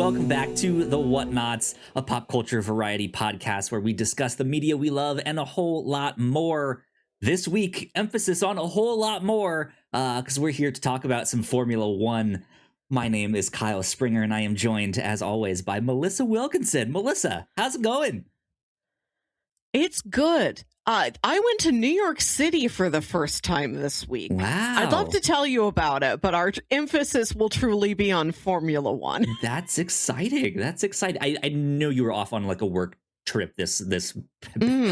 welcome back to the Whatnauts, a pop culture variety podcast where we discuss the media we love and a whole lot more. This week, emphasis on a whole lot more, because we're here to talk about some Formula One. My name is Kyle Springer, and I am joined, as always, by Mellissa Wilkinson. Mellissa, how's it going? It's good. I went to New York City for the first time this week. Wow. I'd love to tell you about it, but our emphasis will truly be on Formula One. That's exciting. That's exciting. I know you were off on like a work trip this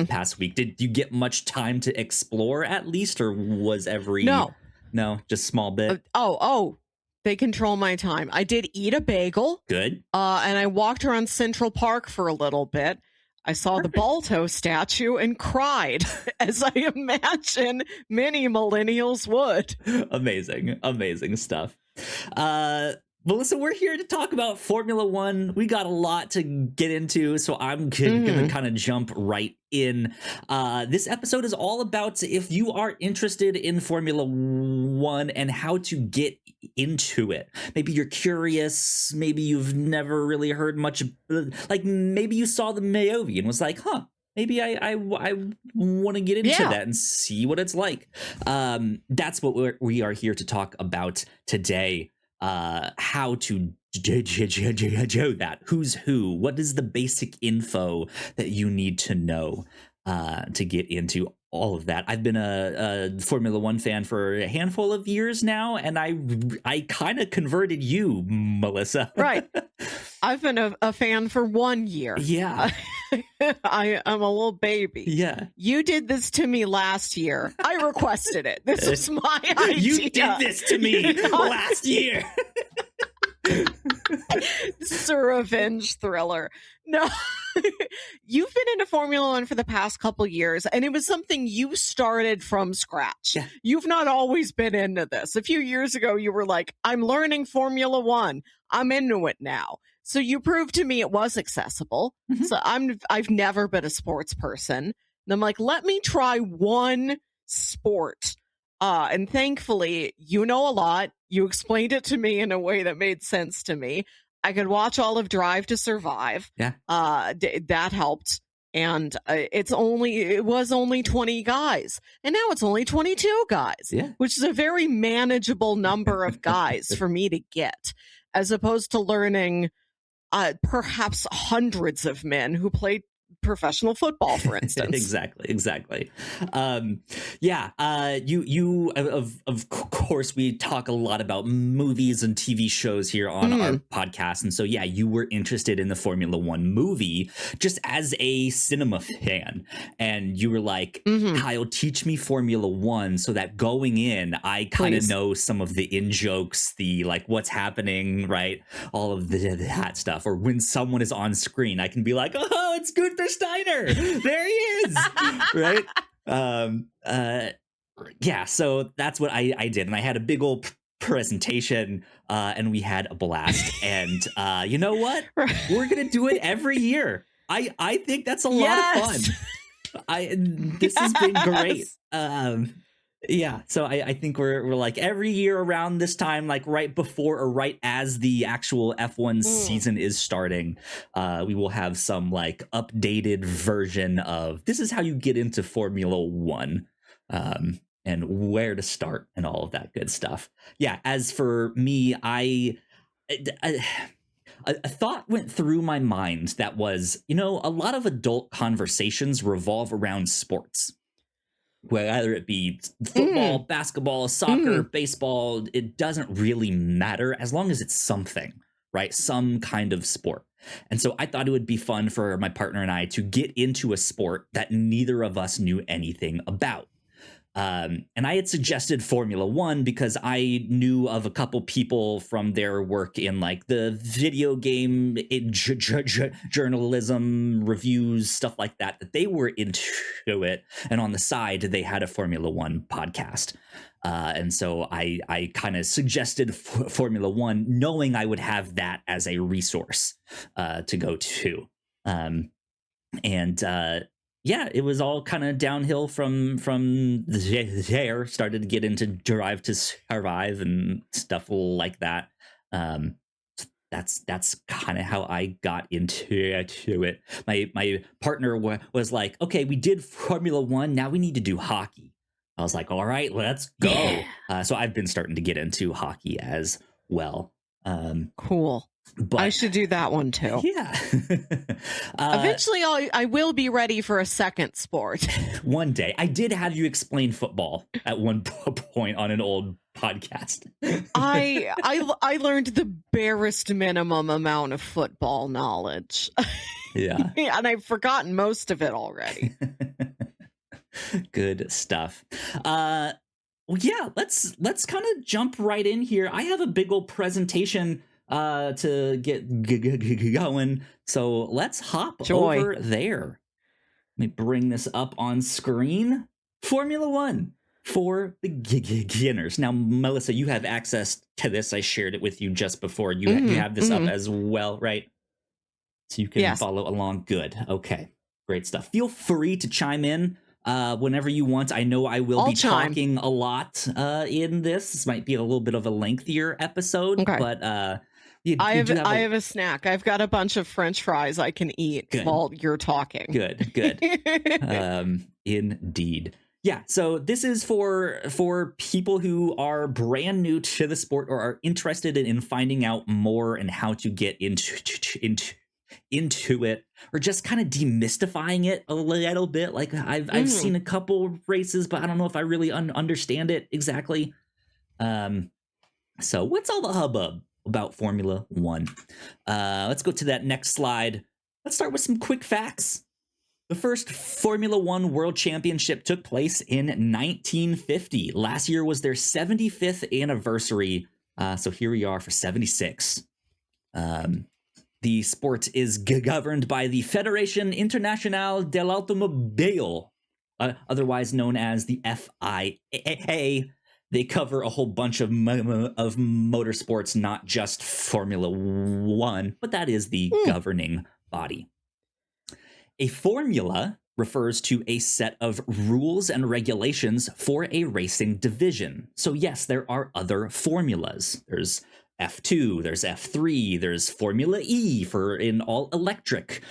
past week. Did you get much time to explore at least, or was every... No, just small bit? They control my time. I did eat a bagel. Good. And I walked around Central Park for a little bit. I saw the Balto statue and cried, as I imagine many millennials would. Amazing stuff. Melissa, we're here to talk about Formula One. We got a lot to get into, so I'm going to kind of jump right in. This episode is all about if you are interested in Formula One and how to get into it. Maybe you're curious. Maybe you've never really heard much. Like maybe you saw the Mayovi and was like, maybe I want to get into that and see what it's like. That's what we are here to talk about today. How to do that. Who's who? What is the basic info that you need to know to get into all of that? I've been a Formula One fan for a handful of years now, and I kind of converted you, Mellissa. Right. I've been a fan for 1 year. Yeah. I'm a little baby. Yeah. You did this to me last year. I requested it. This was my idea. You did this to me last year. This is a revenge thriller. No, you've been into Formula One for the past couple years, and it was something you started from scratch. Yeah. You've not always been into this. A few years ago, you were like, I'm learning Formula One. I'm into it now. So you proved to me it was accessible. Mm-hmm. So I've never been a sports person. And I'm like, let me try one sport. And thankfully, you know a lot. You explained it to me in a way that made sense to me. I could watch all of Drive to Survive. Yeah. That helped. And it was only 20 guys. And now it's only 22 guys, which is a very manageable number of guys for me to get, as opposed to learning perhaps hundreds of men who played professional football, for instance. Exactly. You of course we talk a lot about movies and TV shows here on our podcast, and so you were interested in the Formula One movie just as a cinema fan, and you were like, Kyle, teach me Formula One so that going in I kind of know some of the in jokes, the like what's happening, right, all of that stuff, or when someone is on screen I can be like, oh, it's Gunther Steiner, there he is. Right. So that's what I did, and I had a big old presentation, and we had a blast. And you know what, we're gonna do it every year. I think that's a lot of fun. This has been great. So I think we're like every year around this time, like right before or right as the actual F1 season is starting, we will have some like updated version of this is how you get into Formula One, and where to start and all of that good stuff. Yeah. As for me, a thought went through my mind that was, a lot of adult conversations revolve around sports. Whether it be football, basketball, soccer, baseball, it doesn't really matter as long as it's something, right? Some kind of sport. And so I thought it would be fun for my partner and I to get into a sport that neither of us knew anything about. And I had suggested Formula One because I knew of a couple people from their work in like the video game journalism reviews, stuff like that they were into it. And on the side, they had a Formula One podcast. And so I kind of suggested Formula One, knowing I would have that as a resource to go to. It was all kind of downhill from there. Started to get into Drive to Survive and stuff like that. that's kind of how I got into it. My partner was like, okay, we did Formula One, now we need to do hockey. I was like, all right, let's go. Yeah. So I've been starting to get into hockey as well. Cool. But I should do that one too. Yeah. Eventually, I will be ready for a second sport. One day. I did have you explain football at one point on an old podcast. I learned the barest minimum amount of football knowledge. Yeah. And I've forgotten most of it already. Good stuff. Well, yeah, let's kind of jump right in here. I have a big old presentation to get going, so let's hop over there. Let me bring this up on screen. Formula One for beginners. Now, Mellissa, you have access to this. I shared it with you just before. You have this up as well, right? So you can follow along. Good. Okay. Great stuff. Feel free to chime in whenever you want. I know I will be talking a lot in this. This might be a little bit of a lengthier episode, but I have a snack. I've got a bunch of French fries I can eat while you're talking. Good. Indeed. Yeah, so this is for people who are brand new to the sport or are interested in finding out more and how to get into it, or just kind of demystifying it a little bit. Like I've seen a couple races, but I don't know if I really understand it exactly. So what's all the hubbub about Formula One? Let's go to that next slide. Let's start with some quick facts. The first Formula One World Championship took place in 1950. Last year was their 75th anniversary. So here we are for 76. The sport is governed by the Fédération Internationale de l'Automobile, otherwise known as the FIA. They cover a whole bunch of motorsports, not just Formula One, but that is the governing body. A formula refers to a set of rules and regulations for a racing division. So yes, there are other formulas. There's F2, there's F3, there's Formula E for in all electric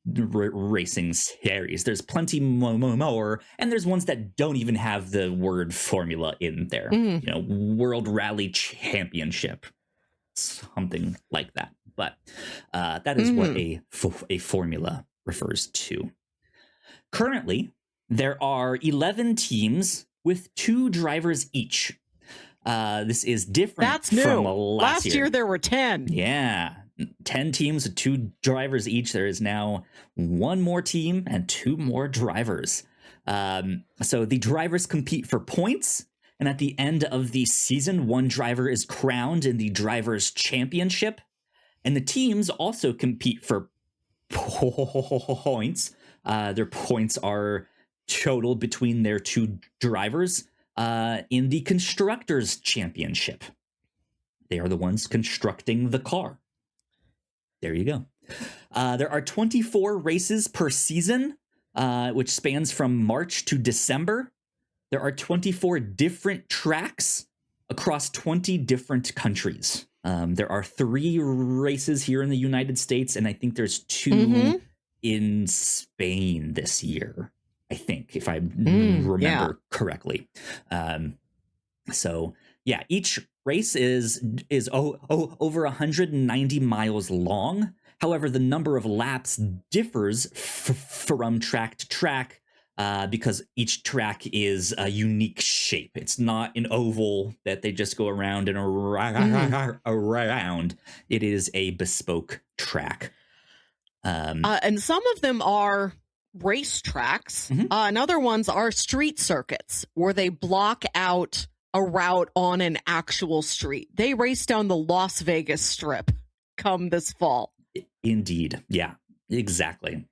racing series. There's plenty more, and there's ones that don't even have the word formula in there. You know, World Rally Championship, something like that. But that is what a formula refers to. Currently, there are 11 teams with 2 drivers each. This is different. That's new. From last year there were 10. Yeah, 10 teams with 2 drivers each. There is now 1 more team and 2 more drivers. So the drivers compete for points. And at the end of the season, 1 driver is crowned in the Drivers' Championship. And the teams also compete for points. Their points are totaled between their 2 drivers in the Constructors' Championship. They are the ones constructing the car. There you go. There are 24 races per season, which spans from March to December. There are 24 different tracks across 20 different countries. There are 3 races here in the United States, and I think there's 2 in Spain this year, I think, if I remember correctly. So, yeah, each race is over 190 miles long. However, the number of laps differs from track to track, because each track is a unique shape. It's not an oval that they just go around and around. It is a bespoke track. And some of them are race tracks, and other ones are street circuits where they block out a route on an actual street. They race down the Las Vegas Strip come this fall. Indeed. Yeah, exactly.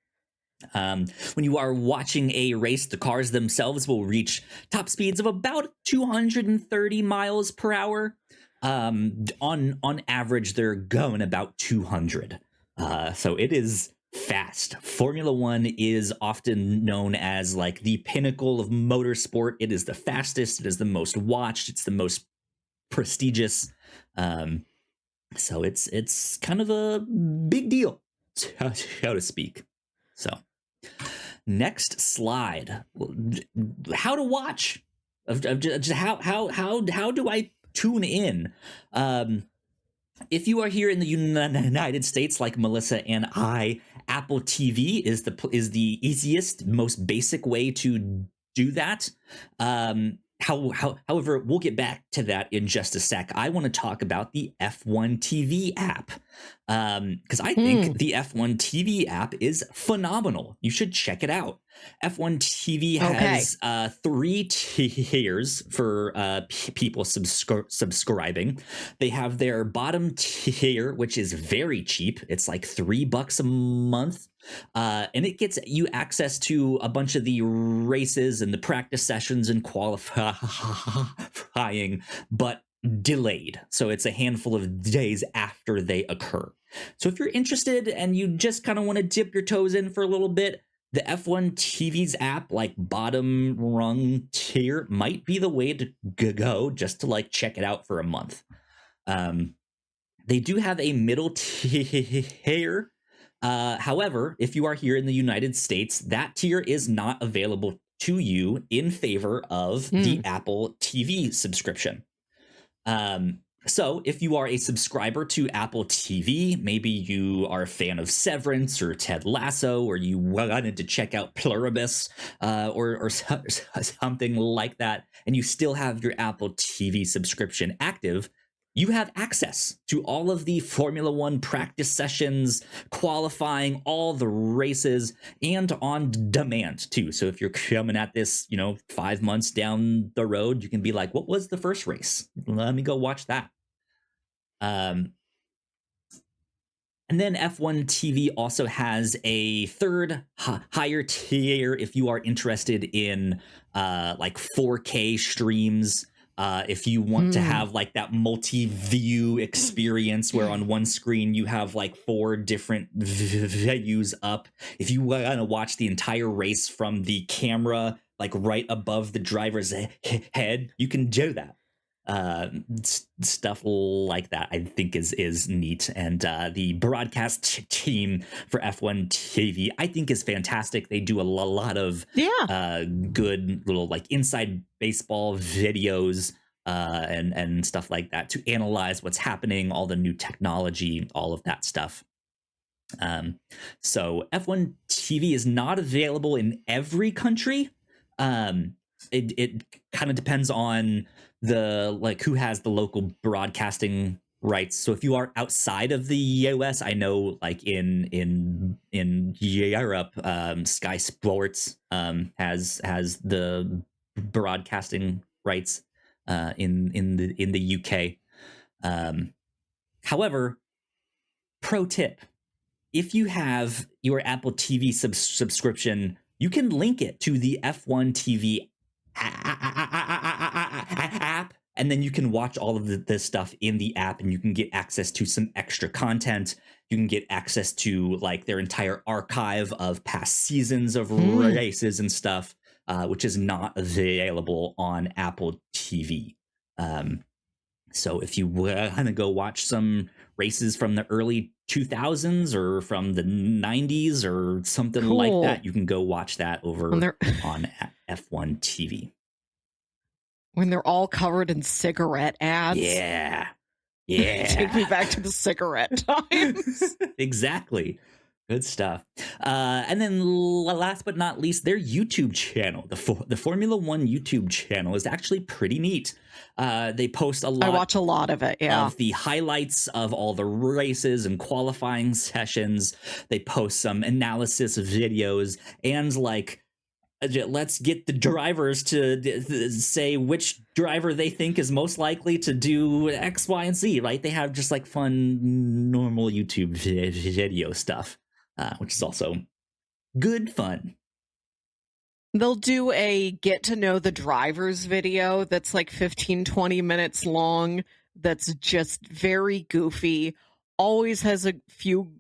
When you are watching a race, the cars themselves will reach top speeds of about 230 miles per hour. On average, they're going about 200. So it is fast. Formula One is often known as like the pinnacle of motorsport. It is the fastest. It is the most watched. It's the most prestigious. So it's kind of a big deal, so to speak. So next slide, how to watch, how do I tune in? If you are here in the United States, like Mellissa and I, Apple TV is the easiest, most basic way to do that. However, we'll get back to that in just a sec. I want to talk about the F1 TV app, because I think the F1 TV app is phenomenal. You should check it out. F1 TV has 3 tiers for people subscribing. They have their bottom tier, which is very cheap. It's like $3 a month. And it gets you access to a bunch of the races and the practice sessions and qualifying, but delayed. So it's a handful of days after they occur. So if you're interested and you just kind of want to dip your toes in for a little bit, the F1 TV's app, like bottom rung tier, might be the way to go, just to like check it out for a month. They do have a middle tier. However, if you are here in the United States, that tier is not available to you in favor of the Apple TV subscription. So if you are a subscriber to Apple TV, maybe you are a fan of Severance or Ted Lasso, or you wanted to check out Pluribus, or something like that, and you still have your Apple TV subscription active, you have access to all of the Formula One practice sessions, qualifying, all the races, and on demand too. So if you're coming at this, 5 months down the road, you can be like, what was the first race? Let me go watch that. And then F1 TV also has a third higher tier if you are interested in like 4K streams. If you want to have like that multi-view experience where on one screen you have like 4 different views up. If you want to watch the entire race from the camera, like right above the driver's head, you can do that. Stuff like that I think is neat, and the broadcast team for F1 TV I think is fantastic. They do a lot of good little like inside baseball videos and stuff like that to analyze what's happening, all the new technology, all of that stuff. So F1 TV is not available in every country. It kind of depends on the like who has the local broadcasting rights. So if you are outside of the US, I know like in Europe, Sky Sports has the broadcasting rights in the UK. However, pro tip: if you have your Apple TV subscription, you can link it to the F1 TV app, and then you can watch all of this stuff in the app, and you can get access to some extra content. You can get access to like their entire archive of past seasons of races and stuff, which is not available on Apple TV. So if you want to go watch some races from the early 2000s or from the 90s or something like that, you can go watch that over on F1 TV. When they're all covered in cigarette ads. Yeah. Take me back to the cigarette times. Exactly. Good stuff. And then last but not least, their YouTube channel, the Formula One YouTube channel, is actually pretty neat. They post a lot. I watch a lot of it, of the highlights of all the races and qualifying sessions. They post some analysis videos and like, let's get the drivers to say which driver they think is most likely to do X, Y, and Z, right? They have just like fun, normal YouTube video stuff. Which is also good fun. They'll do a get to know the drivers video that's like 15-20 minutes long, that's just very goofy, always has a few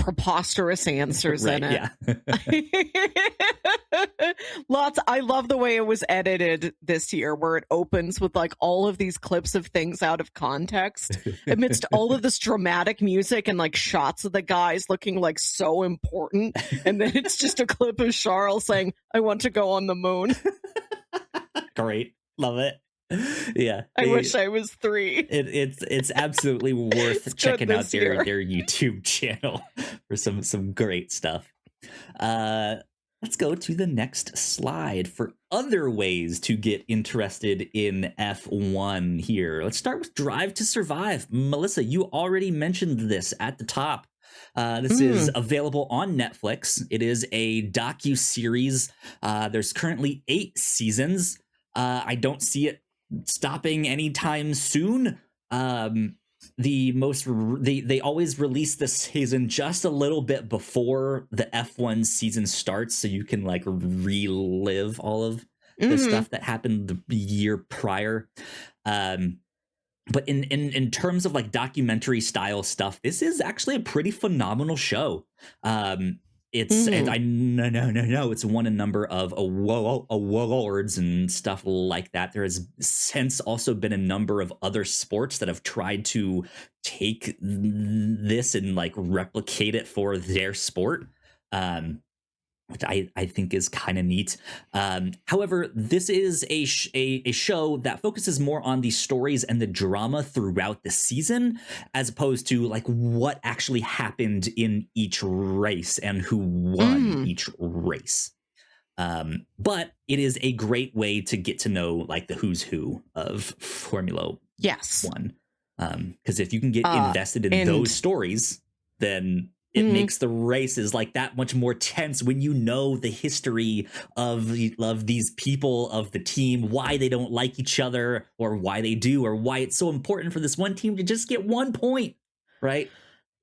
preposterous answers Right, in it. yeah. I love the way it was edited this year, where it opens with like all of these clips of things out of context amidst all of this dramatic music and like shots of the guys looking like so important. And then it's just a clip of Charles saying, "I want to go on the moon." Great. Love it. Yeah. I wish I was 3. It's absolutely worth checking out their YouTube channel for some great stuff. Let's go to the next slide for other ways to get interested in F1 here. Let's start with Drive to Survive. Mellissa, you already mentioned this at the top. This is available on Netflix. It is a docu-series. There's currently 8 seasons. I don't see it stopping anytime soon. They always release the season just a little bit before the F1 season starts, so you can like relive all of the stuff that happened the year prior. But in terms of like documentary style stuff, this is actually a pretty phenomenal show. And I know it's won a number of awards and stuff like that. There has since also been a number of other sports that have tried to take this and like replicate it for their sport. Which I think is kind of neat. However, this is a show that focuses more on the stories and the drama throughout the season, as opposed to like what actually happened in each race and who won each race. But it is a great way to get to know like the who's who of Formula One. Because if you can get invested in those stories, then it makes the races like that much more tense when you know the history of these people of the team, why they don't like each other or why they do, or why it's so important for this one team to just get 1 point, right?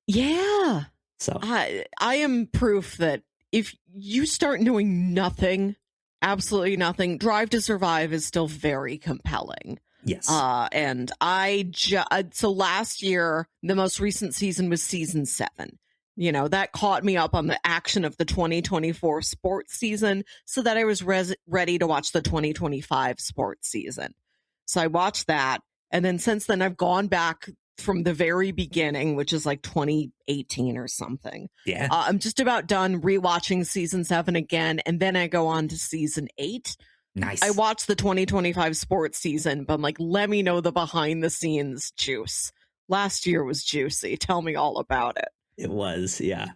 Yeah. So I am proof that if you start knowing nothing, absolutely nothing, Drive to Survive is still very compelling. Yes. And so last year, the most recent season was season 7. You know, that caught me up on the action of the 2024 sports season so that I was ready to watch the 2025 sports season. So I watched that. And then since then, I've gone back from the very beginning, which is like 2018 or something. Yeah. I'm just about done rewatching season 7 again. And then I go on to season 8. Nice. I watched the 2025 sports season, but I'm like, let me know the behind the scenes juice. Last year was juicy. Tell me all about it. It was, yeah.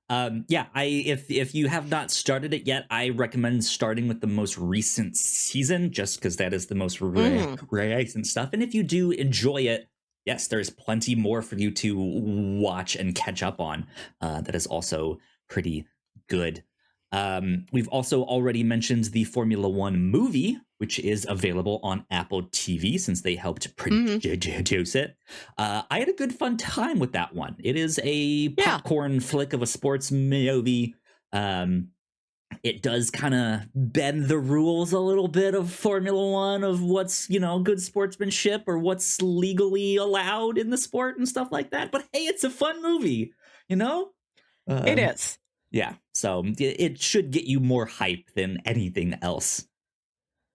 If you have not started it yet, I recommend starting with the most recent season, just because that is the most recent stuff. And if you do enjoy it, yes, there's plenty more for you to watch and catch up on. That is also pretty good. We've also already mentioned the Formula One movie, which is available on Apple TV since they helped produce it. I had a good fun time with that one. It is a popcorn flick of a sports movie. It does kind of bend the rules a little bit of Formula One, of what's, good sportsmanship or what's legally allowed in the sport and stuff like that. But hey, it's a fun movie, It is. Yeah, so it should get you more hype than anything else.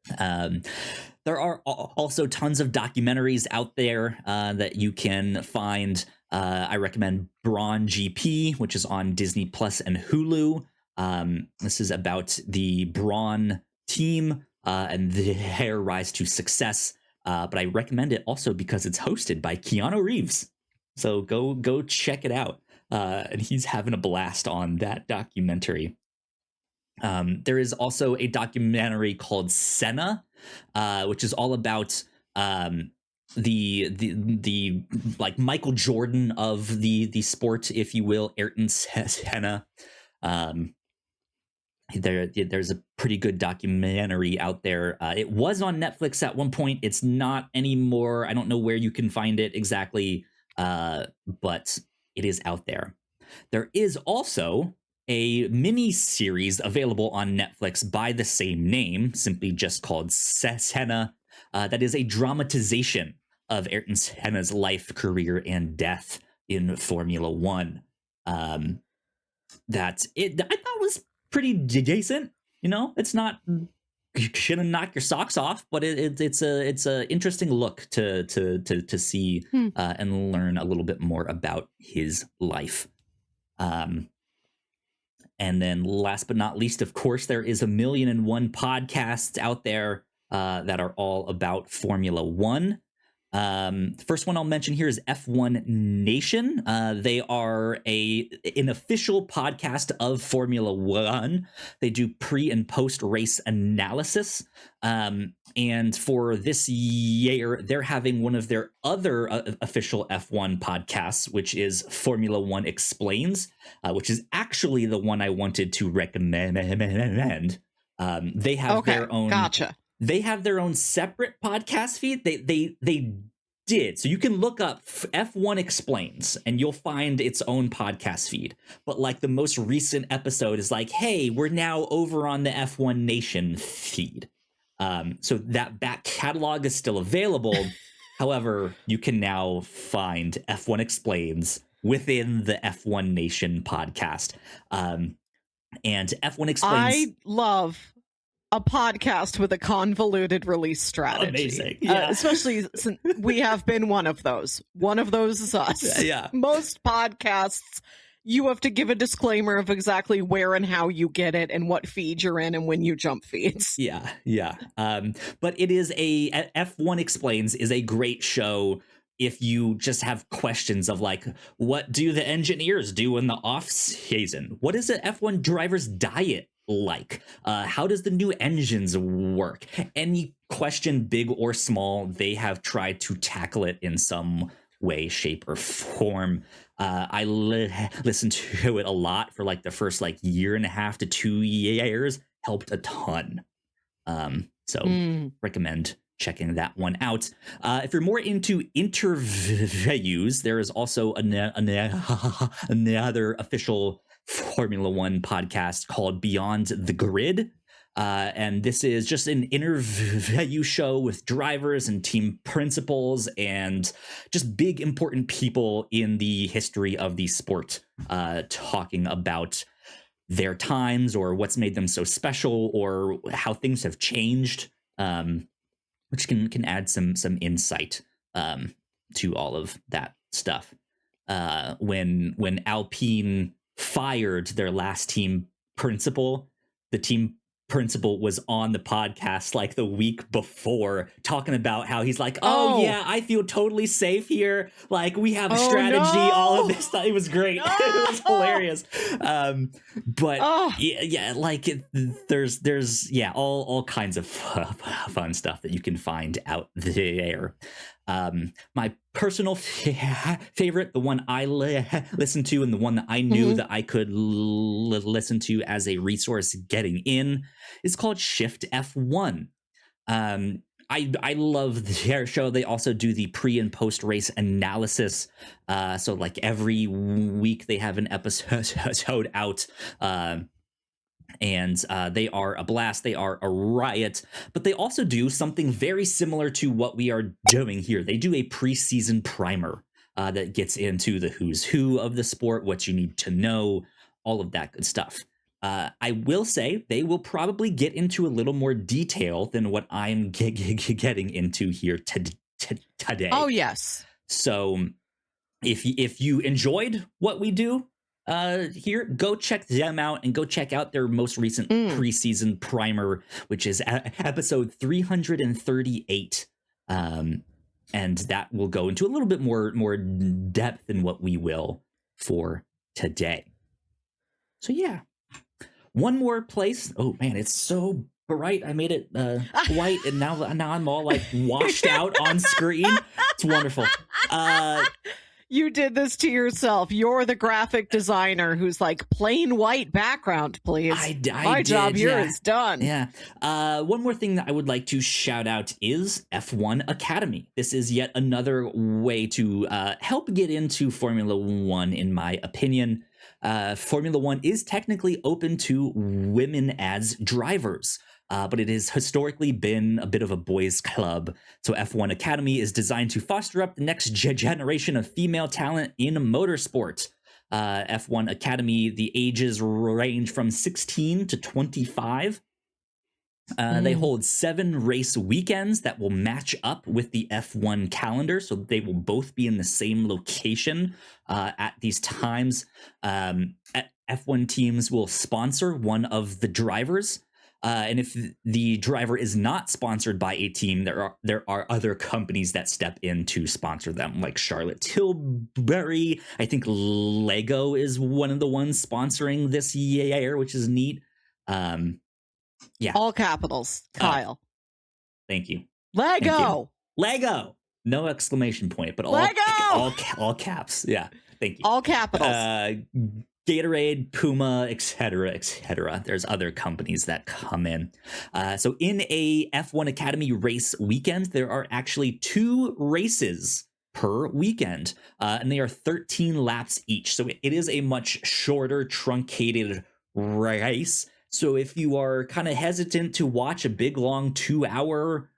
There are also tons of documentaries out there that you can find. I recommend Brawn GP, which is on Disney Plus and Hulu. This is about the Brawn team and their rise to success. But I recommend it also because it's hosted by Keanu Reeves. So go check it out. And he's having a blast on that documentary. There is also a documentary called Senna, which is all about the like Michael Jordan of the sport, if you will, Ayrton Senna. There's a pretty good documentary out there. It was on Netflix at one point. It's not anymore. I don't know where you can find it exactly, but it is out there. There is also a mini series available on Netflix by the same name, simply just called Senna. That is a dramatization of Ayrton Senna's life, career, and death in Formula One. that it I thought was pretty decent. You know, it's not gonna knock your socks off, but it's a interesting look to see and learn a little bit more about his life. And then last but not least, of course, there is 1,000,001 podcasts out there that are all about Formula One. The first one I'll mention here is F1 Nation. They are an official podcast of Formula One. They do pre and post race analysis. And for this year, they're having one of their other official F1 podcasts, which is Formula One Explains, which is actually the one I wanted to recommend. They have their own. Gotcha. They have their own separate podcast feed. They did. So you can look up F1 Explains and you'll find its own podcast feed. But like the most recent episode is like, hey, we're now over on the F1 Nation feed. So that back catalog is still available. However, you can now find F1 Explains within the F1 Nation podcast. And F1 Explains. I love a podcast with a convoluted release strategy. Amazing. Yeah. Especially since we have been one of those. One of those is us. Yeah. Most podcasts, you have to give a disclaimer of exactly where and how you get it and what feed you're in and when you jump feeds. Yeah. But it is F1 Explains is a great show if you just have questions of like, what do the engineers do in the off season? What is an F1 driver's diet like? How does the new engines work? Any question, big or small, they have tried to tackle it in some way, shape, or form. I listened to it a lot for like the first like year and a half to 2 years. Helped a ton. So recommend checking that one out. If you're more into interviews, there is also another official Formula One podcast called Beyond the Grid. And this is just an interview show with drivers and team principals and just big important people in the history of the sport, talking about their times or what's made them so special or how things have changed, which can add some insight to all of that stuff. When Alpine fired their last team principal, the team principal was on the podcast like the week before talking about how he's like, yeah, I feel totally safe here, like we have a strategy, all of this stuff. It was great. It was hilarious. But like there's all kinds of fun stuff that you can find out there. My personal favorite, the one I listened to and the one that I knew that I could listen to as a resource getting in, is called Shift F1. I love their show. They also do the pre and post race analysis. So like every week they have an episode out. And they are a blast. They are a riot, but they also do something very similar to what we are doing here. They do a preseason primer that gets into the who's who of the sport, what you need to know, all of that good stuff. I will say they will probably get into a little more detail than what I'm getting into here today. Oh, yes. So if you enjoyed what we do here, go check them out and go check out their most recent preseason primer, which is episode 338. And that will go into a little bit more depth than what we will for today. So yeah, one more place. Oh man, it's so bright. I made it white, and now I'm all like washed out on screen. It's wonderful. You did this to yourself. You're the graphic designer who's like, plain white background, please. My job here is done. Yeah. One more thing that I would like to shout out is F1 Academy. This is yet another way to help get into Formula One, in my opinion. Formula One is technically open to women as drivers. But it has historically been a bit of a boys' club. So F1 Academy is designed to foster up the next generation of female talent in motorsport. F1 Academy, the ages range from 16 to 25. They hold 7 race weekends that will match up with the F1 calendar, so they will both be in the same location at these times. F1 teams will sponsor one of the drivers, and if the driver is not sponsored by a team, there are other companies that step in to sponsor them, like Charlotte Tilbury. I think Lego is one of the ones sponsoring this year, which is neat. Yeah. All capitals, Kyle. Thank you. Lego. Thank you. Lego. No exclamation point, but all caps. Yeah. Thank you. All capitals. Gatorade, Puma, etc., etc. There's other companies that come in. So in a F1 Academy race weekend, there are actually 2 races per weekend, and they are 13 laps each. So it is a much shorter, truncated race. So if you are kind of hesitant to watch a big, long 2-hour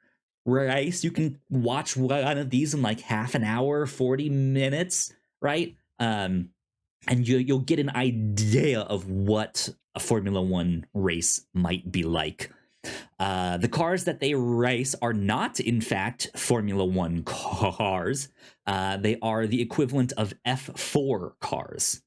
race, you can watch one of these in like half an hour, 40 minutes, right? And you'll get an idea of what a Formula One race might be like. The cars that they race are not, in fact, Formula One cars. They are the equivalent of F4 cars.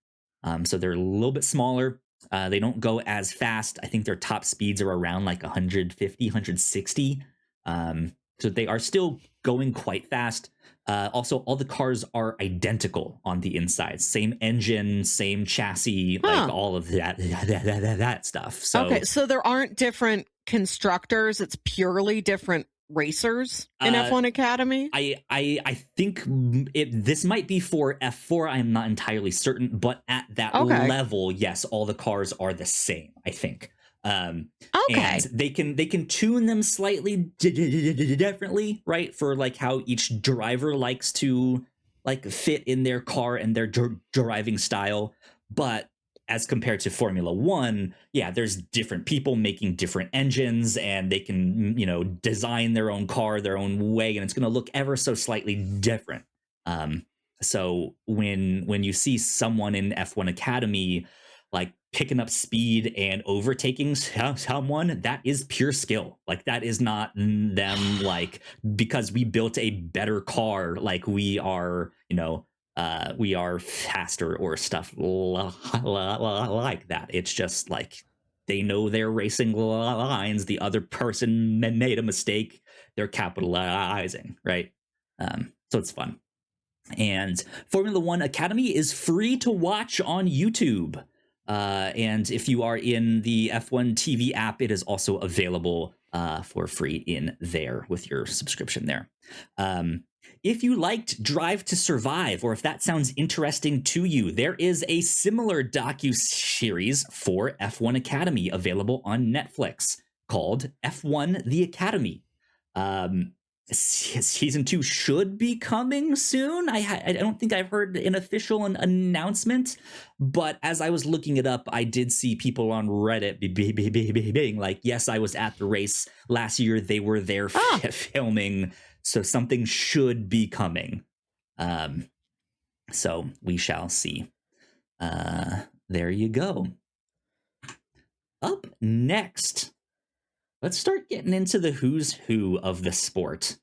So they're a little bit smaller. They don't go as fast. I think their top speeds are around like 150, 160. So they are still going quite fast. Also, all the cars are identical on the inside. Same engine, same chassis, like all of that stuff. So, okay, so there aren't different constructors. It's purely different racers in F1 Academy. I think this might be for F4. I'm not entirely certain, but at that level, yes, all the cars are the same, I think. And they can tune them slightly differently, right, for like how each driver likes to like fit in their car and their driving style. But as compared to Formula One, yeah, there's different people making different engines, and they can, design their own car their own way, and it's going to look ever so slightly different. So when you see someone in F1 Academy like picking up speed and overtaking someone, that is pure skill. Like, that is not them like because we built a better car, like we are, we are faster or stuff like that. It's just like they know their racing lines. The other person made a mistake. They're capitalizing, right? So it's fun. And Formula One Academy is free to watch on YouTube. And if you are in the F1 TV app, it is also available for free in there with your subscription there. If you liked Drive to Survive, or if that sounds interesting to you, there is a similar docu-series for F1 Academy available on Netflix called F1 The Academy. Season 2 should be coming soon. I don't think I've heard an official announcement, but as I was looking it up, I did see people on Reddit being like, yes, I was at the race last year. They were there filming, so something should be coming. So we shall see. There you go. Up next, let's start getting into the who's who of the sport.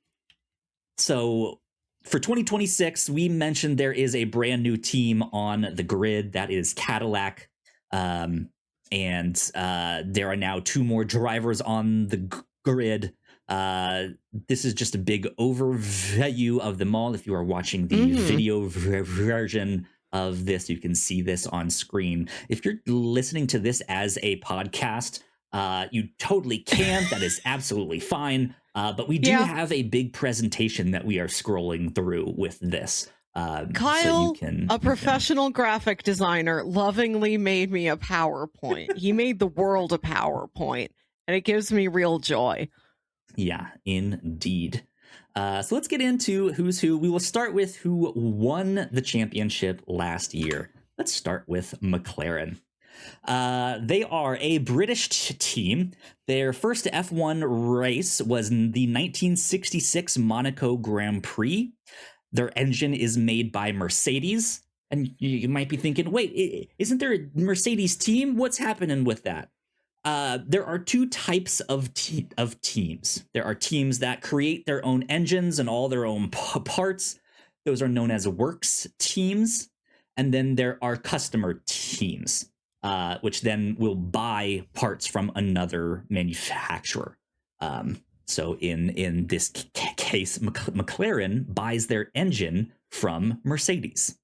So for 2026, we mentioned there is a brand new team on the grid. That is Cadillac. And there are now 2 more drivers on the grid. This is just a big overview of them all. If you are watching the video version of this, you can see this on screen. If you're listening to this as a podcast, you totally can. That is absolutely fine. But we do have a big presentation that we are scrolling through with this. Kyle, a professional graphic designer, lovingly made me a PowerPoint. He made the world a PowerPoint, and it gives me real joy. Yeah, indeed. So let's get into who's who. We will start with who won the championship last year. Let's start with McLaren. They are a British team. Their first F1 race was in the 1966 Monaco Grand Prix. Their engine is made by Mercedes. And you might be thinking, wait, isn't there a Mercedes team? What's happening with that? There are two types of teams. There are teams that create their own engines and all their own parts. Those are known as works teams. And then there are customer teams, which then will buy parts from another manufacturer. So in this case, McLaren buys their engine from Mercedes.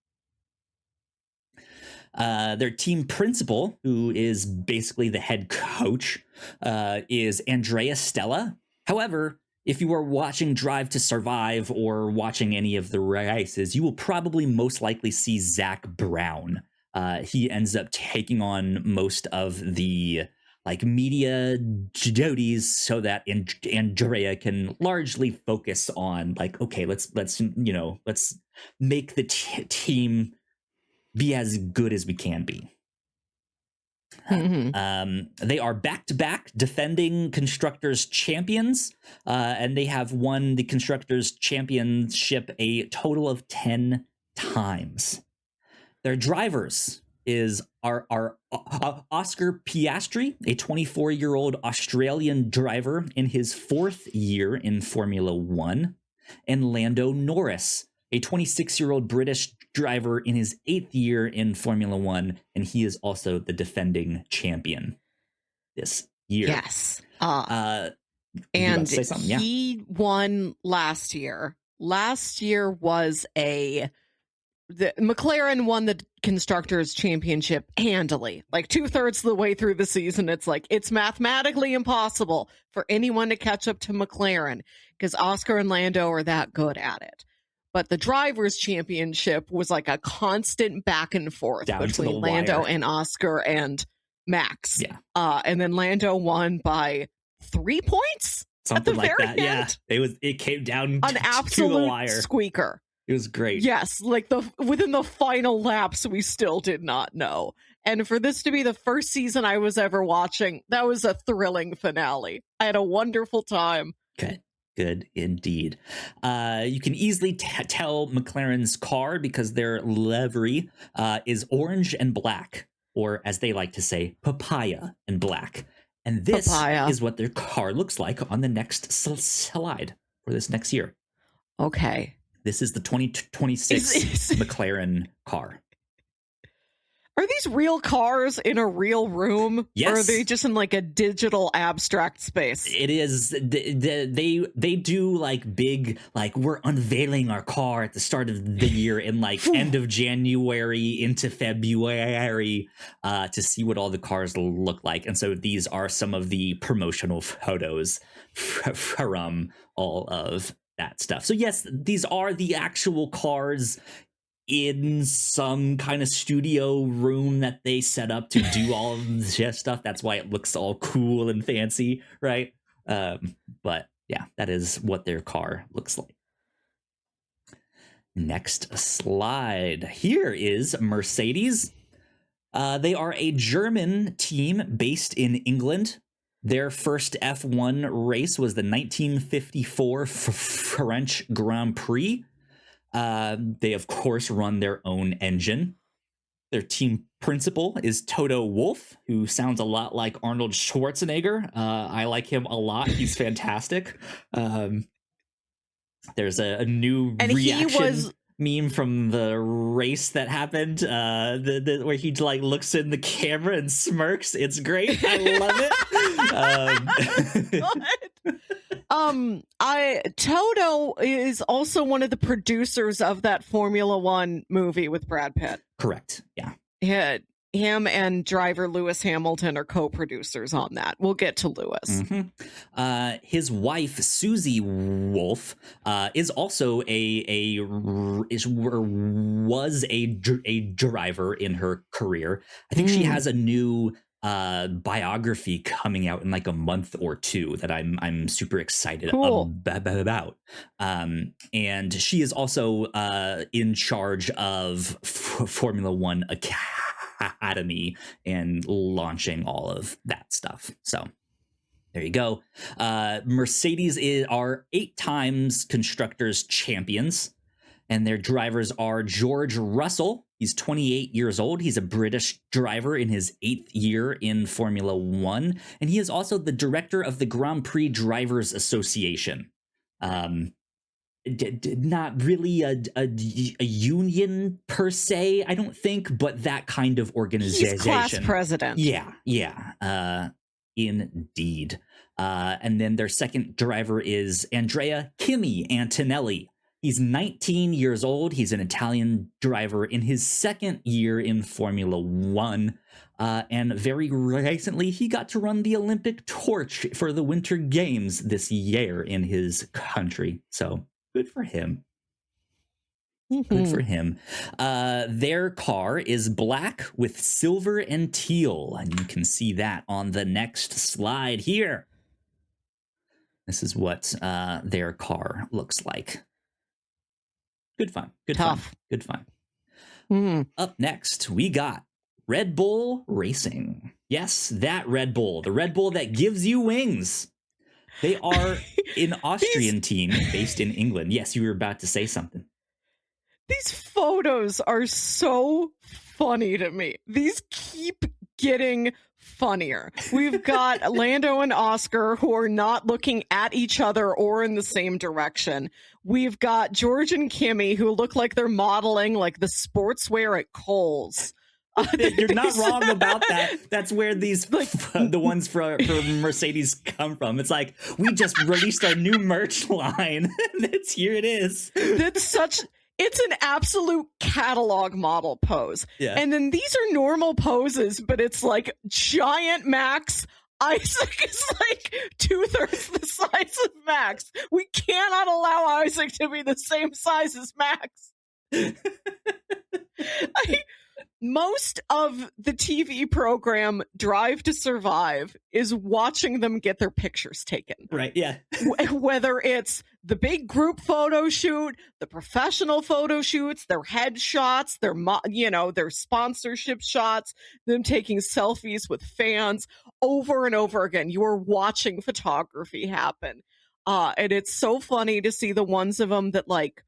Their team principal, who is basically the head coach, is Andrea Stella. However, if you are watching Drive to Survive or watching any of the races, you will probably most likely see Zach Brown. He ends up taking on most of the media duties so that Andrea can largely focus on okay, let's make the team be as good as we can be. They are back-to-back defending Constructors champions, and they have won the Constructors championship a total of 10 times. Their drivers are Oscar Piastri, a 24-year-old Australian driver in his 4th year in Formula One, and Lando Norris, a 26-year-old British driver in his 8th year in Formula One, and he is also the defending champion this year. Yes. And he won last year. Last year was McLaren won the Constructors Championship handily. 2/3 of the way through the season, it's mathematically impossible for anyone to catch up to McLaren because Oscar and Lando are that good at it. But the Drivers' Championship was a constant back and forth between Lando and Oscar and Max. Yeah. And then Lando won by 3 points? Something at the very that. End? Yeah. It came down an absolute to the wire. Squeaker. It was great. Yes, within the final laps, we still did not know. And for this to be the first season I was ever watching, that was a thrilling finale. I had a wonderful time. Okay. Good indeed. You can easily tell McLaren's car because their livery is orange and black, or as they like to say, papaya and black. And this is what their car looks like on the next slide for this next year. Okay. This is the 2026 McLaren car. Are these real cars in a real room? Yes. Or are they just in a digital abstract space? It is. They do big, we're unveiling our car at the start of the year in end of January into February to see what all the cars look like. And so these are some of the promotional photos from all of that stuff. So yes, these are the actual cars in some kind of studio room that they set up to do all of this stuff. That's why it looks all cool and fancy, right? But yeah, that is what their car looks like. Next slide. Here is Mercedes. They are a German team based in England. Their first F1 race was the 1954 French Grand Prix. They, of course, run their own engine. Their team principal is Toto Wolff, who sounds a lot like Arnold Schwarzenegger. I like him a lot. He's fantastic. There's a new reaction meme from the race that happened where he looks in the camera and smirks. It's great. I love it. Toto is also one of the producers of that Formula One movie with Brad Pitt. Correct. Yeah. Him and driver Lewis Hamilton are co-producers on that. We'll get to Lewis. Mm-hmm. His wife Susie Wolff is also was a driver in her career. I think she has a new biography coming out in a month or two that I'm super excited about. And she is also in charge of Formula One Academy and launching all of that stuff. So there you go. Mercedes are 8 times Constructors champions. And their drivers are George Russell. He's 28 years old. He's a British driver in his 8th year in Formula One. And he is also the director of the Grand Prix Drivers Association. Not really a union per se, I don't think, but that kind of organization. He's class president. Yeah. Indeed. And then their second driver is Andrea Kimi Antonelli. He's 19 years old. He's an Italian driver in his 2nd year in Formula One. And very recently, he got to run the Olympic torch for the Winter Games this year in his country. So good for him. Good for him. Their car is black with silver and teal. And you can see that on the next slide here. This is what their car looks like. Good fun. Good fun. Up next, we got Red Bull Racing. Yes, that Red Bull. The Red Bull that gives you wings. They are an Austrian team based in England. Yes, you were about to say something. These photos are so funny to me. These keep getting funnier. We've got Lando and Oscar who are not looking at each other or in the same direction. We've got George and Kimmy who look like they're modeling like the sportswear at Kohl's. You're not wrong about that. That's where these the ones for Mercedes come from. It's like, we just released our new merch line. Here it is. It's an absolute catalog model pose. Yeah. And then these are normal poses, but it's like giant Max. Isaac is like 2/3 the size of Max. We cannot allow Isaac to be the same size as Max. Most of the TV program Drive to Survive is watching them get their pictures taken. Right, yeah. Whether it's the big group photo shoot, the professional photo shoots, their headshots, their sponsorship shots, them taking selfies with fans over and over again. You are watching photography happen. And it's so funny to see the ones of them that like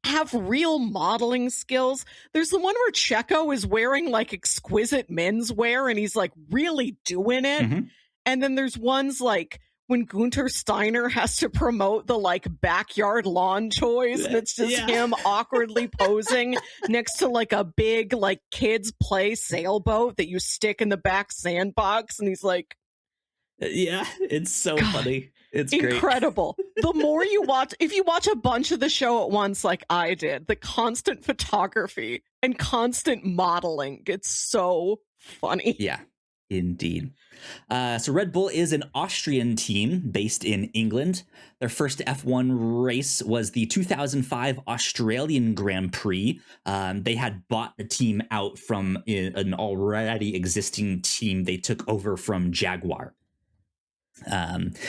have real modeling skills. There's the one where Checo is wearing like exquisite menswear and he's like really doing it. Mm-hmm. And then there's ones like when Gunther Steiner has to promote the like backyard lawn toys and it's just him awkwardly posing next to like a big like kids play sailboat that you stick in the back sandbox. And he's like, yeah, it's so funny. It's incredible. The more you watch, if you watch a bunch of the show at once, like I did, the constant photography and constant modeling, it's so funny. Yeah, indeed. So Red Bull is an Austrian team based in England. Their first F1 race was the 2005 Australian Grand Prix. They had bought the team out from an already existing team they took over from Jaguar.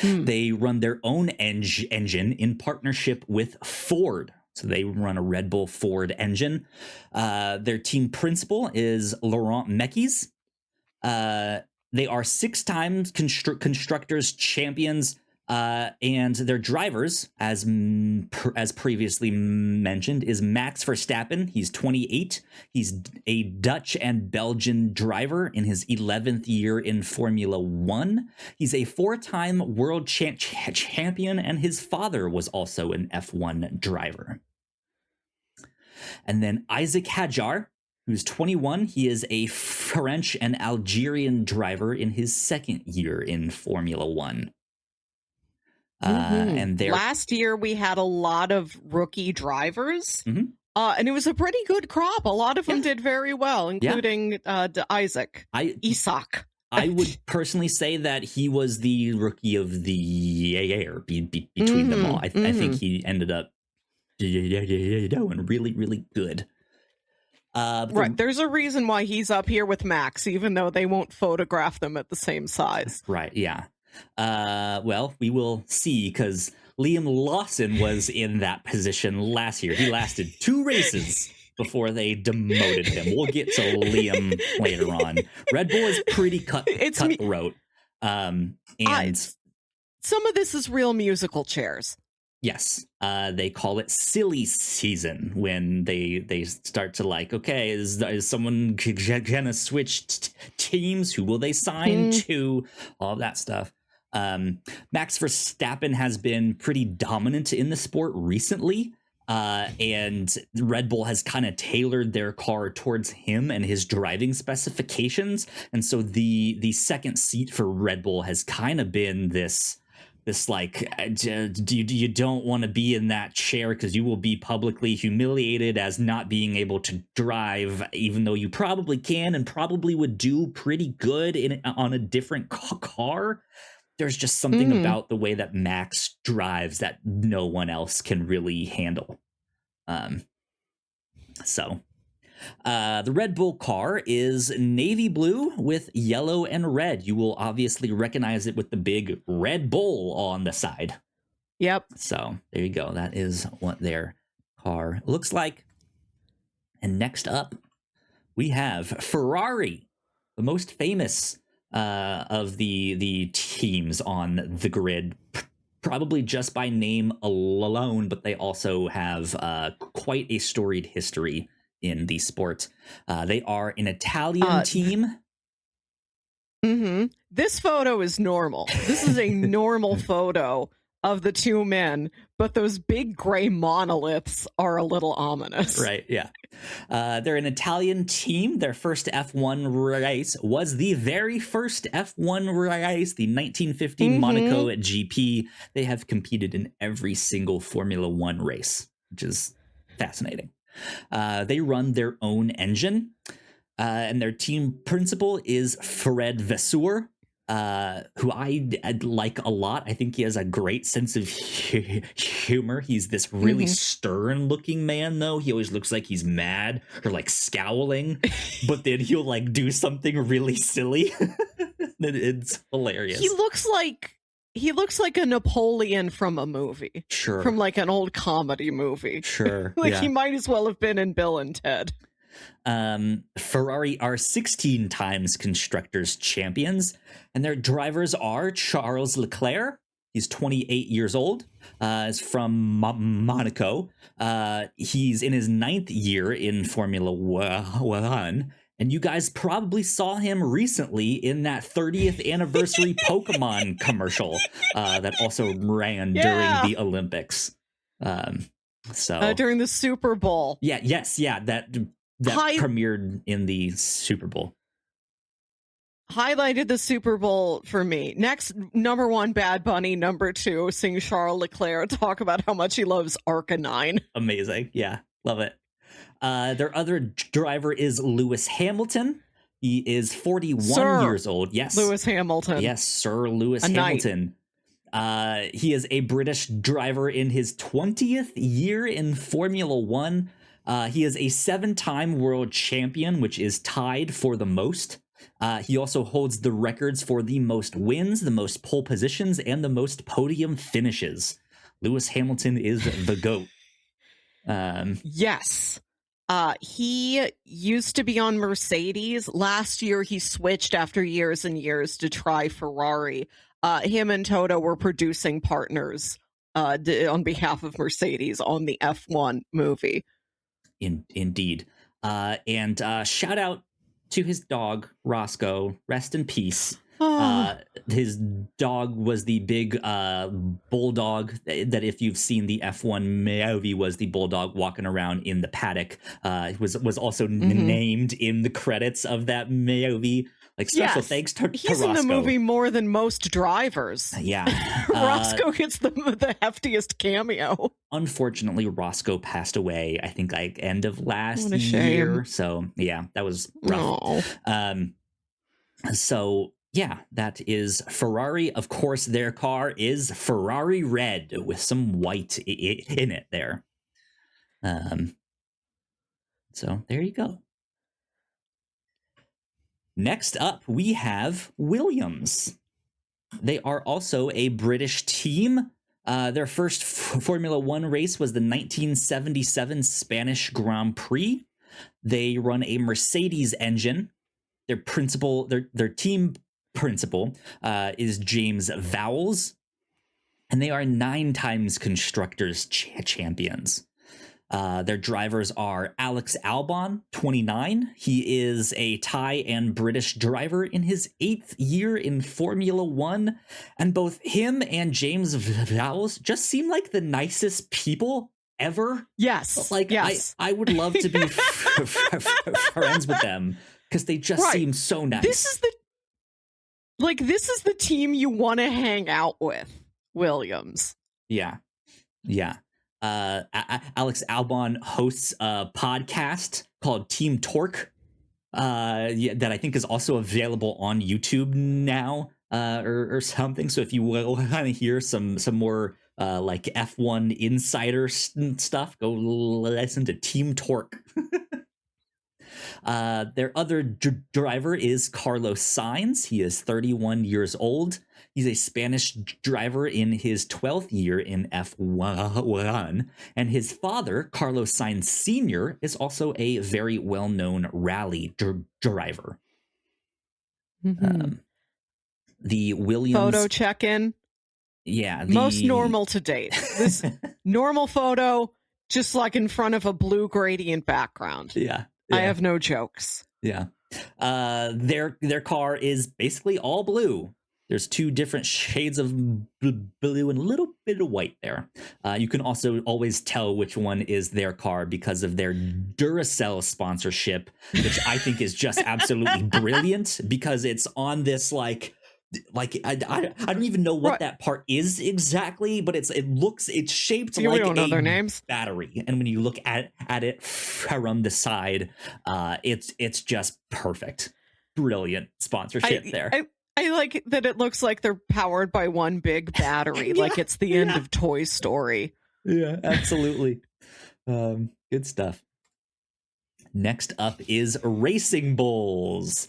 They run their own engine in partnership with Ford. So they run a Red Bull Ford engine. Their team principal is Laurent Mekies. They are 6 times constructors champions. And their drivers, as previously mentioned, is Max Verstappen. He's 28. He's a Dutch and Belgian driver in his 11th year in Formula One. He's a 4-time world champion, and his father was also an F1 driver. And then Isaac Hadjar, who's 21. He is a French and Algerian driver in his 2nd year in Formula One. And last year we had a lot of rookie drivers, and it was a pretty good crop. A lot of them did very well, including Isaac. I would personally say that he was the rookie of the year between them all. I think he ended up doing really, really good. Right. There's a reason why he's up here with Max, even though they won't photograph them at the same size. Right. Yeah. Well, we will see, because Liam Lawson was in that position last year. He lasted 2 races before they demoted him. We'll get to Liam later on. Red Bull is pretty cutthroat. And some of this is real musical chairs. Yes, they call it silly season when they start to like, okay, is someone gonna switch teams? Who will they sign to? All that stuff. Max Verstappen has been pretty dominant in the sport recently, and Red Bull has kind of tailored their car towards him and his driving specifications, and so the second seat for Red Bull has kind of been this like you don't want to be in that chair because you will be publicly humiliated as not being able to drive, even though you probably can and probably would do pretty good on a different car. There's just something about the way that Max drives that no one else can really handle. The Red Bull car is navy blue with yellow and red. You will obviously recognize it with the big Red Bull on the side. Yep. So there you go. That is what their car looks like. And next up, we have Ferrari, the most famous of the teams on the grid, probably just by name alone, but they also have quite a storied history in the sport. They are an Italian team. This photo is normal. This is a normal photo of the two men, but those big gray monoliths are a little ominous. Right, yeah. They're an Italian team. Their first F1 race was the very first F1 race, the 1950 Monaco GP. They have competed in every single Formula One race, which is fascinating. They run their own engine, and their team principal is Fred Vasseur, who I like a lot. I think he has a great sense of humor. He's this really stern looking man, though. He always looks like he's mad or like scowling, but then he'll like do something really silly. It's hilarious. He looks like a Napoleon from a movie. Sure. From like an old comedy movie. Sure. He might as well have been in Bill and Ted. Ferrari are 16 times constructors champions, and their drivers are Charles Leclerc. He's 28 years old. Is from Monaco. He's in his 9th year in Formula One. And you guys probably saw him recently in that 30th anniversary Pokemon commercial that also ran during the Olympics. During the Super Bowl. That premiered in the Super Bowl. Highlighted the Super Bowl for me. Next, number 1, Bad Bunny. Number 2, seeing Charles Leclerc talk about how much he loves Arcanine. Amazing. Yeah, love it. Their other driver is Lewis Hamilton. He is 41 years old. Yes. Lewis Hamilton. Yes, Sir Lewis Hamilton. He is a British driver in his 20th year in Formula One. He is a 7-time world champion, which is tied for the most. He also holds the records for the most wins, the most pole positions, and the most podium finishes. Lewis Hamilton is the GOAT. Yes. He used to be on Mercedes. Last year, he switched after years and years to try Ferrari. Him and Toto were producing partners on behalf of Mercedes on the F1 movie. Indeed. And shout out to his dog, Roscoe. Rest in peace. His dog was the big bulldog that, if you've seen the F1 movie, was the bulldog walking around in the paddock. Was also named in the credits of that movie. Like, special thanks to He's Roscoe. in the movie more than most drivers. Yeah. Roscoe gets the heftiest cameo. Unfortunately, Roscoe passed away, I think, like end of last year. So, yeah, that was rough. So, yeah, that is Ferrari. Of course, their car is Ferrari red with some white in it there. So there you go. Next up, we have Williams. They are also a British team. Their first Formula One race was the 1977 Spanish Grand Prix. They run a Mercedes engine. Their team principal is James Vowles. and they are 9 times constructors champions. Their drivers are Alex Albon, 29. He is a Thai and British driver in his 8th year in Formula One. And both him and James Vowles just seem like the nicest people ever. Yes. Like, yes. I would love to be friends with them because they just seem so nice. This is the team you want to hang out with, Williams. Yeah. Alex Albon hosts a podcast called Team Torque that I think is also available on YouTube now or something. So if you want to hear some more like F1 insider stuff, go listen to Team Torque. Their other driver is Carlos Sainz. He is 31 years old. He's a Spanish driver in his 12th year in F1. And his father, Carlos Sainz Sr., is also a very well-known rally driver. Mm-hmm. The Williams... Photo check-in. Yeah. Most normal to date. This normal photo, just like in front of a blue gradient background. Yeah. I have no jokes. Yeah. Their car is basically all blue. There's 2 different shades of blue and a little bit of white there. You can also always tell which one is their car because of their Duracell sponsorship, which I think is just absolutely brilliant because it's on this like I don't even know what that part is exactly, but it's shaped like a battery, and when you look at it from the side, it's just perfect, brilliant sponsorship there. I like that it looks like they're powered by one big battery, like it's the end of Toy Story. Yeah, absolutely. Good stuff. Next up is Racing Bulls.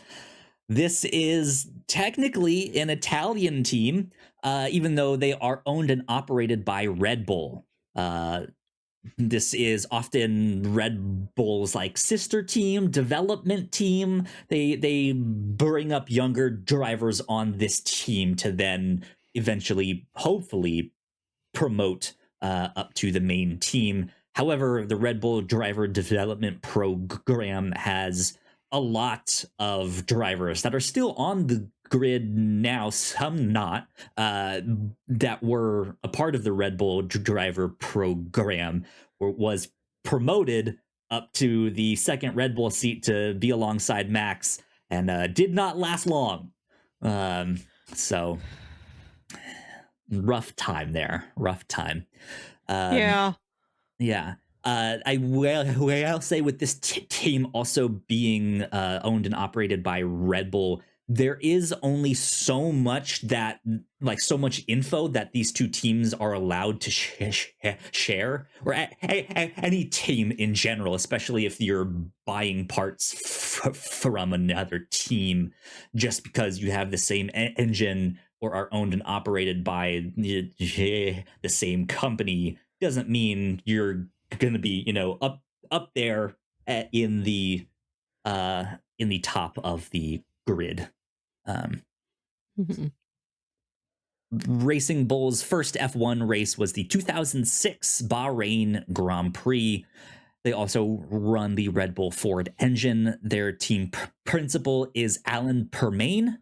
This is technically an Italian team, even though they are owned and operated by Red Bull. This is often Red Bull's like sister team, development team. They bring up younger drivers on this team to then eventually, hopefully, promote up to the main team. However, the Red Bull driver development program has a lot of drivers that are still on the grid now, some not, that were a part of the Red Bull driver program, or was promoted up to the second Red Bull seat to be alongside Max, and did not last long. So rough time there. Yeah. I will say with this team also being owned and operated by Red Bull, there is only so much info that these two teams are allowed to share, or any team in general, especially if you're buying parts from another team, just because you have the same engine or are owned and operated by the same company doesn't mean you're going to be, up there in the top of the grid. Racing Bull's first F1 race was the 2006 Bahrain Grand Prix. They also run the Red Bull Ford engine. Their team principal is Alan Permain.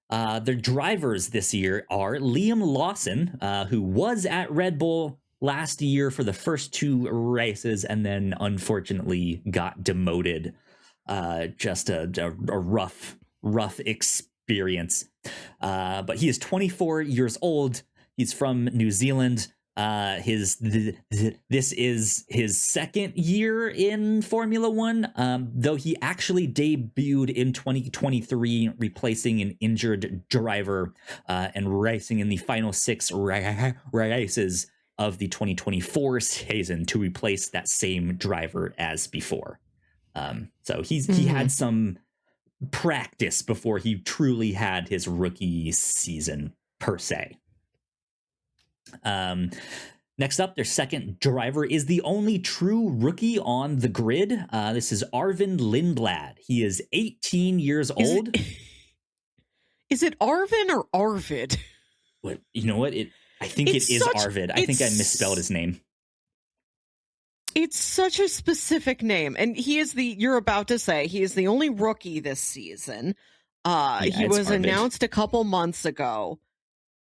Their drivers this year are Liam Lawson, who was at Red Bull last year for the first 2 races and then unfortunately got demoted. Just a rough experience. But he is 24 years old. He's from New Zealand. This is his second year in Formula One, though he actually debuted in 2023, replacing an injured driver and racing in the final 6 races of the 2024 season to replace that same driver as before. So he had some practice before he truly had his rookie season per se. Next up, their second driver is the only true rookie on the grid. This is Arvin Lindblad. He is 18 years old. Is it Arvin or Arvid? You know what? I think It's it is such- Arvid. I think I it's- misspelled his name. It's such a specific name. And he is you're about to say, he is the only rookie this season. He it's was Arvid. announced a couple months ago.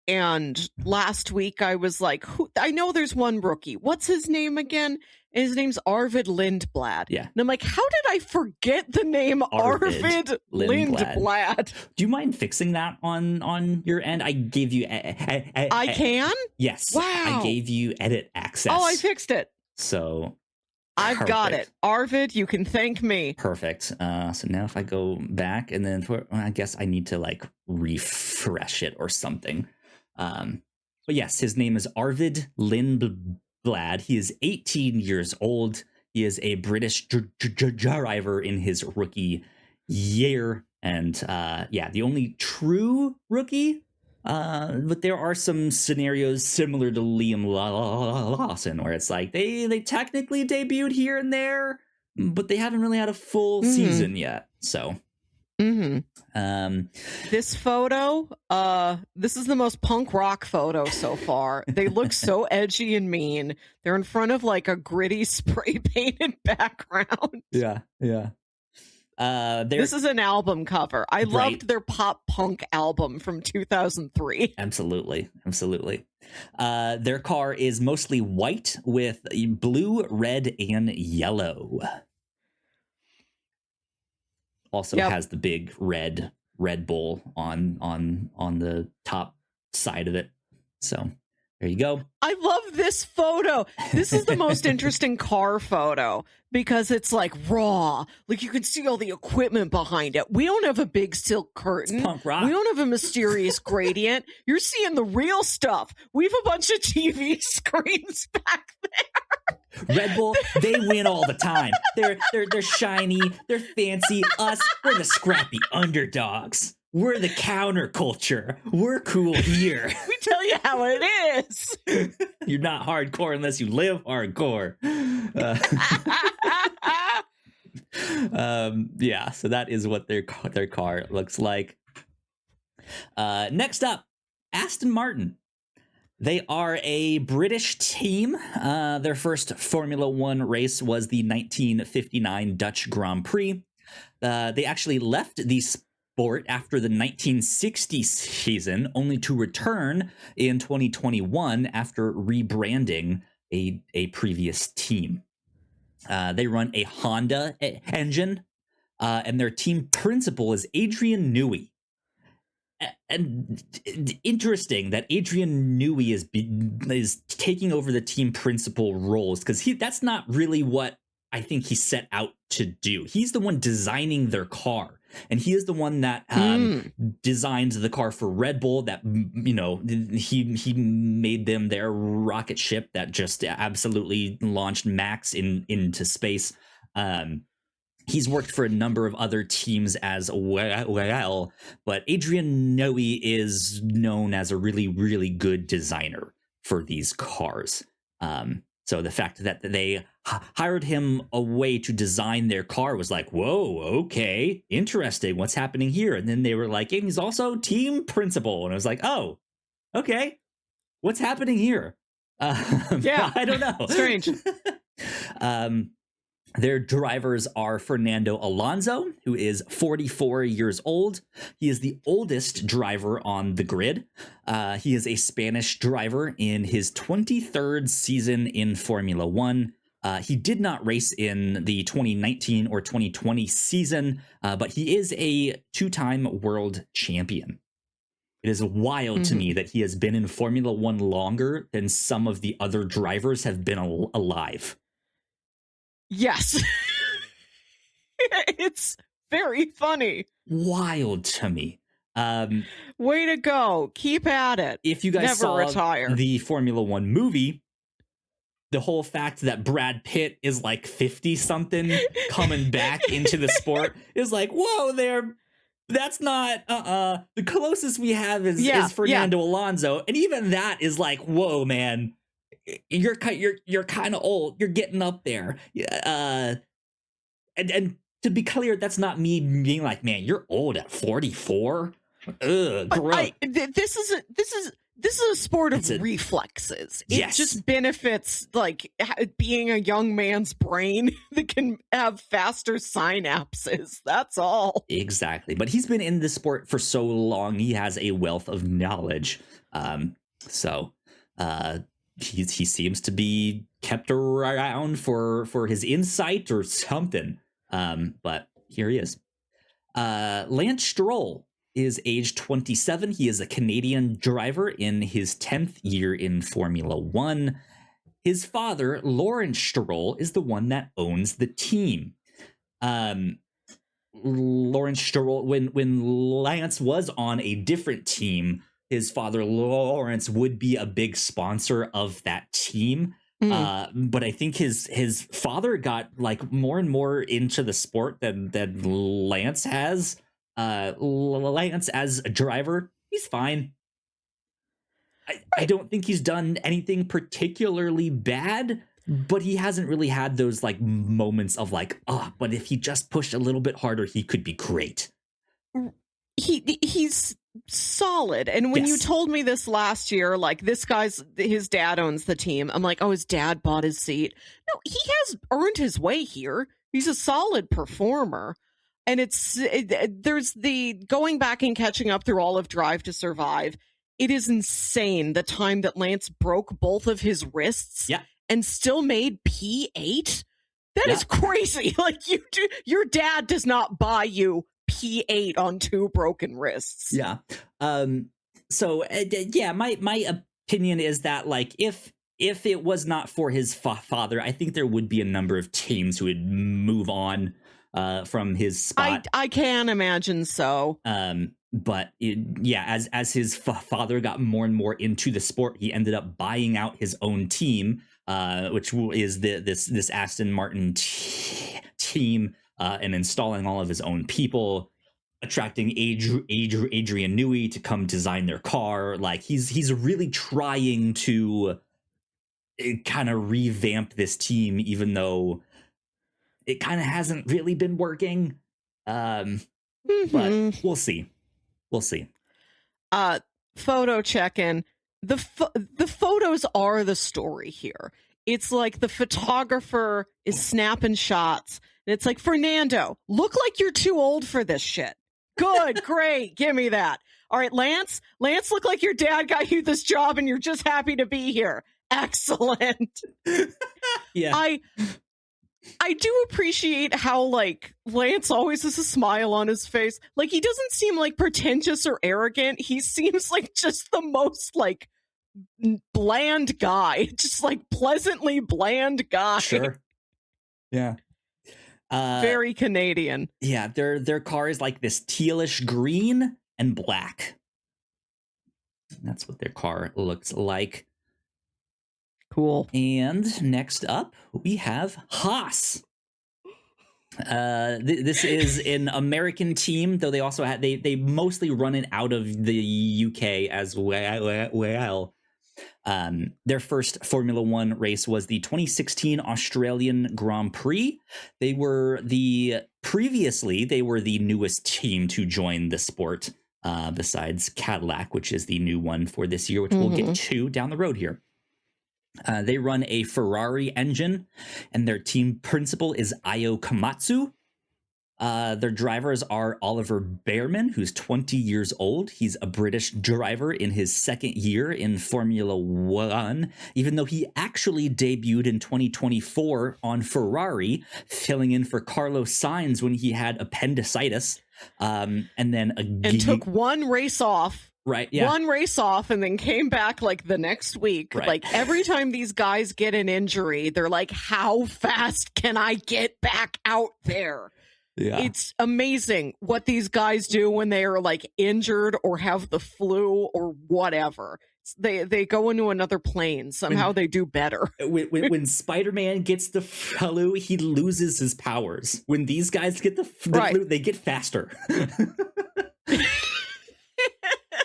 And last week I was like, I know there's one rookie. What's his name again? His name's Arvid Lindblad. Yeah. And I'm like, how did I forget the name Arvid Lindblad? Do you mind fixing that on your end? I gave you... I can? Yes. Wow. I gave you edit access. Oh, I fixed it. So... I've got it. Arvid, you can thank me. Perfect. So now if I go back and then I guess I need to like refresh it or something. But yes, his name is Arvid Lindblad. He is 18 years old. He is a British driver in his rookie year. And the only true rookie. But there are some scenarios similar to Liam Lawson where it's like they technically debuted here and there, but they haven't really had a full season yet. So this photo, this is the most punk rock photo so far. They look so edgy and mean. They're in front of like a gritty spray painted background. Yeah. This is an album cover. I loved their pop punk album from 2003. Absolutely. Their car is mostly white with blue, red, and yellow. Also has the big Red Bull on the top side of it. So there you go. I love this photo. This is the most interesting car photo because it's like raw. Like you can see all the equipment behind it. We don't have a big silk curtain. It's punk rock. We don't have a mysterious gradient. You're seeing the real stuff. We have a bunch of TV screens back there. Red Bull, they win all the time. They're shiny, they're fancy. Us, we're the scrappy underdogs. We're the counterculture. We're cool here. We tell you how it is. You're not hardcore unless you live hardcore. So that is what their car looks like. Next up, Aston Martin. They are a British team. Their first Formula One race was the 1959 Dutch Grand Prix. They actually left the sport after the 1960 season, only to return in 2021 after rebranding a previous team. They run a Honda engine, and their team principal is Adrian Newey. And interesting that Adrian Newey is taking over the team principal roles, because that's not really what I think he set out to do. He's the one designing their car, and he is the one that designed the car for Red Bull. That he made them their rocket ship that just absolutely launched Max into space. He's worked for a number of other teams as well, but Adrian Newey is known as a really, really good designer for these cars. So the fact that they hired him away to design their car was like, whoa, okay, interesting. What's happening here? And then they were like, and he's also team principal. And I was like, oh, okay, what's happening here? I don't know. Strange. Their drivers are Fernando Alonso, who is 44 years old. He is the oldest driver on the grid. He is a Spanish driver in his 23rd season in Formula One. He did not race in the 2019 or 2020 season, but he is a two-time world champion. It is wild to me that he has been in Formula One longer than some of the other drivers have been alive. Yes. It's very funny. Wild to me. Way to go. Keep at it. If you guys saw retire. The Formula One movie, the whole fact that Brad Pitt is like 50-something coming back into the sport is like, whoa there. That's not the closest we have is Fernando Alonso. And even that is like, whoa, man. You're kind of old. You're getting up there. And to be clear, that's not me being like, man, you're old at 44. Ugh, gross. this is a sport It's of a- reflexes. It Yes. just benefits like being a young man's brain that can have faster synapses. That's all. Exactly. But he's been in this sport for so long. He has a wealth of knowledge. So he seems to be kept around for his insight or something. But here he is. Lance Stroll is age 27. He is a Canadian driver in his 10th year in Formula One. His father, Lawrence Stroll, is the one that owns the team. Lawrence Stroll, when Lance was on a different team, his father Lawrence would be a big sponsor of that team. But I think his father got like more and more into the sport than Lance has. Lance as a driver, he's fine. I don't think he's done anything particularly bad, but he hasn't really had those like moments of like, but if he just pushed a little bit harder, he could be great. He's solid. And when you told me this last year, like his dad owns the team, I'm like, oh, his dad bought his seat. No, he has earned his way here. He's a solid performer. And there's the going back and catching up through all of Drive to Survive. It is insane the time that Lance broke both of his wrists and still made P8. That is crazy. Like your dad does not buy you P8 on 2 broken wrists. Yeah. So my opinion is that like if it was not for his father, I think there would be a number of teams who would move on from his spot. I can imagine so. But as his father got more and more into the sport, he ended up buying out his own team, which is this Aston Martin team, and installing all of his own people, attracting Adrian Newey to come design their car. Like he's really trying to kind of revamp this team, even though it kind of hasn't really been working. But we'll see. We'll see. Photo check-in. The photos are the story here. It's like the photographer is snapping shots. And it's like, Fernando, look like you're too old for this shit. Good, great, give me that. All right, Lance, look like your dad got you this job and you're just happy to be here. Excellent. Yeah. I do appreciate how, like, Lance always has a smile on his face. Like, he doesn't seem, like, pretentious or arrogant. He seems like just the most, like, bland guy. Just, like, pleasantly bland guy. Sure. Yeah. Very Canadian. Yeah, their car is like this tealish green and black. That's what their car looks like. Cool. And next up, we have Haas. This is an American team, though they also they mostly run it out of the UK as well. Their first Formula One race was the 2016 Australian Grand Prix. They were the newest team to join the sport, besides Cadillac, which is the new one for this year, which we'll get to down the road here. They run a Ferrari engine, and their team principal is Ayo Komatsu. Their drivers are Oliver Bearman, who's 20 years old. He's a British driver in his second year in Formula One, even though he actually debuted in 2024 on Ferrari, filling in for Carlos Sainz when he had appendicitis. And took one race off. Right. Yeah. One race off and then came back like the next week. Right. Like every time these guys get an injury, they're like, how fast can I get back out there? Yeah. It's amazing what these guys do when they are like injured or have the flu or whatever. They go into another plane. Somehow they do better. When Spider-Man gets the flu, he loses his powers. When these guys get the flu, they get faster.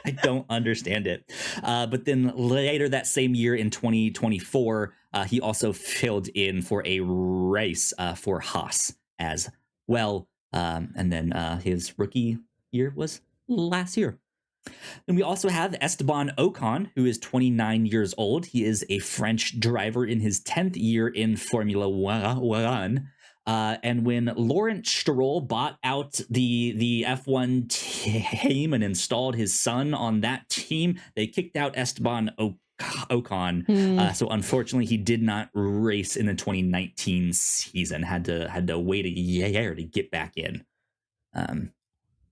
I don't understand it. But then later that same year in 2024, he also filled in for a race for Haas as well. And then his rookie year was last year. And we also have Esteban Ocon, who is 29 years old. He is a French driver in his 10th year in Formula One. And when Laurent Stroll bought out the F1 team and installed his son on that team, they kicked out Esteban Ocon. So unfortunately, he did not race in the 2019 season. Had to wait a year to get back in.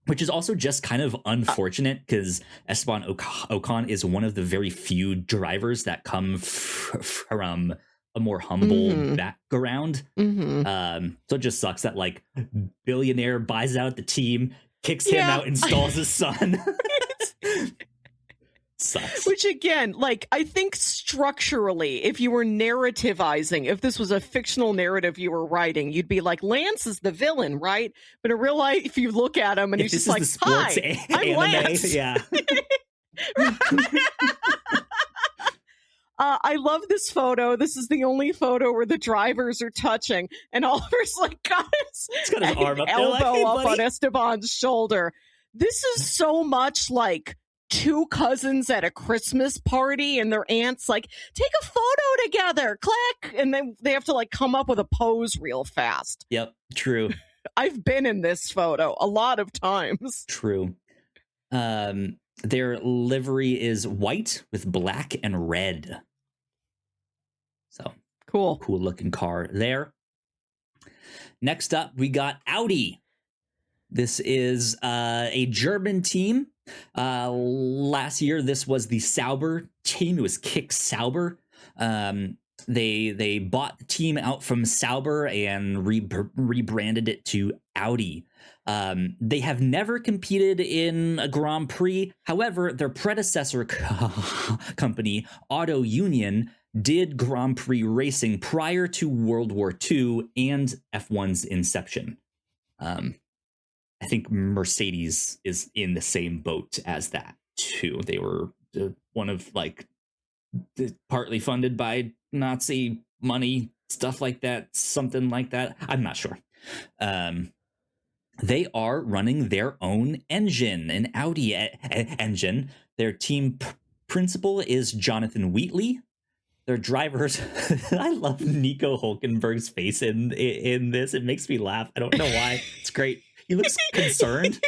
Which is also just kind of unfortunate because Esteban Ocon is one of the very few drivers that come from a more humble background. So it just sucks that like billionaire buys out the team, kicks him out, installs his son. Sucks. Which again, like, I think structurally, if you were narrativizing, if this was a fictional narrative you were writing, you'd be like, Lance is the villain, right? But in real life, if you look at him and he's just like, hi, I'm Lance. Yeah. I love this photo. This is the only photo where the drivers are touching, and Oliver's like got his arm up elbow like, hey, up on Esteban's shoulder. This is so much like two cousins at a Christmas party, and their aunt's like, take a photo together, click, and then they have to like come up with a pose real fast. Yep, true. I've been in this photo a lot of times. True. Their livery is white with black and red. So cool looking car there. Next up, we got Audi. This is a German team. Last year, this was the Sauber team. It was Kick Sauber. They bought the team out from Sauber and rebranded it to Audi. They have never competed in a Grand Prix. However, their predecessor company, Auto Union, did Grand Prix racing prior to World War II and F1's inception. I think Mercedes is in the same boat as that too. They were one of like partly funded by Nazi money, stuff like that, something like that. I'm not sure. They are running their own engine, an Audi engine. Their team principal is Jonathan Wheatley. Their drivers, I love Nico Hulkenberg's face in this. It makes me laugh. I don't know why. It's great. He looks concerned.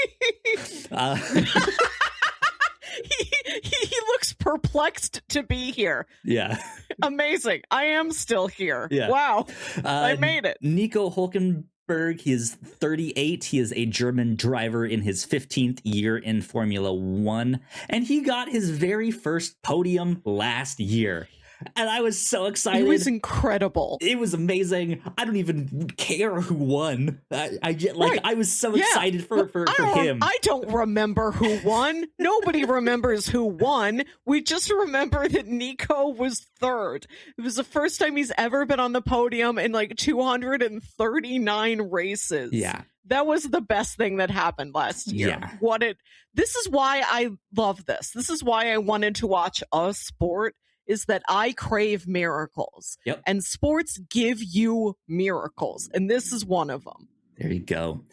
He looks perplexed to be here. Yeah. Amazing. I am still here. Yeah. Wow. I made it. Nico Hulkenberg, he is 38. He is a German driver in his 15th year in Formula One. And he got his very first podium last year. And I was so excited. It was incredible. It was amazing. I don't even care who won. I was so excited for him. I don't remember who won. Nobody remembers who won. We just remember that Nico was third. It was the first time he's ever been on the podium in like 239 races. Yeah. That was the best thing that happened last year. Yeah. This is why I love this. This is why I wanted to watch a sport. Is that I crave miracles. Yep. And sports give you miracles. And this is one of them. There you go.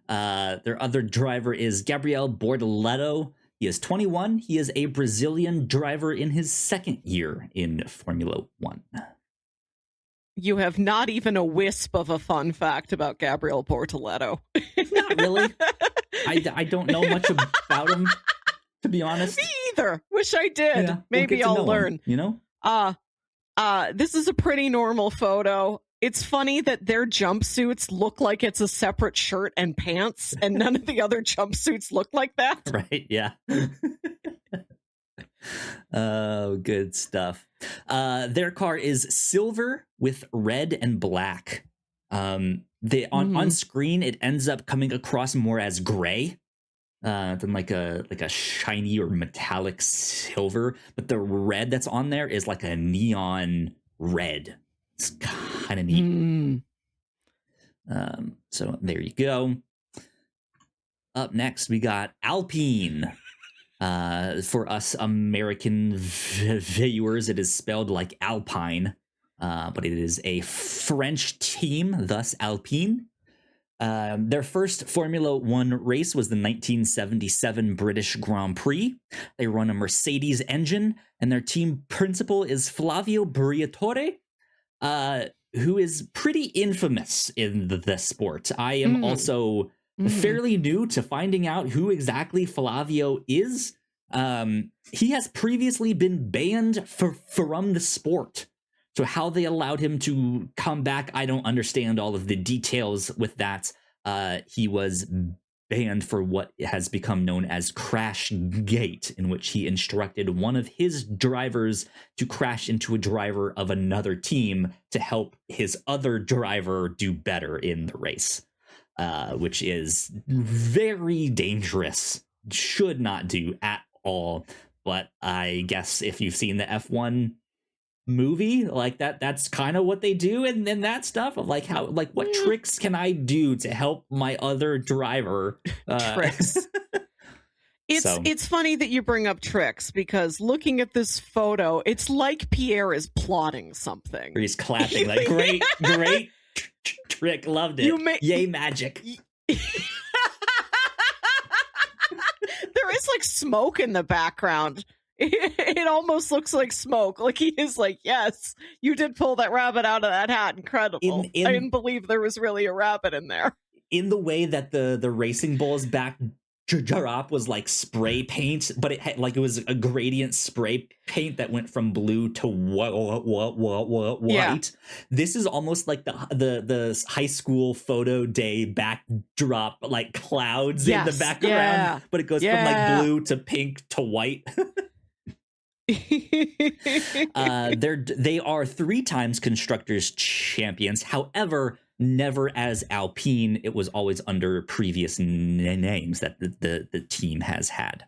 Their other driver is Gabriel Bortoleto. He is 21. He is a Brazilian driver in his second year in Formula One. You have not even a wisp of a fun fact about Gabriel Bortoleto. Not really. I don't know much about him, to be honest. Me either. Wish I did. Yeah, Maybe I'll learn. Him, you know? This is a pretty normal photo. It's funny that their jumpsuits look like it's a separate shirt and pants, and none of the other jumpsuits look like that. Right, yeah. Oh, good stuff. Their car is silver with red and black. On screen, it ends up coming across more as gray than like a shiny or metallic silver, but the red that's on there is like a neon red. It's kind of neat. So there you go. Up next, we got Alpine. For us American viewers, it is spelled like Alpine, but it is a French team, thus Alpine. Their first Formula One race was the 1977 British Grand Prix. They run a Mercedes engine, and their team principal is Flavio Briatore, who is pretty infamous in the sport. I am also fairly new to finding out who exactly Flavio is. He has previously been banned from the sport. So how they allowed him to come back, I don't understand all of the details with that. He was banned for what has become known as Crash Gate, in which he instructed one of his drivers to crash into a driver of another team to help his other driver do better in the race, which is very dangerous. Should not do at all. But I guess if you've seen the F1 movie like that's kind of what they do, and then that stuff of like how like what tricks can I do to help my other driver tricks. It's funny that you bring up tricks, because looking at this photo, it's like Pierre is plotting something. He's clapping like great trick, loved it. Yay magic. There is like smoke in the background. It almost looks like smoke. Like he is like, yes, you did pull that rabbit out of that hat. Incredible. I didn't believe there was really a rabbit in there. In the way that the Racing Bull's back drop was like spray paint, but it had like it was a gradient spray paint that went from blue to white. Yeah. This is almost like the high school photo day backdrop, like clouds in the background, but it goes from like blue to pink to white. They are 3 times constructors champions. However, never as Alpine. It was always under previous names that the team has had.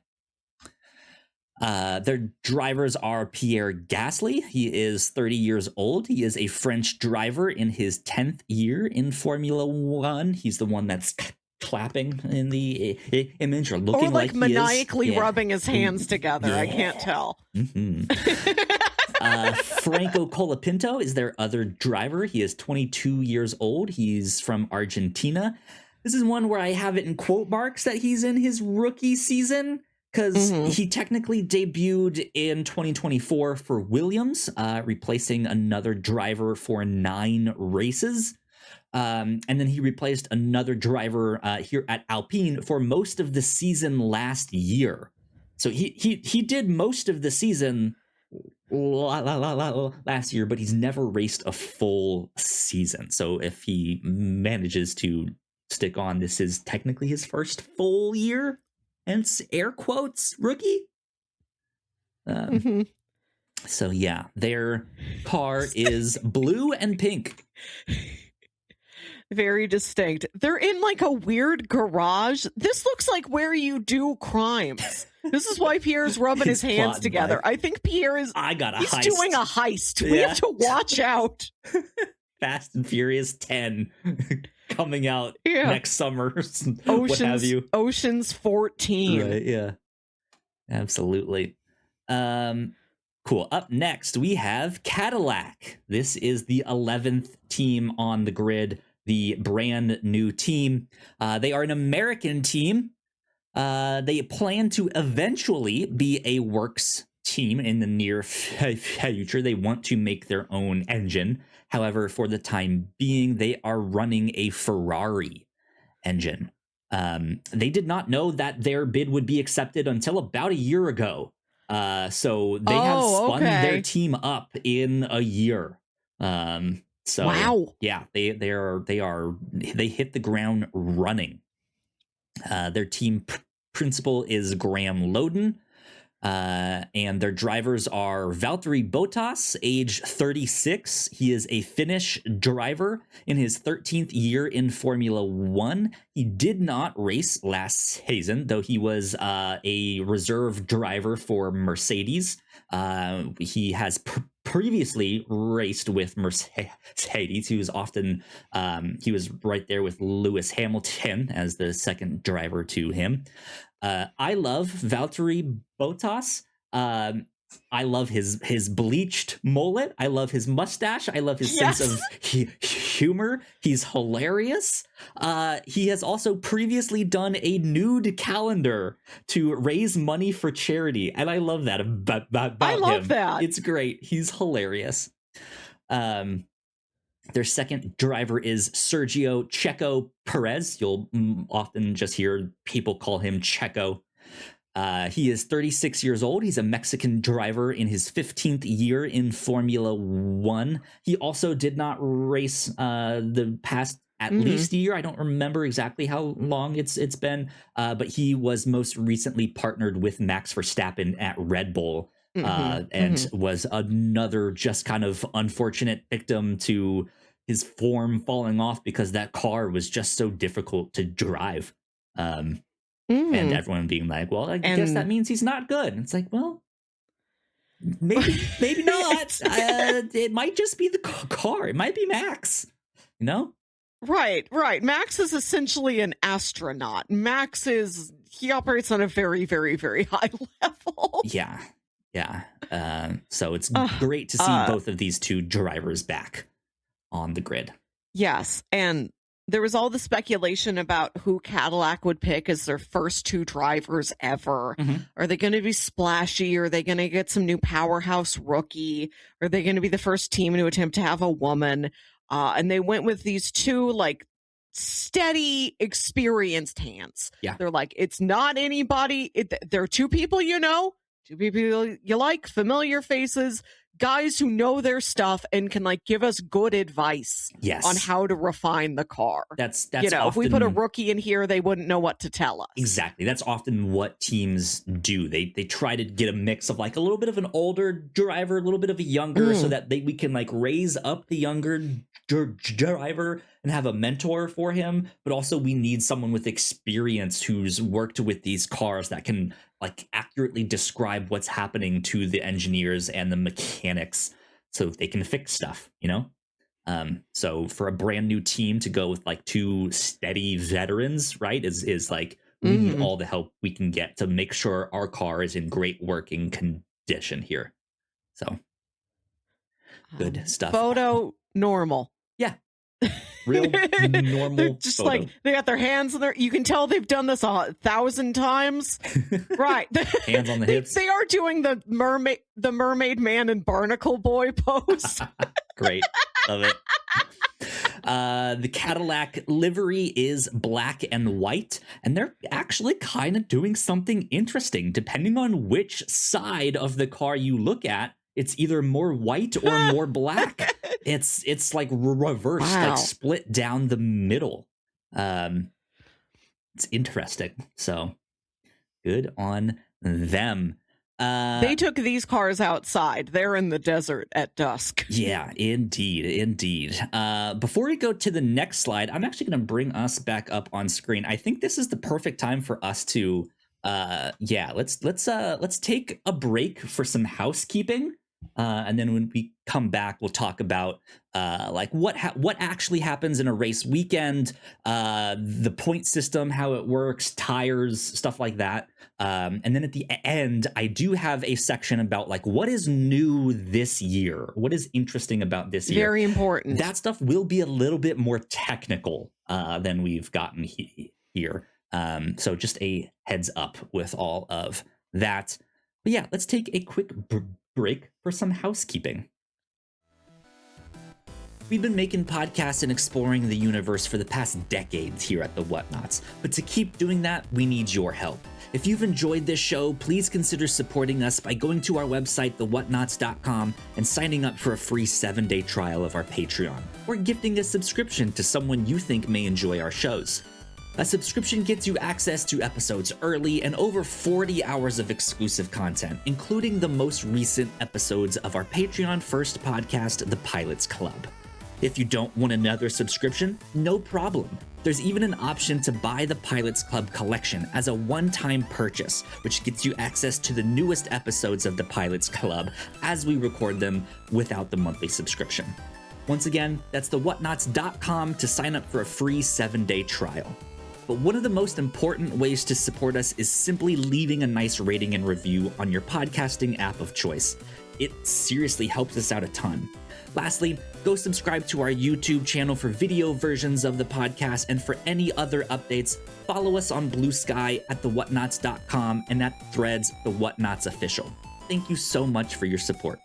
Their drivers are Pierre Gasly. He is 30 years old. He is a French driver in his 10th year in Formula One. He's the one that's clapping in the image, or looking like maniacally rubbing his hands together. I can't tell. Franco Colapinto is their other driver. He is 22 years old. He's from Argentina. This is one where I have it in quote marks that he's in his rookie season, because he technically debuted in 2024 for Williams, replacing another driver for 9 races. And then he replaced another driver here at Alpine for most of the season last year. So he did most of the season last year, but he's never raced a full season. So if he manages to stick on, this is technically his first full year, hence air quotes rookie. So yeah, their car is blue and pink. Very distinct. They're in like a weird garage. This looks like where you do crimes. This is why Pierre's rubbing his hands together. I think Pierre is he's doing a heist. Yeah. We have to watch out. Fast and Furious 10 coming out next summer. What have you? Ocean's 14. Right, yeah. Absolutely. Cool. Up next, we have Cadillac. This is the 11th team on the grid, the brand new team. They are an American team. They plan to eventually be a works team in the near future. They want to make their own engine. However, for the time being, they are running a Ferrari engine. They did not know that their bid would be accepted until about a year ago. So they have spun their team up in a year. So wow. Yeah, they hit the ground running. Their team principal is Graham Loden, and their drivers are Valtteri Bottas, age 36. He is a Finnish driver in his 13th year in Formula One. He did not race last season, though he was a reserve driver for Mercedes. He has previously raced with Mercedes. He was often he was right there with Lewis Hamilton as the second driver to him. I love Valtteri Bottas. I love his bleached mullet. I love his mustache. I love his sense of humor. He's hilarious. He has also previously done a nude calendar to raise money for charity, and I love that about I love him. that. It's great. He's hilarious. Their second driver is Sergio Checo Perez. You'll often just hear people call him Checo. He is 36 years old. He's a Mexican driver in his 15th year in Formula One. He also did not race the past at least a year. I don't remember exactly how long it's been, but he was most recently partnered with Max Verstappen at Red Bull, and was another just kind of unfortunate victim to his form falling off because that car was just so difficult to drive. And everyone being like, well, I guess that means he's not good. And it's like, well, maybe not. It might just be the car. It might be Max, you know? Right. Max is essentially an astronaut. He operates on a very, very, very high level. Yeah. So it's great to see both of these two drivers back on the grid. Yes. And there was all the speculation about who Cadillac would pick as their first two drivers ever. Are they going to be splashy? Are they going to get some new powerhouse rookie? Are they going to be the first team to attempt to have a woman? And they went with these two, like, steady, experienced hands. Yeah. They're like, it's not anybody. There are two people two people you like, familiar faces, guys who know their stuff and can like give us good advice on how to refine the car. That's often, if we put a rookie in here, they wouldn't know what to tell us. Exactly. That's often what teams do. They try to get a mix of like a little bit of an older driver, a little bit of a younger, so that we can like raise up the younger driver and have a mentor for him. But also we need someone with experience who's worked with these cars that can like accurately describe what's happening to the engineers and the mechanics so they can fix stuff, you know? So for a brand new team to go with like two steady veterans, right, is like we need all the help we can get to make sure our car is in great working condition here. So good stuff. Photo normal. Yeah. Real normal. They're just photo. like they got their hands in you can tell they've done this 1,000 times. Right. Hands on the hips. They are doing the mermaid man and barnacle boy pose. Great. Love it. The Cadillac livery is black and white, and they're actually kind of doing something interesting. Depending on which side of the car you look at, it's either more white or more black. It's like reversed, like split down the middle. It's interesting. So good on them. They took these cars outside. They're in the desert at dusk. Yeah, indeed. Before we go to the next slide, I'm actually going to bring us back up on screen. I think this is the perfect time for us to, let's take a break for some housekeeping. And then when we come back, we'll talk about like what actually happens in a race weekend, the point system, how it works, tires, stuff like that. And then at the end, I do have a section about like what is new this year, what is interesting about this year. Very important. That stuff will be a little bit more technical than we've gotten here. So just a heads up with all of that. But yeah, let's take a quick break for some housekeeping. We've been making podcasts and exploring the universe for the past decades here at the Whatnauts, but to keep doing that, we need your help. If you've enjoyed this show, please consider supporting us by going to our website, thewhatnauts.com, and signing up for a free 7-day trial of our Patreon, or gifting a subscription to someone you think may enjoy our shows. A subscription gets you access to episodes early and over 40 hours of exclusive content, including the most recent episodes of our Patreon first podcast, The Pilots Club. If you don't want another subscription, no problem. There's even an option to buy the Pilots Club collection as a one-time purchase, which gets you access to the newest episodes of the Pilots Club as we record them without the monthly subscription. Once again, that's thewhatnauts.com to sign up for a free 7-day trial. But one of the most important ways to support us is simply leaving a nice rating and review on your podcasting app of choice. it seriously helps us out a ton. Lastly, go subscribe to our YouTube channel for video versions of the podcast, and for any other updates, follow us on Blue Sky at thewhatnauts.com and at Threads, the Whatnauts Official. Thank you so much for your support.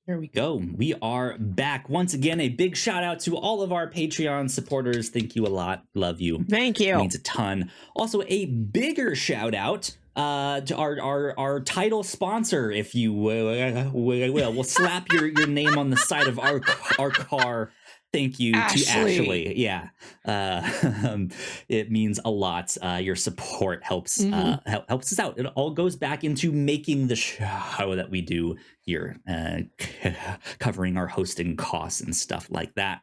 There we go. We are back. Once again, a big shout out to all of our Patreon supporters. Thank you a lot. Love you. Thank you. It means a ton. Also, a bigger shout out to our title sponsor, if you will. We'll slap your name on the side of our car. Thank you to Ashley. Yeah. It means a lot. Your support helps helps us out. It all goes back into making the show that we do here, covering our hosting costs and stuff like that.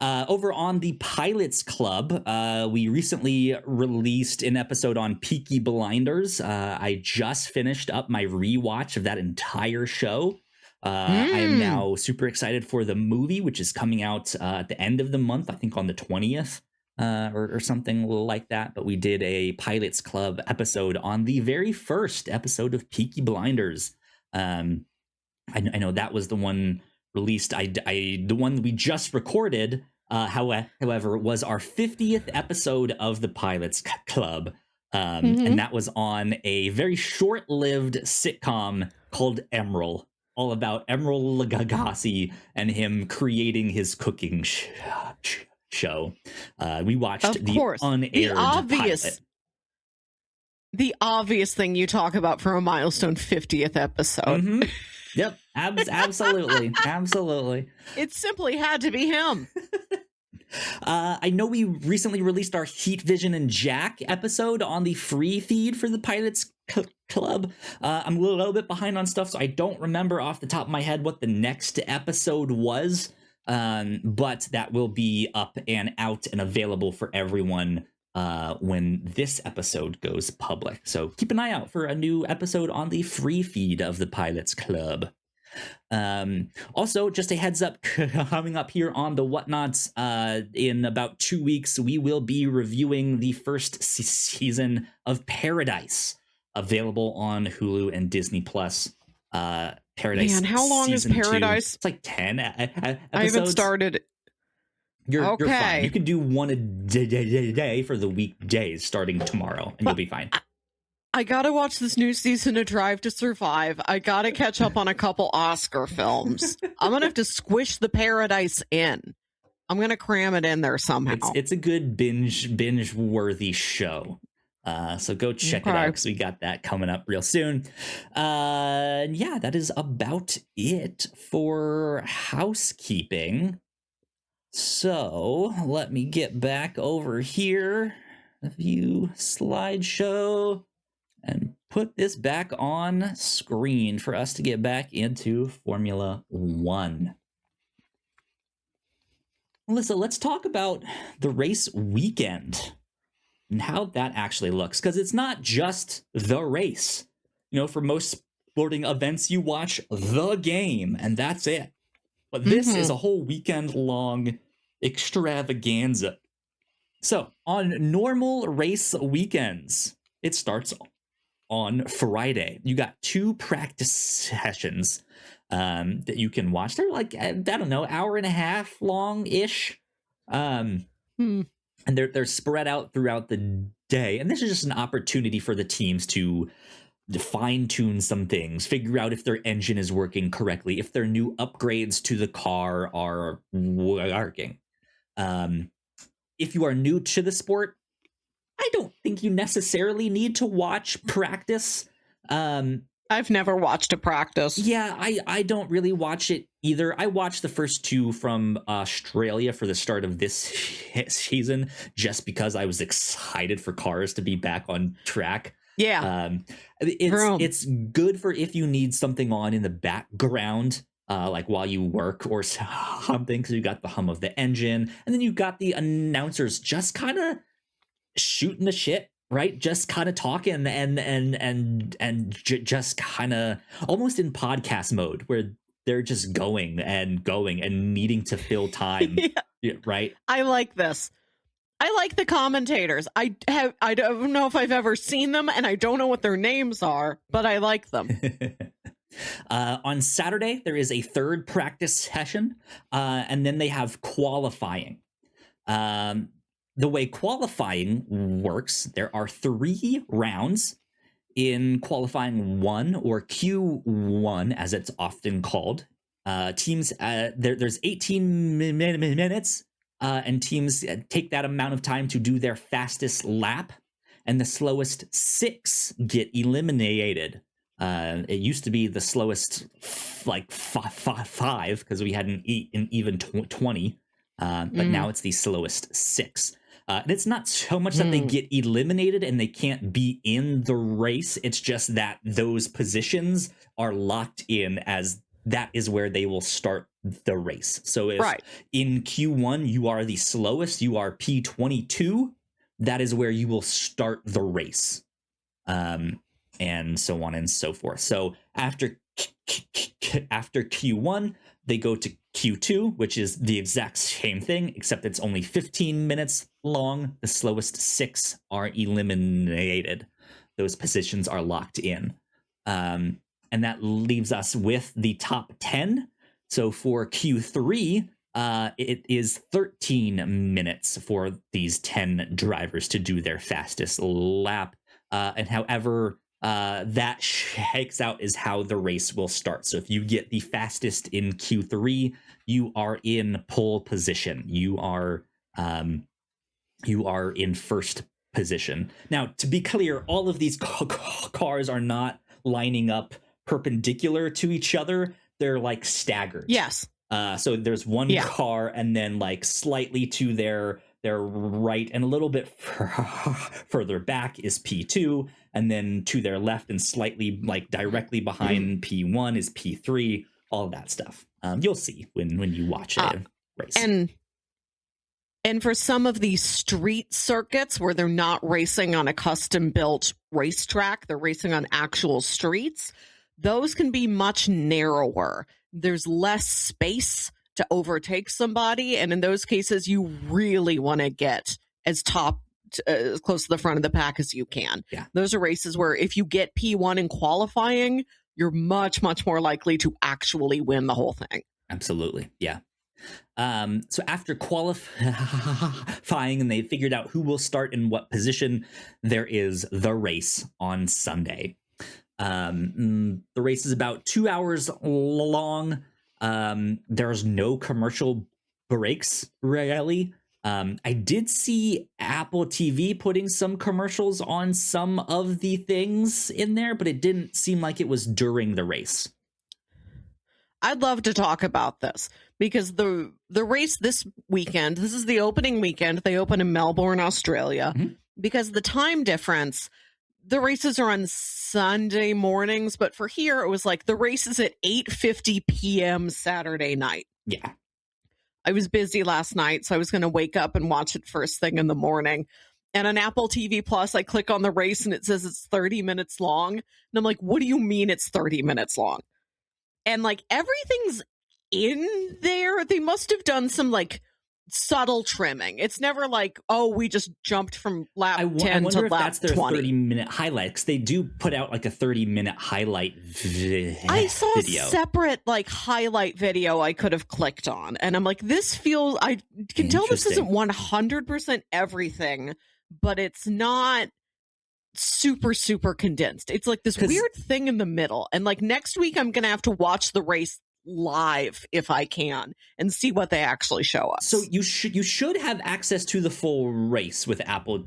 Over on the Pilots Club, we recently released an episode on Peaky Blinders. I just finished up my rewatch of that entire show. I am now super excited for the movie, which is coming out at the end of the month, I think on the 20th or something like that. But we did a Pilots Club episode on the very first episode of Peaky Blinders. I know that was the one released. The one we just recorded, however, was our 50th episode of the Pilots Club. And that was on a very short-lived sitcom called Emerald. All about Emerald Lagasse and him creating his cooking show. We watched the unaired pilot. The obvious thing you talk about for a milestone 50th episode. Yep, absolutely. Absolutely. It simply had to be him. I know we recently released our Heat Vision and Jack episode on the free feed for the Pilots Club. I'm a little bit behind on stuff, so I don't remember off the top of my head what the next episode was, but that will be up and out and available for everyone when this episode goes public. So keep an eye out for a new episode on the free feed of the Pilots Club. Also, just a heads up, coming up here on the Whatnauts, in about 2 weeks, we will be reviewing the first season of Paradise, available on Hulu and Disney Plus. Paradise. Man, how long is Paradise? 2. It's like 10 episodes. I haven't started. You're fine. You can do one a day for the weekdays starting tomorrow, and you'll be fine. I gotta watch this new season of Drive to Survive. I gotta catch up on a couple Oscar films. I'm gonna have to squish the Paradise in. I'm gonna cram it in there somehow. It's a good binge worthy show. So go check it out, because we got that coming up real soon. Yeah, that is about it for housekeeping. So let me get back over here, view slideshow, and put this back on screen for us to get back into Formula One. Mellissa, let's talk about the race weekend and how that actually looks, because it's not just the race. You know, for most sporting events, you watch the game and that's it. But this is a whole weekend-long extravaganza. So, on normal race weekends, it starts on Friday. You got 2 practice sessions that you can watch. They're like, I don't know, hour and a half long-ish. And they're spread out throughout the day. And this is just an opportunity for the teams to fine-tune some things, figure out if their engine is working correctly, if their new upgrades to the car are working. If you are new to the sport, I don't think you necessarily need to watch practice. I've never watched a practice. Yeah, I don't really watch it either. I watched the first 2 from Australia for the start of this season, just because I was excited for cars to be back on track. Yeah. It's good for if you need something on in the background, like while you work or something, because you got the hum of the engine, and then you got the announcers just kind of shooting the shit, right? Just kind of talking and just kind of almost in podcast mode, where they're just going and needing to fill time. Yeah. Right. I like this. I like the commentators. I don't know if I've ever seen them, and I don't know what their names are, but I like them. On Saturday, there is a third practice session, and then they have qualifying. The way qualifying works, there are 3 rounds in qualifying 1, or Q1 as it's often called. Teams, there's 18 minutes, and teams take that amount of time to do their fastest lap, and the slowest 6 get eliminated. It used to be the slowest like 5, because we had an even 20, but now it's the slowest 6. And it's not so much that they get eliminated and they can't be in the race. It's just that those positions are locked in, as that is where they will start the race. So if in Q1 you are the slowest, you are P22, that is where you will start the race. And so on and so forth. So after Q1, they go to Q2, which is the exact same thing, except it's only 15 minutes long. The slowest 6 are eliminated. Those positions are locked in. And that leaves us with the top 10. So for Q3, it is 13 minutes for these 10 drivers to do their fastest lap. And however that shakes out is how the race will start. So if you get the fastest in Q3, you are in pole position. You are in first position. Now, to be clear, all of these cars are not lining up perpendicular to each other. They're like staggered. Yes. So there's one car, and then like slightly to their right and a little bit further back is P2, and then to their left and slightly like directly behind P1 is P3. All of that stuff. You'll see when you watch a race. And for some of these street circuits where they're not racing on a custom built racetrack, they're racing on actual streets, those can be much narrower. There's less space to overtake somebody. And in those cases, you really want to get as close to the front of the pack as you can. Yeah. Those are races where if you get P1 in qualifying, you're much, much more likely to actually win the whole thing. Absolutely. Yeah. So after qualifying and they figured out who will start in what position, there is the race on Sunday. The race is about 2 hours long. There's no commercial breaks, really. I did see Apple TV putting some commercials on some of the things in there, but it didn't seem like it was during the race. I'd love to talk about this because the race this weekend, this is the opening weekend. They open in Melbourne, Australia. Because the time difference, the races are on Sunday mornings, but for here, it was like the race is at 8:50 p.m. Saturday night. Yeah. I was busy last night, so I was going to wake up and watch it first thing in the morning. And on Apple TV Plus, I click on the race and it says it's 30 minutes long. And I'm like, what do you mean it's 30 minutes long? And like everything's in there. They must have done some like subtle trimming. It's never like, oh, we just jumped from lap 10 to lap 20. I wonder if that's their 30-minute highlights. They do put out like a 30-minute highlight video. I saw a separate like highlight video I could have clicked on. And I'm like, this feels, I can tell this isn't 100% everything, but it's not super, super condensed. It's like this weird thing in the middle. And like next week, I'm going to have to watch the race live if I can and see what they actually show us. So you should have access to the full race with Apple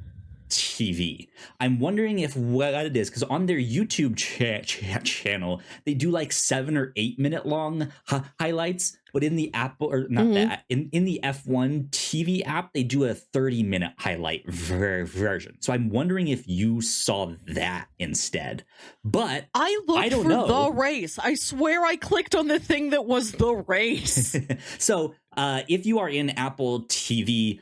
TV. I'm wondering if what it is, because on their YouTube channel they do like 7 or 8 minute long highlights, but in the Apple or not that in the F1 TV app they do a 30-minute highlight version. So I'm wondering if you saw that instead. But I don't know the race. I swear I clicked on the thing that was the race. So if you are in Apple TV,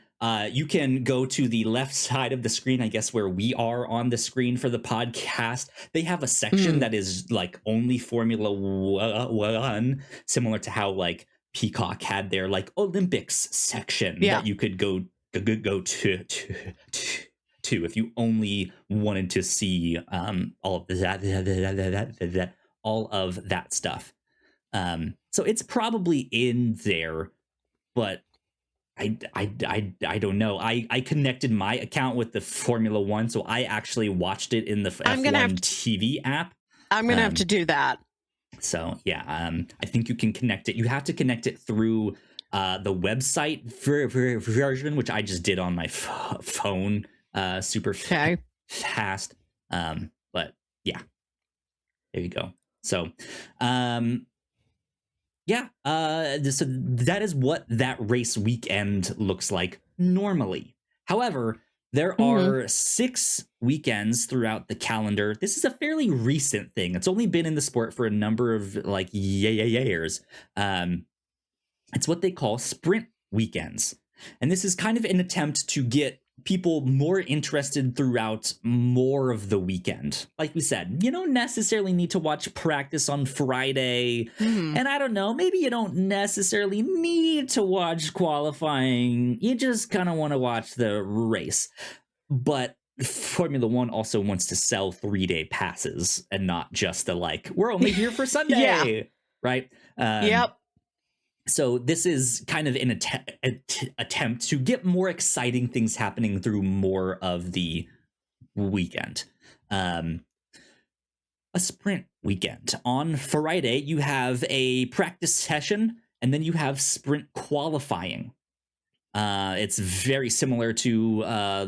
you can go to the left side of the screen, I guess, where we are on the screen for the podcast. They have a section that is like only Formula One, similar to how like Peacock had their like Olympics section that you could go go to if you only wanted to see all of all of that stuff. So it's probably in there, but I don't know. I connected my account with the Formula One, so I actually watched it in the F1 TV app. I'm gonna have to do that. So yeah, I think you can connect it. You have to connect it through the website version, which I just did on my phone, super fast. But yeah, there you go. So, yeah, so that is what that race weekend looks like normally. However, there are 6 weekends throughout the calendar. This is a fairly recent thing. It's only been in the sport for a number of like years. It's what they call sprint weekends. And this is kind of an attempt to get people more interested throughout more of the weekend. Like we said, you don't necessarily need to watch practice on Friday. And I don't know, maybe you don't necessarily need to watch qualifying. You just kind of want to watch the race. But Formula One also wants to sell 3-day passes and not just the like, we're only here for Sunday. Right? Yep. So this is kind of an attempt to get more exciting things happening through more of the weekend. A sprint weekend. On Friday, you have a practice session, and then you have sprint qualifying. It's very similar to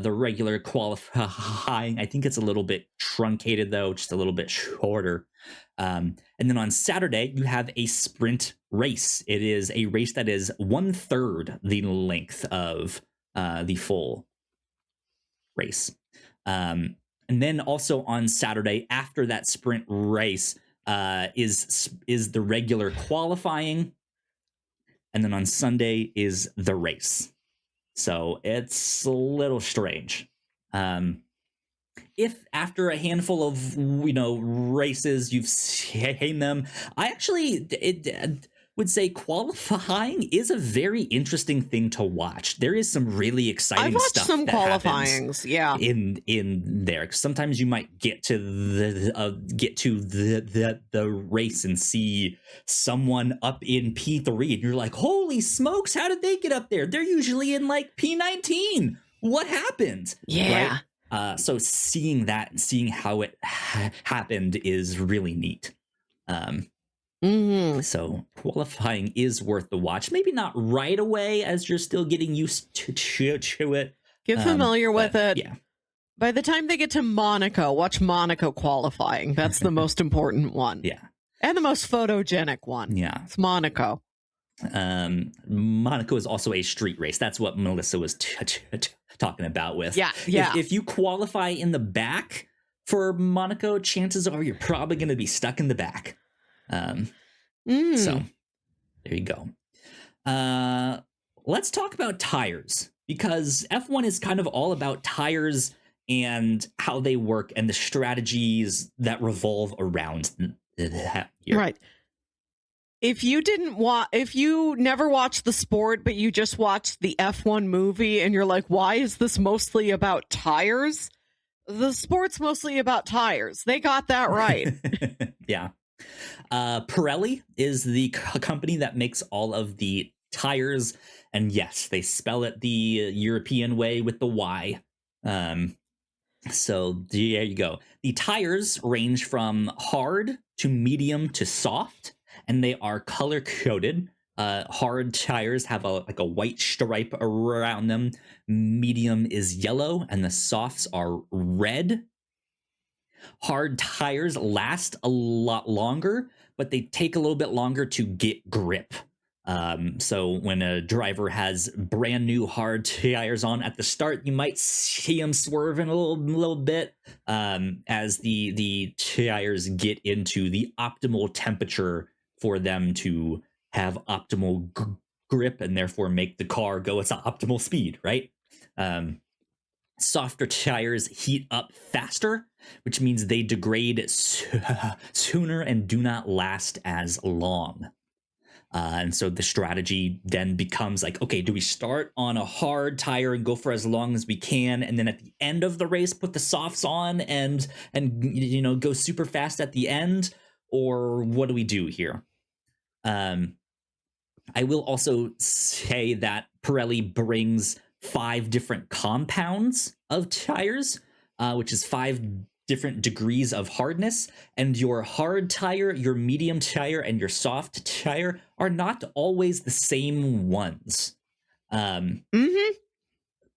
the regular qualifying. I think it's a little bit truncated, though, just a little bit shorter. And then on Saturday, you have a sprint race. It is a race that is 1/3 the length of the full race. And then also on Saturday, after that sprint race, is the regular qualifying. And then on Sunday is the race. So it's a little strange. If after a handful of races you've seen them, I actually would say qualifying is a very interesting thing to watch. There is some really exciting stuff. I've watched some qualifyings, yeah, in there. Sometimes you might get to the race and see someone up in P3, and you're like, "Holy smokes! How did they get up there? They're usually in like P19. What happened?" Yeah. Right? So seeing that and seeing how it happened is really neat. So qualifying is worth the watch. Maybe not right away as you're still getting used to it. Get familiar with it. Yeah. By the time they get to Monaco, watch Monaco qualifying. That's the most important one. Yeah. And the most photogenic one. Yeah. It's Monaco. Monaco is also a street race. That's what Mellissa was talking about with. Yeah. If you qualify in the back for Monaco, chances are you're probably going to be stuck in the back. So there you go. Let's talk about tires, because F1 is kind of all about tires and how they work and the strategies that revolve around that. Right. If you never watched the sport, but you just watched the F1 movie and you're like, why is this mostly about tires? The sport's mostly about tires. They got that right. Yeah. Pirelli is the company that makes all of the tires. And yes, they spell it the European way with the Y. So there you go. The tires range from hard to medium to soft, and they are color coded. Hard tires have a white stripe around them. Medium is yellow, and the softs are red. Hard tires last a lot longer, but they take a little bit longer to get grip. So when a driver has brand new hard tires on at the start, you might see them swerving a little bit as the tires get into the optimal temperature for them to have optimal grip and therefore make the car go its optimal speed, right? Softer tires heat up faster, which means they degrade sooner and do not last as long. And so the strategy then becomes like, okay, do we start on a hard tire and go for as long as we can, and then at the end of the race put the softs on and go super fast at the end, or what do we do here? I will also say that Pirelli brings 5 different compounds of tires, which is 5 different degrees of hardness, and your hard tire, your medium tire, and your soft tire are not always the same ones.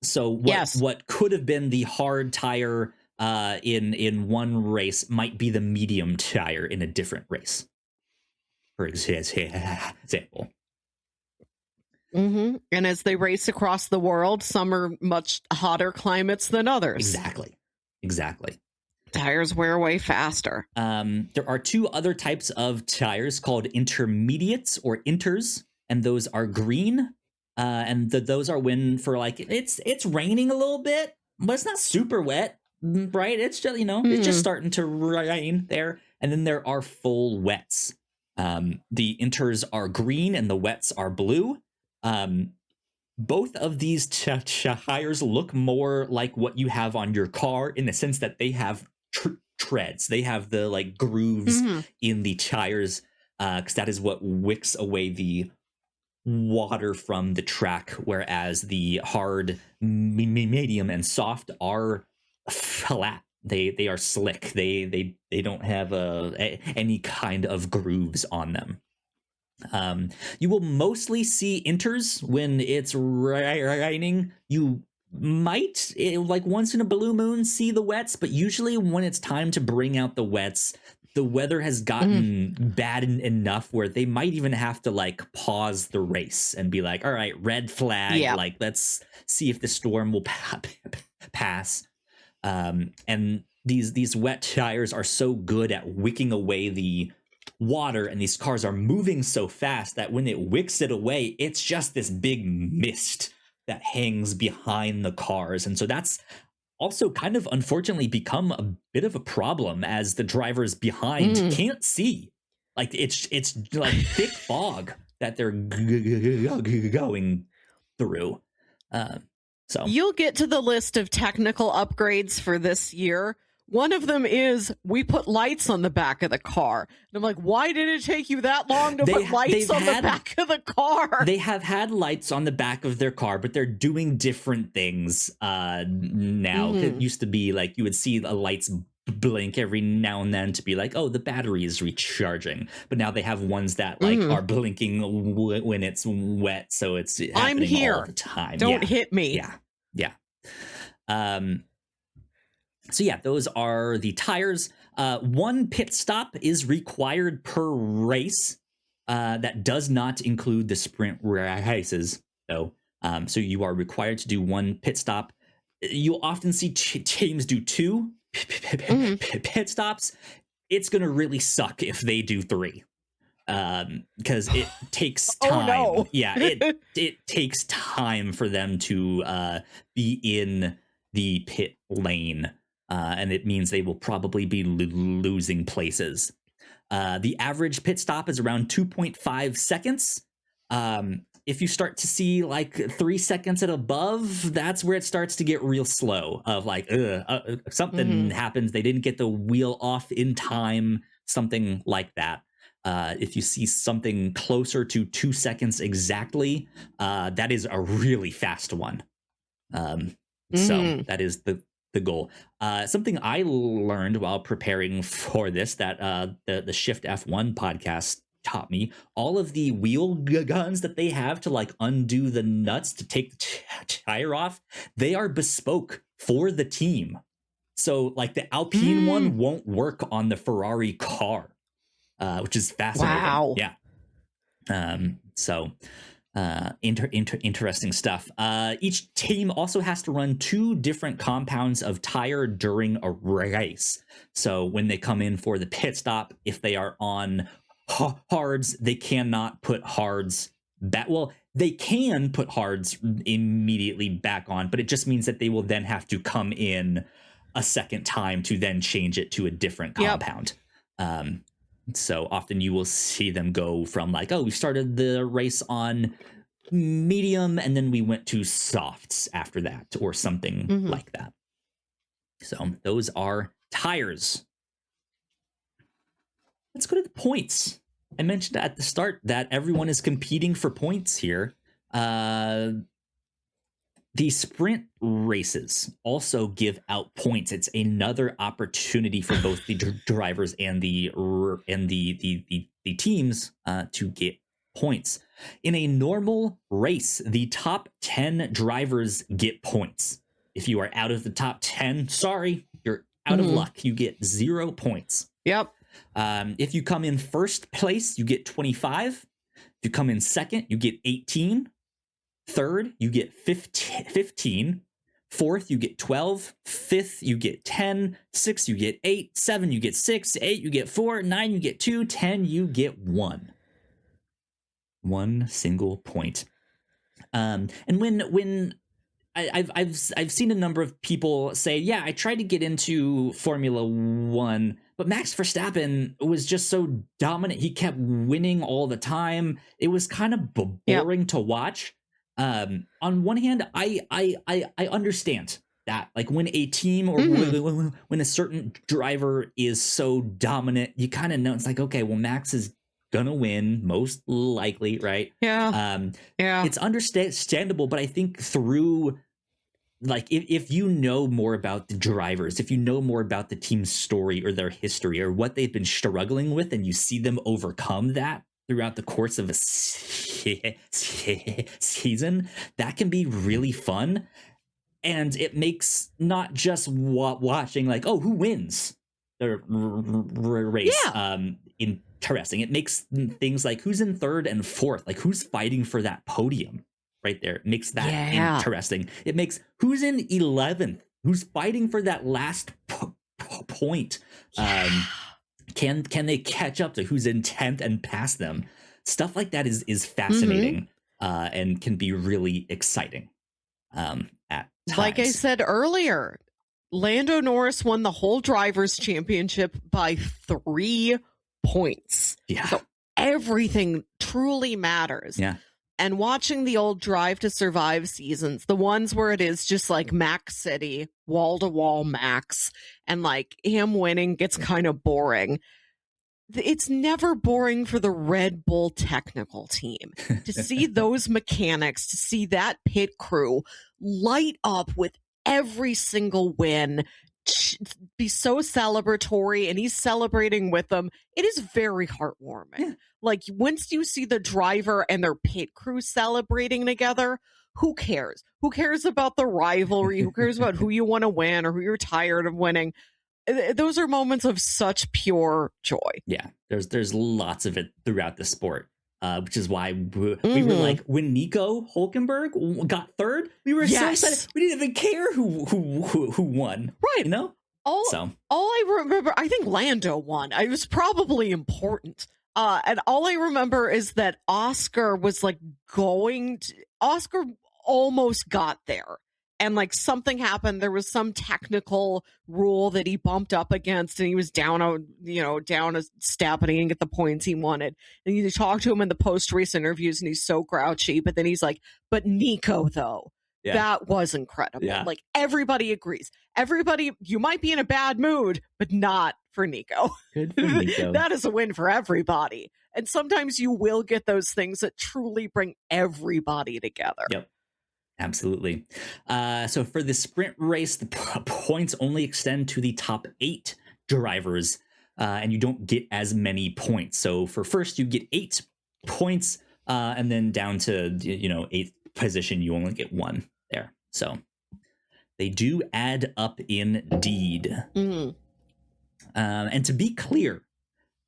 So what could have been the hard tire in one race might be the medium tire in a different race, for example. And as they race across the world, some are much hotter climates than others. Exactly. Tires wear away faster. There are 2 other types of tires called intermediates or inters, and those are green. And those are when for like it's raining a little bit, but it's not super wet, right? It's just it's just starting to rain there. And then there are full wets. The inters are green and the wets are blue. Both of these tires look more like what you have on your car in the sense that they have treads. They have the like grooves in the tires, because that is what wicks away the water from the track, whereas the hard, medium, and soft are flat. They are slick. They don't have any kind of grooves on them. You will mostly see inters when it's raining. You might, like once in a blue moon, see the wets, but usually when it's time to bring out the wets, the weather has gotten bad enough where they might even have to like pause the race and be like, all right, red flag, like let's see if the storm will pass. And these wet tires are so good at wicking away the water, and these cars are moving so fast that when it wicks it away, it's just this big mist that hangs behind the cars. And so that's also kind of unfortunately become a bit of a problem, as the drivers behind can't see. Like it's like thick fog that they're going through. So you'll get to the list of technical upgrades for this year. One of them is we put lights on the back of the car. And I'm like, why did it take you that long to put lights on the back of the car? They have had lights on the back of their car, but they're doing different things now. It used to be like you would see the lights blink every now and then to be like, oh, the battery is recharging. But now they have ones that like are blinking when it's wet, so it's happening I'm here all the time. Don't hit me. Yeah. So yeah, those are the tires. 1 pit stop is required per race. That does not include the sprint races, though. So you are required to do 1 pit stop. You'll often see teams do 2 pit stops. It's going to really suck if they do 3. Because it takes time. Oh, no. Yeah, it takes time for them to be in the pit lane. And it means they will probably be losing places. The average pit stop is around 2.5 seconds. If you start to see like 3 seconds and above, that's where it starts to get real slow. Of like, something happens. They didn't get the wheel off in time. Something like that. If you see something closer to 2 seconds exactly, that is a really fast one. So that is the goal. Something I learned while preparing for this that the Shift F1 podcast taught me, all of the wheel guns that they have to like undo the nuts to take the tire off, they are bespoke for the team. So like the Alpine one won't work on the Ferrari car, which is fascinating. Wow. Yeah. So interesting stuff. Each team also has to run 2 different compounds of tire during a race. So when they come in for the pit stop, if they are on hards, they cannot put hards back. Well, they can put hards immediately back on, but it just means that they will then have to come in a second time to then change it to a different compound. So often you will see them go from like, oh, we started the race on medium and then we went to softs after that or something like that. So those are tires. Let's go to the points. I mentioned at the start that everyone is competing for points here. The sprint races also give out points. It's another opportunity for both the drivers and the teams to get points. In a normal race, the top 10 drivers get points. If you are out of the top 10, sorry, you're out of luck. You get 0 points. Yep. If you come in first place, you get 25. If you come in second, you get 18. Third, you get 15. Fourth, you get 12. Fifth, you get 10. Sixth, you get 8. 7, you get 6. 8, you get 4. 9, you get 2. 10, you get 1. 1 single point. And when I've seen a number of people say, yeah, I tried to get into Formula One, but Max Verstappen was just so dominant. He kept winning all the time. It was kind of boring to watch. On one hand, I understand that, like, when a team or when a certain driver is so dominant, you kind of know it's like, okay, well, Max is gonna win most likely, right? It's understandable, but I think through, like, if you know more about the drivers, if you know more about the team's story or their history or what they've been struggling with, and you see them overcome that throughout the course of a season, that can be really fun. And it makes not just watching, like, oh, who wins the race interesting. It makes things like who's in third and fourth, like who's fighting for that podium right there. It makes that interesting. It makes who's in 11th, who's fighting for that last point. Can they catch up to who's in 10th and pass them? Stuff like that is fascinating and can be really exciting at times. Like I said earlier, Lando Norris won the whole Drivers' Championship by 3 points. Yeah. So everything truly matters. Yeah. And watching the old Drive to Survive seasons, the ones where it is just like Max City, wall to wall Max, and like him winning gets kind of boring. It's never boring for the Red Bull technical team to see those mechanics, to see that pit crew light up with every single win, be so celebratory, and he's celebrating with them. It is very heartwarming. Yeah. Like, once you see the driver and their pit crew celebrating together, who cares? Who cares about the rivalry? Who cares about who you want to win or who you're tired of winning? Those are moments of such pure joy. Yeah, there's lots of it throughout the sport, which is why we were like, when Nico Hülkenberg got third, we were so excited. We didn't even care who won. Right. You know? All I remember, I think Lando won. It was probably important. And all I remember is that Oscar was like Oscar almost got there. And like something happened. There was some technical rule that he bumped up against, and he was down a step, and he didn't get the points he wanted. And you talk to him in the post-race interviews, and he's so grouchy. But then he's like, "But Nico, though, that was incredible." Yeah. Like, everybody agrees. Everybody, you might be in a bad mood, but not for Nico. Good for Nico. That is a win for everybody. And sometimes you will get those things that truly bring everybody together. Yep. Absolutely. So for the sprint race, the points only extend to the top 8 drivers, and you don't get as many points. So for first, you get 8 points, and then down to 8th position, you only get 1 there. So they do add up indeed. And to be clear,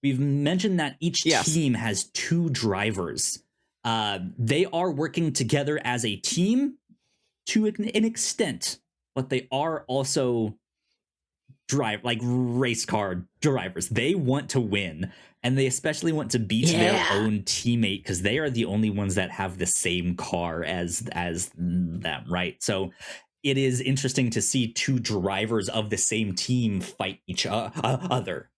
we've mentioned that each team has 2 drivers. They are working together as a team to an extent, but they are also race car drivers. They want to win, and they especially want to beat their own teammate because they are the only ones that have the same car as them, right? So it is interesting to see 2 drivers of the same team fight each other.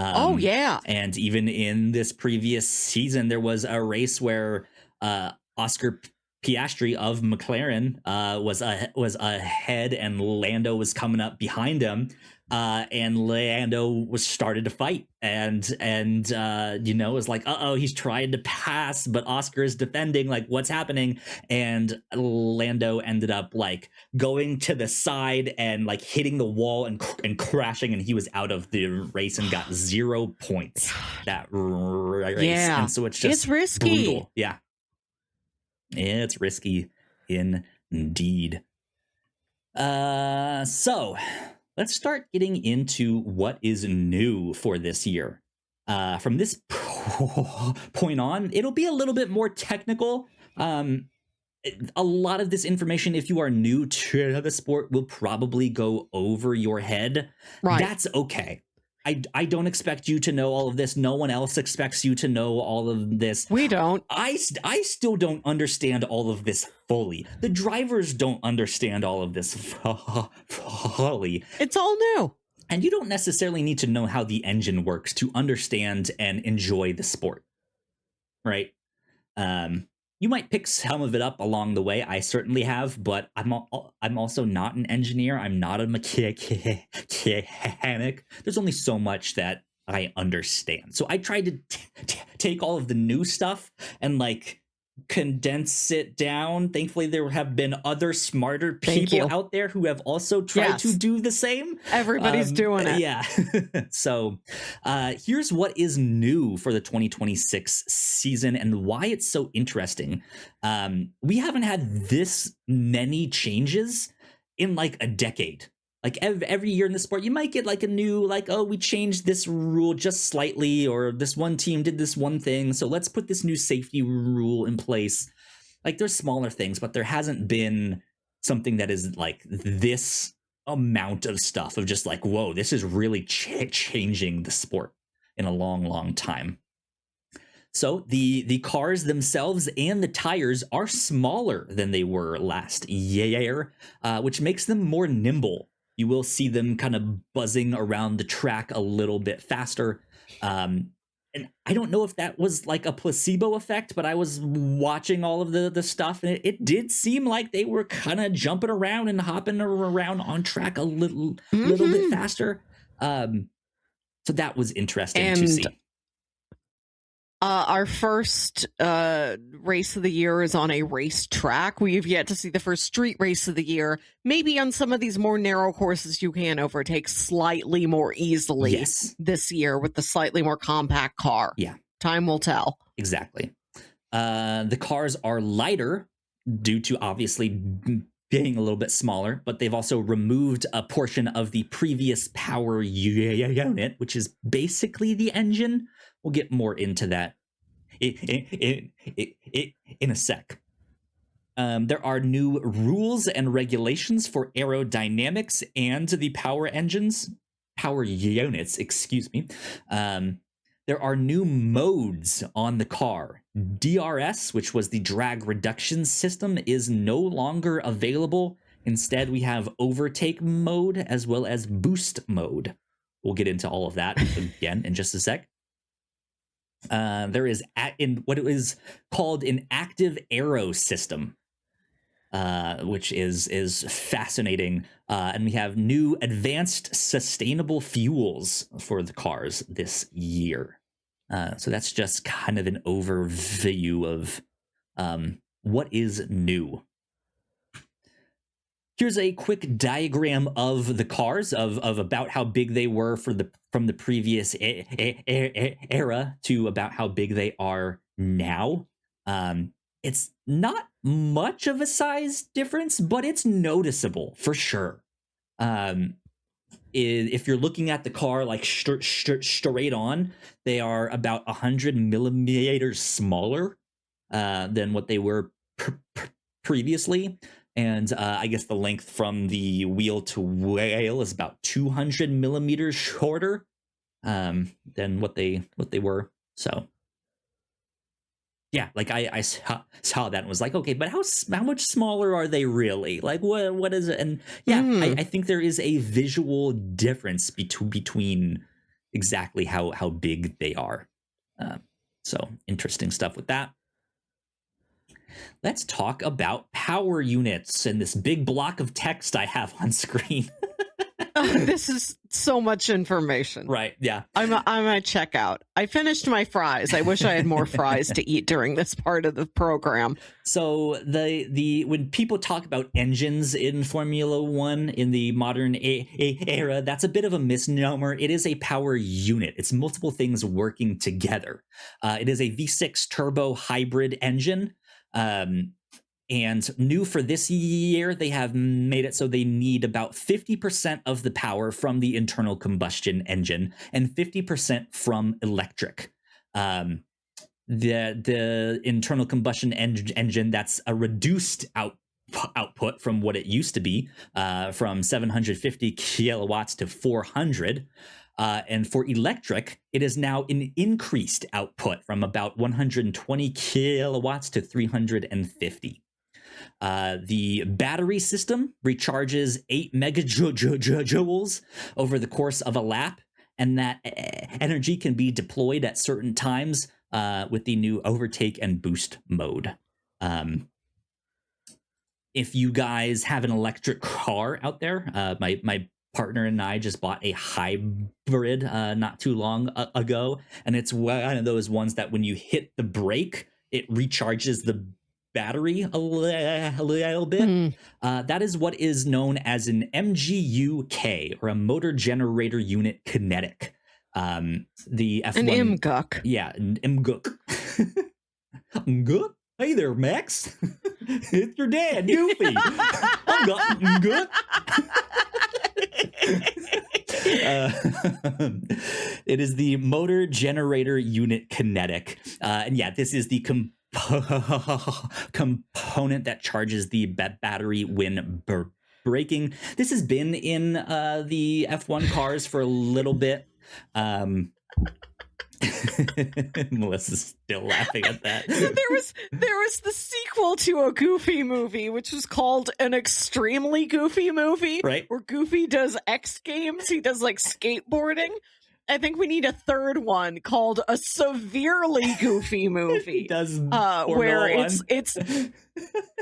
Oh, yeah. And even in this previous season, there was a race where Oscar Piastri of McLaren was ahead, and Lando was coming up behind him. And Lando was started to fight, and it was like, he's trying to pass, but Oscar is defending, like, what's happening? And Lando ended up like going to the side and like hitting the wall and crashing, and he was out of the race and got 0 points that race. Yeah. And so it's risky. brutal. Yeah, it's risky indeed. So let's start getting into what is new for this year. From this point on, it'll be a little bit more technical. A lot of this information, if you are new to the sport, will probably go over your head. Right. That's okay. I don't expect you to know all of this. No one else expects you to know all of this. We don't. I still don't understand all of this fully. The drivers don't understand all of this fully. It's all new. And you don't necessarily need to know how the engine works to understand and enjoy the sport, right? You might pick some of it up along the way. I certainly have, but I'm also not an engineer. I'm not a mechanic. There's only so much that I understand. So I tried to take all of the new stuff and like condense it down. Thankfully, there have been other smarter people out there who have also tried to do the same. Everybody's doing it. Yeah. So here's what is new for the 2026 season and why it's so interesting. We haven't had this many changes in like a decade. Like every year in the sport, you might get like a new, like, oh, we changed this rule just slightly, or this one team did this one thing, so let's put this new safety rule in place. Like, there's smaller things, but there hasn't been something that is like this amount of stuff of just like, whoa, this is really changing the sport in a long, long time. So the cars themselves and the tires are smaller than they were last year, which makes them more nimble. You will see them kind of buzzing around the track a little bit faster. And I don't know if that was like a placebo effect, but I was watching all of the stuff, and it did seem like they were kind of jumping around and hopping around on track a little bit faster. So that was interesting to see. Our first race of the year is on a racetrack. We have yet to see the first street race of the year. Maybe on some of these more narrow courses, you can overtake slightly more easily this year with the slightly more compact car. Yeah. Time will tell. Exactly. The cars are lighter due to obviously being a little bit smaller, but they've also removed a portion of the previous power unit, which is basically the engine. We'll get more into that in a sec. There are new rules and regulations for aerodynamics and the power units, excuse me. There are new modes on the car. DRS, which was the drag reduction system, is no longer available. Instead, we have overtake mode as well as boost mode. We'll get into all of that again in just a sec. There is in what it is called an active Aero system, which is fascinating. And we have new advanced sustainable fuels for the cars this year. So that's just kind of an overview of what is new. Here's a quick diagram of the cars of about how big they were from the previous era to about how big they are now. It's not much of a size difference, but it's noticeable for sure. If you're looking at the car like straight on, they are about 100 millimeters smaller than what they were previously. And I guess the length from the wheel to wheel is about 200 millimeters shorter than what they were. So yeah, like I saw that and was like, okay, but how much smaller are they really? Like what is it? And yeah, I think there is a visual difference between exactly how big they are. So interesting stuff with that. Let's talk about power units and this big block of text I have on screen. This is so much information. Right, yeah. I'm a check out. I finished my fries. I wish I had more fries to eat during this part of the program. So the when people talk about engines in Formula One in the modern era, that's a bit of a misnomer. It is a power unit. It's multiple things working together. It is a V6 turbo hybrid engine. And new for this year, they have made it so they need about 50% of the power from the internal combustion engine and 50% from electric. The internal combustion engine, that's a reduced output from what it used to be, from 750 kilowatts to 400. And for electric, it is now an increased output from about 120 kilowatts to 350. The battery system recharges 8 megajoules over the course of a lap, and that energy can be deployed at certain times with the new overtake and boost mode. If you guys have an electric car out there, my partner and I just bought a hybrid not too long ago, and it's one of those ones that when you hit the brake, it recharges the battery a little bit. That is what is known as an MGUK, or a motor generator unit kinetic. The F1, an MGUK. Yeah, an MGUK. MGUK? Hey there, Max. It's your dad, Goofy. MGUK. It is the motor generator unit kinetic. And yeah, this is the component that charges the battery when braking. This has been in the F1 cars for a little bit. Melissa's still laughing at that. So there was the sequel to a Goofy movie, which was called an extremely Goofy movie, right? Where Goofy does X Games. He does like skateboarding. I think we need a third one called a severely Goofy movie. Does where it's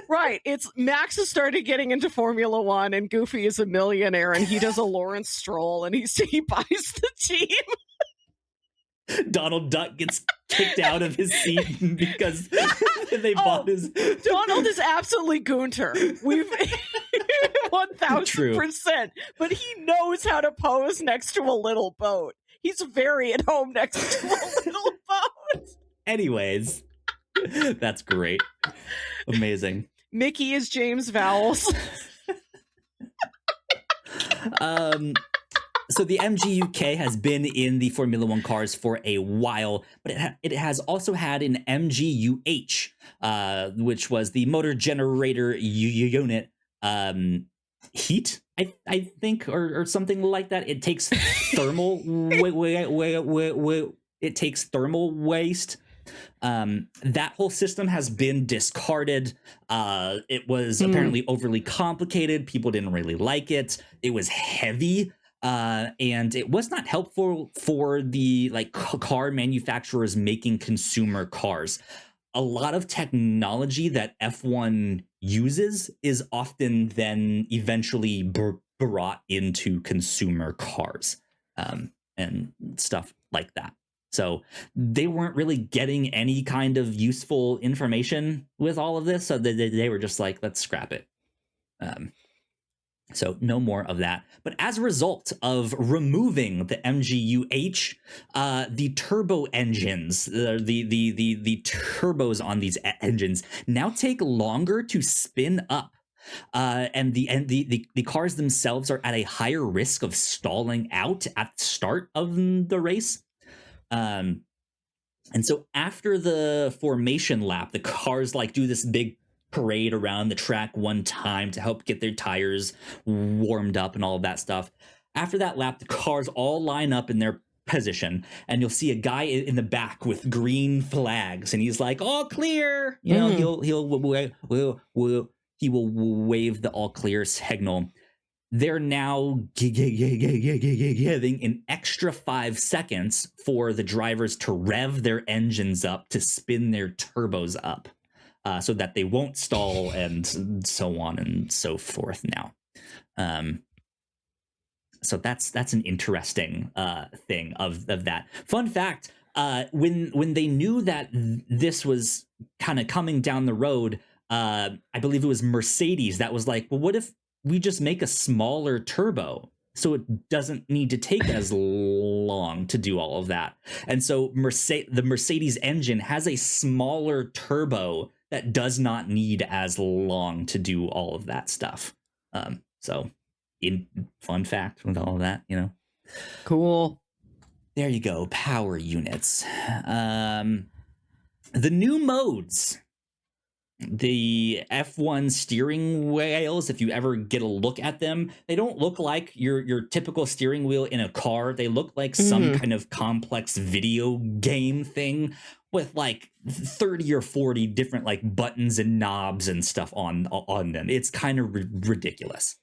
right. It's Max has started getting into Formula One, and Goofy is a millionaire, and he does a Lawrence Stroll, and he buys the team. Donald Duck gets kicked out of his seat because they bought his. Donald is absolutely Gunter. We've 1000%. But he knows how to pose next to a little boat. He's very at home next to a little boat. Anyways, that's great. Amazing. Mickey is James Vowels. So the MGUK has been in the Formula One cars for a while, but it has also had an MGUH, which was the motor generator unit heat, I think, or something like that. It takes thermal it takes thermal waste. That whole system has been discarded. It was apparently overly complicated. People didn't really like it. It was heavy. And it was not helpful for the car manufacturers making consumer cars. A lot of technology that F1 uses is often then eventually brought into consumer cars, and stuff like that. So they weren't really getting any kind of useful information with all of this. So they were just like, let's scrap it. So no more of that. But as a result of removing the MGUH, the turbo engines, the turbos on these engines now take longer to spin up. And the cars themselves are at a higher risk of stalling out at the start of the race. And so after the formation lap, the cars do this big parade around the track one time to help get their tires warmed up and all of that stuff. After that lap, the cars all line up in their position, and you'll see a guy in the back with green flags, and he's like, all clear. You know, he will wave the all clear signal. they're now giving an extra 5 seconds for the drivers to rev their engines up, to spin their turbos up, so that they won't stall, and so on and so forth now. So that's an interesting thing of that. Fun fact, when they knew that this was kind of coming down the road, I believe it was Mercedes that was like, well, what if we just make a smaller turbo so it doesn't need to take as long to do all of that? And so the Mercedes engine has a smaller turbo that does not need as long to do all of that stuff. So in fun fact with all of that, Cool. There you go. Power units. The new modes. The F1 steering wheels, if you ever get a look at them, they don't look like your typical steering wheel in a car. They look like some kind of complex video game thing with like 30 or 40 different like buttons and knobs and stuff on them. It's kind of ridiculous.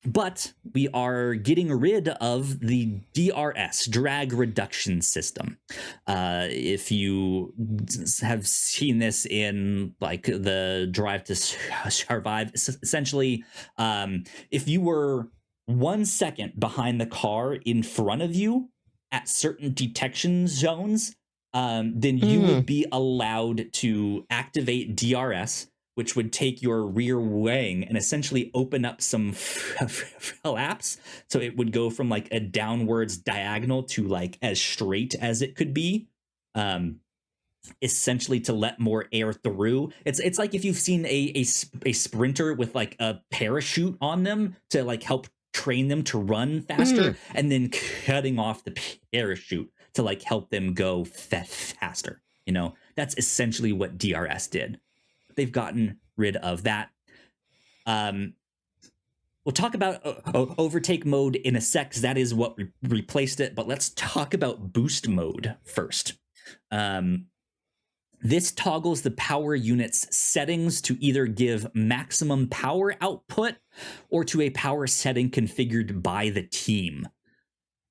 But we are getting rid of the DRS, drag reduction system. If you have seen this in like the Drive to Survive, essentially, if you were 1 second behind the car in front of you at certain detection zones, then you would be allowed to activate DRS, which would take your rear wing and essentially open up some flaps. So it would go from like a downwards diagonal to like as straight as it could be, essentially to let more air through. It's like if you've seen a sprinter with like a parachute on them to like help train them to run faster, and then cutting off the parachute to like help them go faster. That's essentially what DRS did. They've gotten rid of that. We'll talk about overtake mode in a sec, because that is what replaced it. But let's talk about boost mode first. This toggles the power unit's settings to either give maximum power output or to a power setting configured by the team.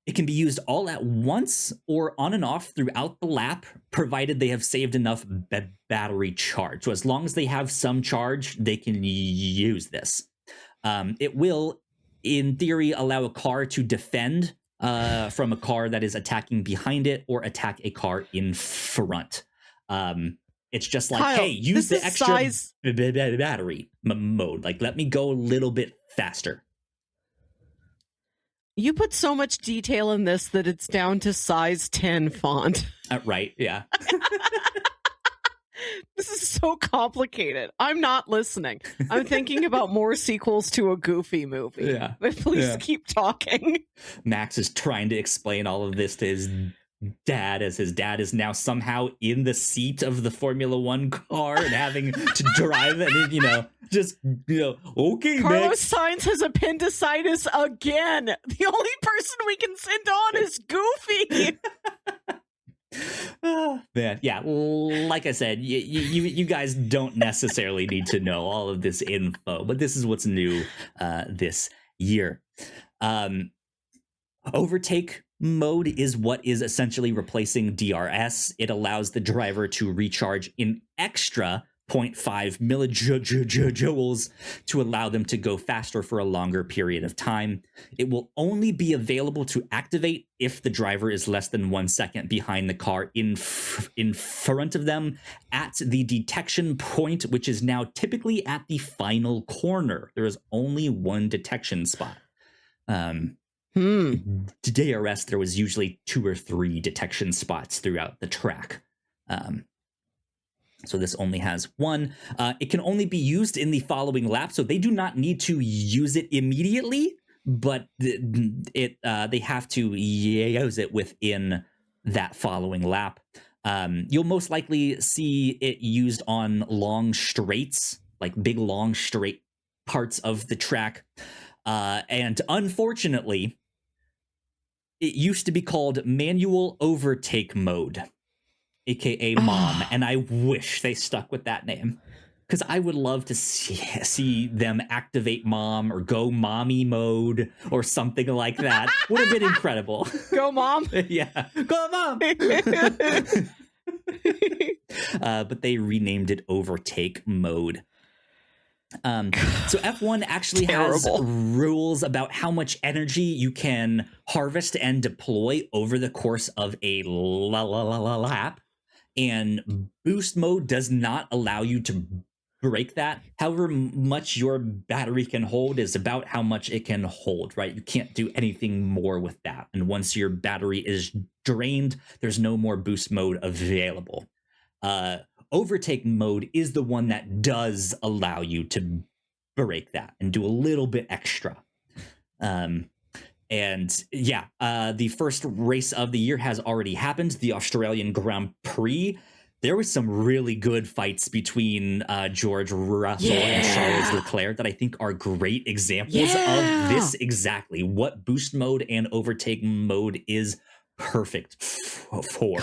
It can be used all at once or on and off throughout the lap, provided they have saved enough battery charge. So as long as they have some charge, they can use this. It will, in theory, allow a car to defend from a car that is attacking behind it or attack a car in front. It's just like, Kyle, hey, use the extra size... battery mode. Like, let me go a little bit faster. You put so much detail in this that it's down to size 10 font. Right, yeah. This is so complicated. I'm not listening. I'm thinking about more sequels to a Goofy movie. Yeah. But please keep talking. Max is trying to explain all of this to his dad, as his dad is now somehow in the seat of the Formula One car and having to drive it, and okay, Carlos Sainz has appendicitis again. The only person we can send on is Goofy. Man, yeah, like I said, you guys don't necessarily need to know all of this info, but this is what's new this year. Overtake mode is what is essentially replacing DRS. It allows the driver to recharge an extra 0.5 millijoules to allow them to go faster for a longer period of time. It will only be available to activate if the driver is less than 1 second behind the car in front of them at the detection point, which is now typically at the final corner. There is only one detection spot. DRS, there was usually 2 or 3 detection spots throughout the track. So this only has one. It can only be used in the following lap, so they do not need to use it immediately, but they have to use it within that following lap. You'll most likely see it used on long straights, like big long straight parts of the track. And unfortunately, it used to be called manual overtake mode, aka MOM, and I wish they stuck with that name. because I would love to see them activate mom or go mommy mode or something like that. Would have been incredible. Go, Mom. Yeah, go mom. But they renamed it Overtake mode. So F1 actually has rules about how much energy you can harvest and deploy over the course of a lap. And boost mode does not allow you to break that. However much your battery can hold is about how much it can hold, right? You can't do anything more with that. And once your battery is drained, there's no more boost mode available. Overtake mode is the one that does allow you to break that and do a little bit extra. And yeah, the first race of the year has already happened, the Australian Grand Prix. There was some really good fights between George Russell and Charles Leclerc that I think are great examples of this exactly, what boost mode and overtake mode is perfect for.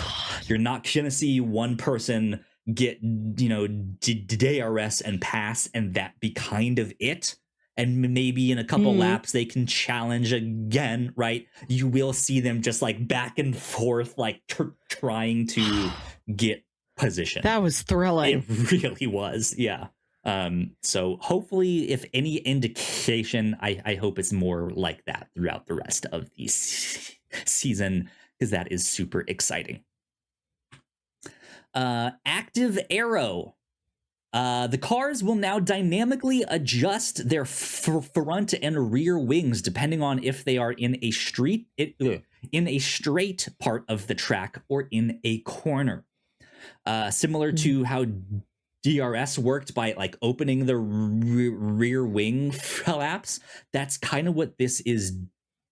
You're not going to see one person get, DRS and pass and that be kind of it. And maybe in a couple laps they can challenge again, right? You will see them just like back and forth, like trying to get position. That was thrilling. It really was, yeah. So hopefully, if any indication, I hope it's more like that throughout the rest of the season, because that is super exciting. Active Aero. The cars will now dynamically adjust their front and rear wings depending on if they are in a straight part of the track or in a corner. Similar to how DRS worked by like opening the rear wing flaps, that's kind of what this is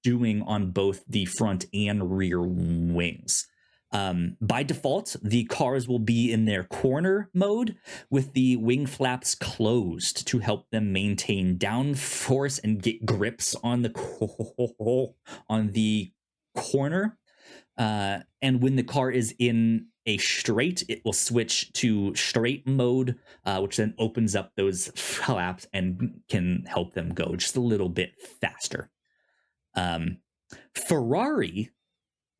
doing on both the front and rear wings. By default, the cars will be in their corner mode with the wing flaps closed to help them maintain downforce and get grips on the corner. And when the car is in a straight, it will switch to straight mode, which then opens up those flaps and can help them go just a little bit faster. Ferrari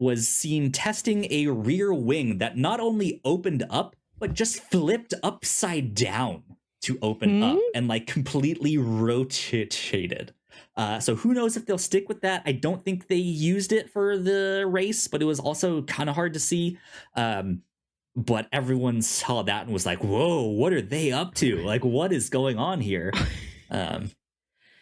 was seen testing a rear wing that not only opened up, but just flipped upside down to open up and like completely rotated. So who knows if they'll stick with that? I don't think they used it for the race, but it was also kind of hard to see. But everyone saw that and was like, whoa, what are they up to? Like, what is going on here? So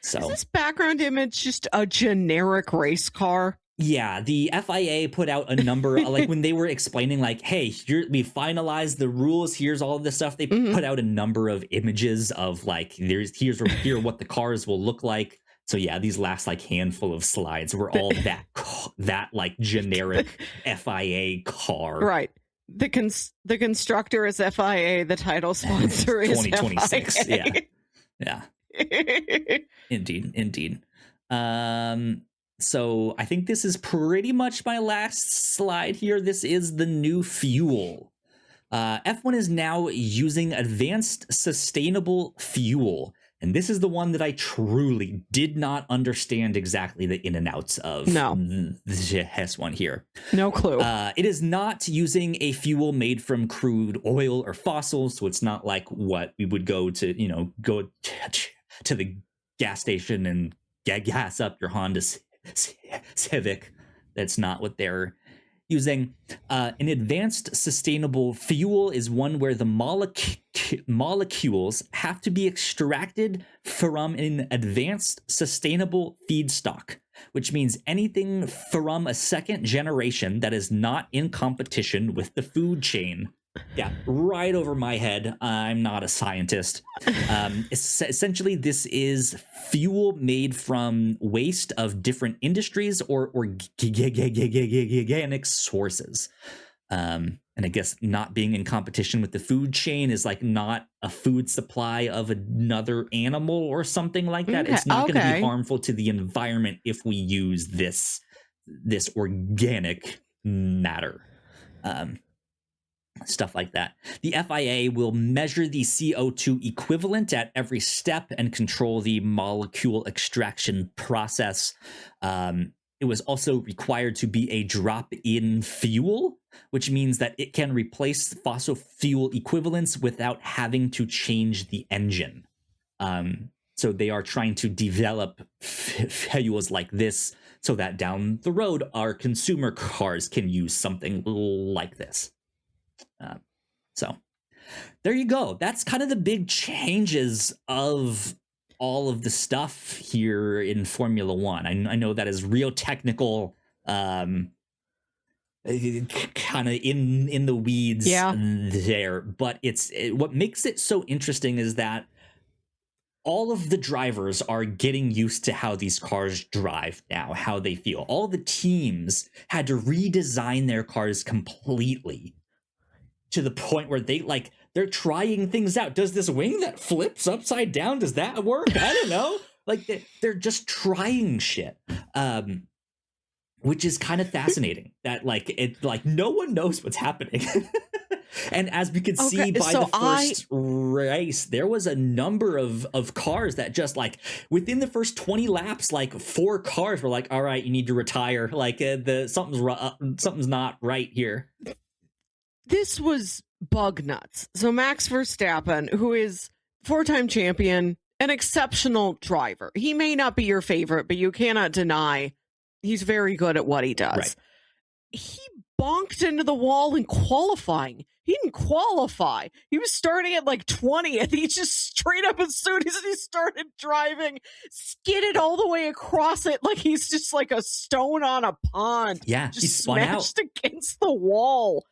is this background image just a generic race car? Yeah, the FIA put out a number, like when they were explaining, like, hey, we finalized the rules, here's all of this stuff. They put out a number of images of like, here's what the cars will look like. So yeah, these last like handful of slides were all that like generic FIA car. Right. The constructor is FIA, the title sponsor is 2026. FIA. Yeah. Indeed. So I think this is pretty much my last slide here. This is the new fuel. F1 is now using advanced sustainable fuel. And this is the one that I truly did not understand exactly the in and outs of. No. This one here. No clue. It is not using a fuel made from crude oil or fossils. So it's not like what we would go to the gas station and gas up your Honda Civic. That's not what they're using. An advanced sustainable fuel is one where the molecules have to be extracted from an advanced sustainable feedstock, which means anything from a second generation that is not in competition with the food chain. Yeah, right over my head. I'm not a scientist. Essentially, this is fuel made from waste of different industries or organic sources. And I guess not being in competition with the food chain is like not a food supply of another animal or something like that. It's not going to be harmful to the environment if we use this organic matter. stuff like that. The FIA will measure the CO2 equivalent at every step and control the molecule extraction process. It was also required to be a drop-in fuel, which means that it can replace fossil fuel equivalents without having to change the engine. So they are trying to develop fuels like this so that down the road, our consumer cars can use something like this. So there you go. That's kind of the big changes of all of the stuff here in Formula One. I know that is real technical, kind of in the weeds there, but what makes it so interesting is that all of the drivers are getting used to how these cars drive now, how they feel. All the teams had to redesign their cars completely to the point where they're trying things out. Does this wing that flips upside down, does that work? I don't know. Like they're just trying shit. Which is kind of fascinating that no one knows what's happening. And as we could see by the first race, there was a number of cars that just within the first 20 laps, 4 cars were all right, you need to retire. Something's not right here. This was bug nuts. So Max Verstappen, who is 4-time champion, an exceptional driver. He may not be your favorite, but you cannot deny he's very good at what he does. Right. He bonked into the wall in qualifying. He didn't qualify. He was starting at 20th. He just straight up, as soon as he started driving, skidded all the way across it like he's just like a stone on a pond. Yeah, just he spun smashed out against the wall.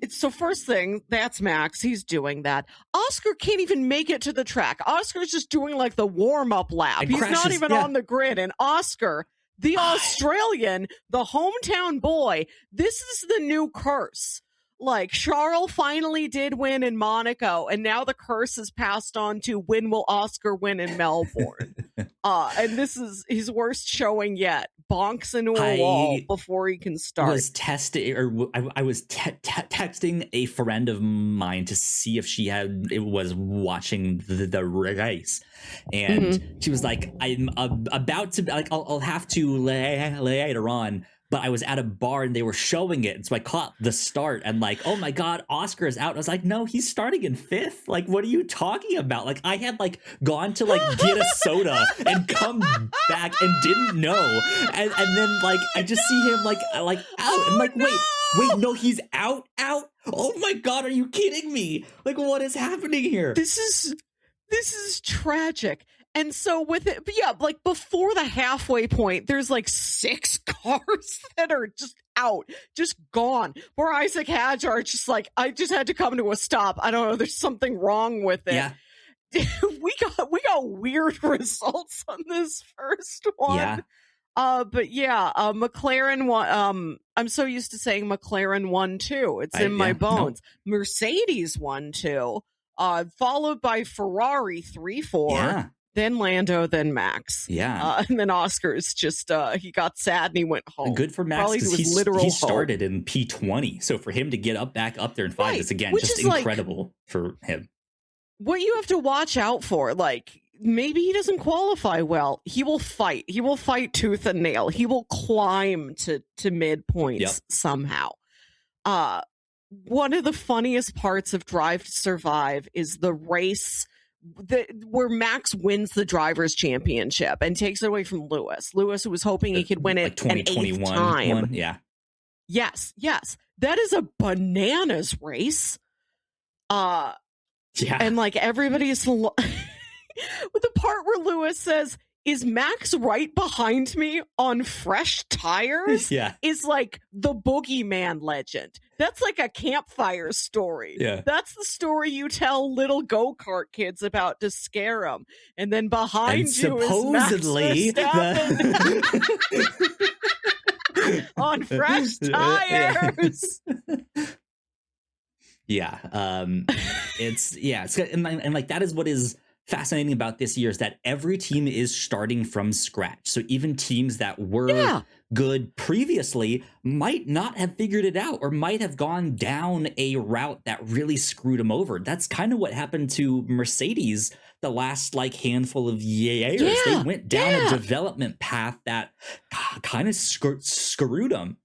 So first thing, that's Max. He's doing that. Oscar can't even make it to the track. Oscar's just doing the warm-up lap. And he's crashes, not even on the grid. And Oscar, the Australian, the hometown boy, this is the new curse. Charles finally did win in Monaco, and now the curse is passed on to when will Oscar win in Melbourne? And this is his worst showing yet. Bonks into a wall before he can start. I was texting a friend of mine to see if she was watching the race, and she was like, "I'm about to I'll have to later on." But I was at a bar and they were showing it, and so I caught the start and oh my god, Oscar is out. I was like, no, he's starting in 5th. What are you talking about? I had gone to get a soda and come back and didn't know, and then I just see him out. I'm wait, no, he's out. Oh my god, are you kidding me? What is happening here? This is tragic. And so with it, but yeah, before the halfway point, there's 6 cars that are just out, just gone. Where Isaac Hadjar just I just had to come to a stop. I don't know. There's something wrong with it. Yeah. we got weird results on this first one. Yeah. But yeah, McLaren won. I'm so used to saying McLaren won too. It's in my bones. No. Mercedes won too. Followed by Ferrari 3-4. Yeah. Then Lando, then Max. Yeah. And then Oscar's just, he got sad and he went home. Good for Max because he started in P20. So for him to get back up there and fight is, again, just incredible for him. What you have to watch out for, maybe he doesn't qualify well. He will fight. He will fight tooth and nail. He will climb to mid points somehow. One of the funniest parts of Drive to Survive is the race where Max wins the Drivers' Championship and takes it away from Lewis. Lewis, who was hoping he could win it an 8th time. One, yeah. Yes. That is a bananas race. Yeah. And everybody's with the part where Lewis says, "Is Max right behind me on fresh tires?" Yeah. Is the boogeyman legend. That's a campfire story. Yeah. That's the story you tell little go-kart kids about to scare them. And then behind you supposedly is Max Verstappen on fresh tires. Yeah. It's and that is what is fascinating about this year is that every team is starting from scratch. So even teams that were good previously might not have figured it out or might have gone down a route that really screwed them over. That's kind of what happened to Mercedes the last like handful of years. They went down a development path that kind of screwed them.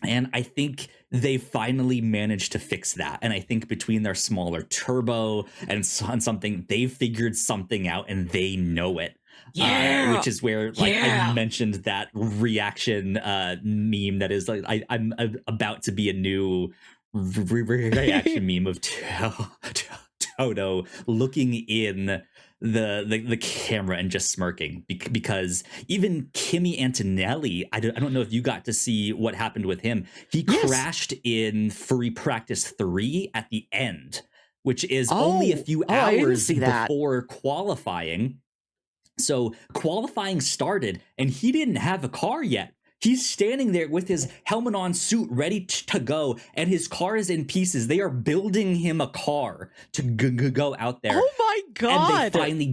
And I think they finally managed to fix that. And I think between their smaller turbo and something, they've figured something out and they know it. Which is where like I mentioned that reaction meme that is like I'm about to be a new reaction meme of Toto looking in the camera and just smirking because even Kimi Antonelli, I don't know if you got to see what happened with him. He crashed in free practice 3 at the end, which is only a few hours before qualifying. So qualifying started and he didn't have a car yet. He's standing there with his helmet on, suit ready to go, and his car is in pieces. They are building him a car to go out there. Oh my God. And they finally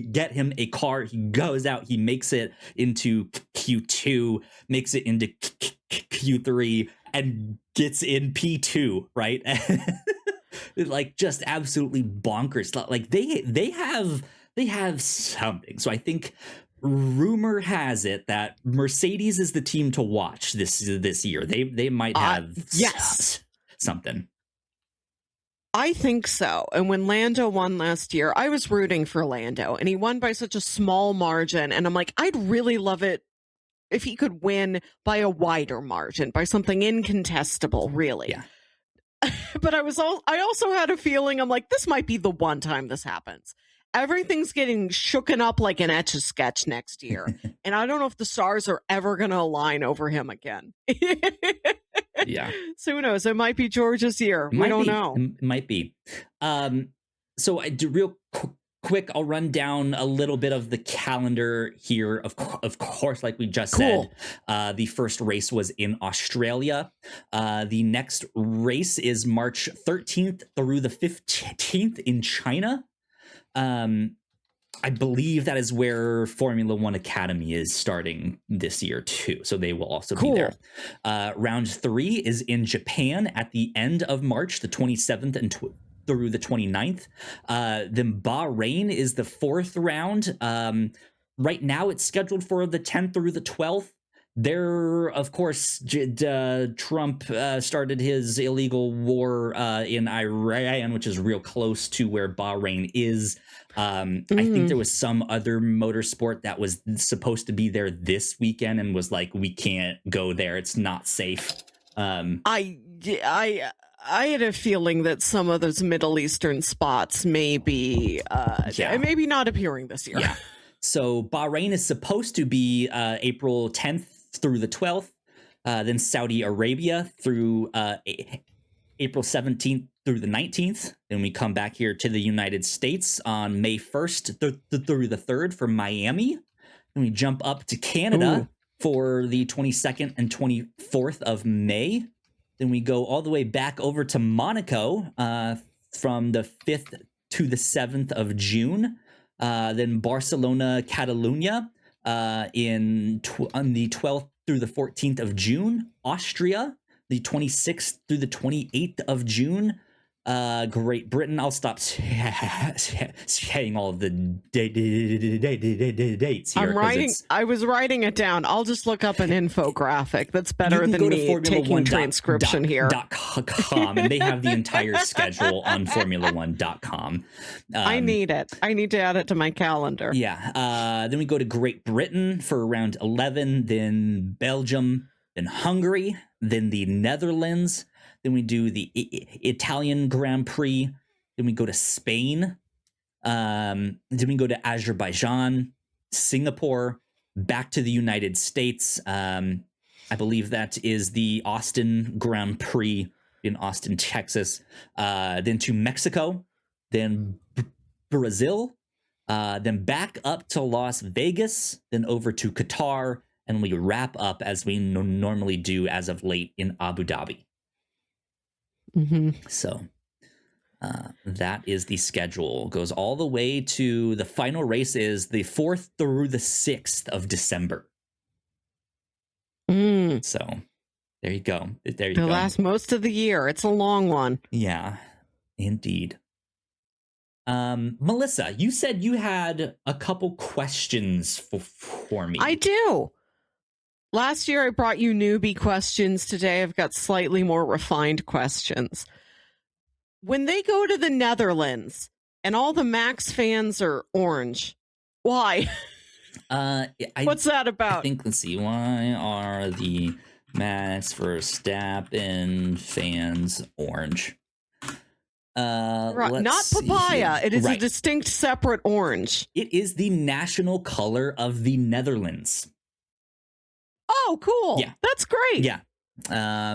get him a car. He goes out. He makes it into Q2, makes it into Q3, and gets in P2, right? Like just absolutely bonkers. Like they have something. So I think rumor has it that Mercedes is the team to watch this year. They might have something. I think so. And when Lando won last year, I was rooting for Lando, and he won by such a small margin. And I'm like, I'd really love it if he could win by a wider margin, by something incontestable, really. Yeah. But I also had a feeling, I'm like, this might be the one time this happens. Everything's getting shooken up like an Etch-a-Sketch next year. And I don't know if the stars are ever going to align over him again. Yeah. So who knows? It might be George's year. We don't know. It might be. So I do real quick, I'll run down a little bit of the calendar here. Of course, like we just said, the first race was in Australia. The next race is March 13th through the 15th in China. I believe that is where Formula One Academy is starting this year too. So they will also be there. Round 3 is in Japan at the end of March, the 27th and through the 29th. Then Bahrain is the 4th round. Right now it's scheduled for the 10th through the 12th. There, of course, Trump started his illegal war in Iran, which is real close to where Bahrain is. I think there was some other motorsport that was supposed to be there this weekend and was like, we can't go there. It's not safe. I had a feeling that some of those Middle Eastern spots may be maybe not appearing this year. Yeah. So Bahrain is supposed to be April 10th through the 12th, then Saudi Arabia through April 17th through the 19th. Then we come back here to the United States on May 1st through the 3rd for Miami. Then we jump up to Canada for the 22nd and 24th of May. Then we go all the way back over to Monaco from the 5th to the 7th of June. Then Barcelona, Catalunya on the 12th through the 14th of June. Austria, the 26th through the 28th of June. Great Britain. I'll stop saying all of the dates here. I was writing it down. I'll just look up an infographic. That's better than me taking transcription here. .com, and they have the entire schedule on Formula1.com. I need it. I need to add it to my calendar. Yeah. Then we go to Great Britain for round 11, then Belgium, then Hungary, then the Netherlands. Then we do the Italian Grand Prix. Then we go to Spain. Then we go to Azerbaijan, Singapore, back to the United States. I believe that is the Austin Grand Prix in Austin, Texas. Then to Mexico, then Brazil, then back up to Las Vegas, then over to Qatar, and we wrap up as we normally do as of late in Abu Dhabi. Mm-hmm. So That is the schedule. Goes all the way to the final race is the 4th through the 6th of December. So there you go. There you go. It lasts most of the year. It's a long one. Yeah, indeed. Mellissa, you said you had a couple questions for me. I do. Last year I brought you newbie questions. Today I've got slightly more refined questions. When they go to the Netherlands and all the Max fans are orange, why? What's that about? I think, let's see. Why are the Max Verstappen fans orange? Not papaya. It is a distinct, separate orange. It is the national color of the Netherlands. Oh, cool. Yeah. That's great. Yeah.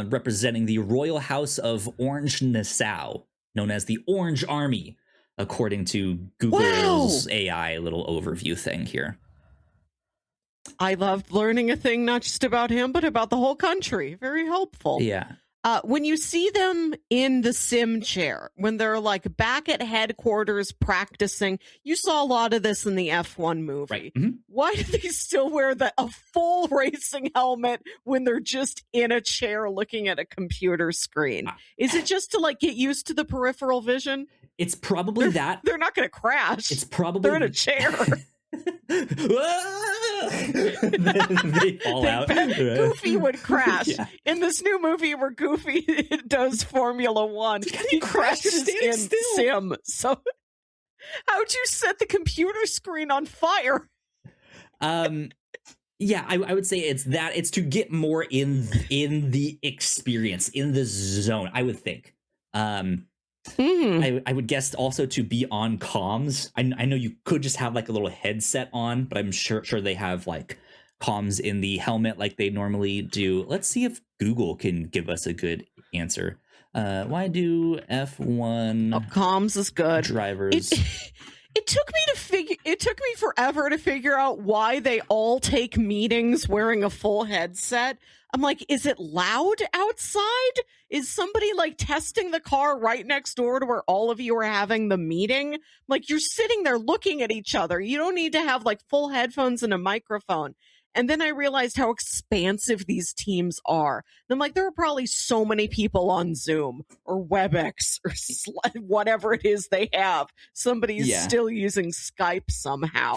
Representing the Royal House of Orange-Nassau, known as the Orange Army, according to Google's AI little overview thing here. I loved learning a thing not just about him, but about the whole country. Very helpful. Yeah. When you see them in the sim chair, when they're like back at headquarters practicing, you saw a lot of this in the F1 movie. Right. Mm-hmm. Why do they still wear a full racing helmet when they're just in a chair looking at a computer screen? Is it just to like get used to the peripheral vision? It's probably that. They're not going to crash. It's probably they're in a chair. They fall out. Goofy would crash. Yeah. In this new movie where Goofy does Formula One, he crashes in sim. So how'd you set the computer screen on fire? Yeah, I would say it's that. It's to get more in the experience, in the zone, I would think. I would guess also to be on comms. I know you could just have like a little headset on, but I'm sure they have like comms in the helmet like they normally do. Let's see if Google can give us a good answer. Why do F1 comms is good drivers? It took me forever to figure out why they all take meetings wearing a full headset. I'm like, is it loud outside? Is somebody like testing the car right next door to where all of you are having the meeting? Like, you're sitting there looking at each other. You don't need to have like full headphones and a microphone. And then I realized how expansive these teams are. And I'm like, there are probably so many people on Zoom or WebEx or whatever it is they have. Somebody's still using Skype somehow.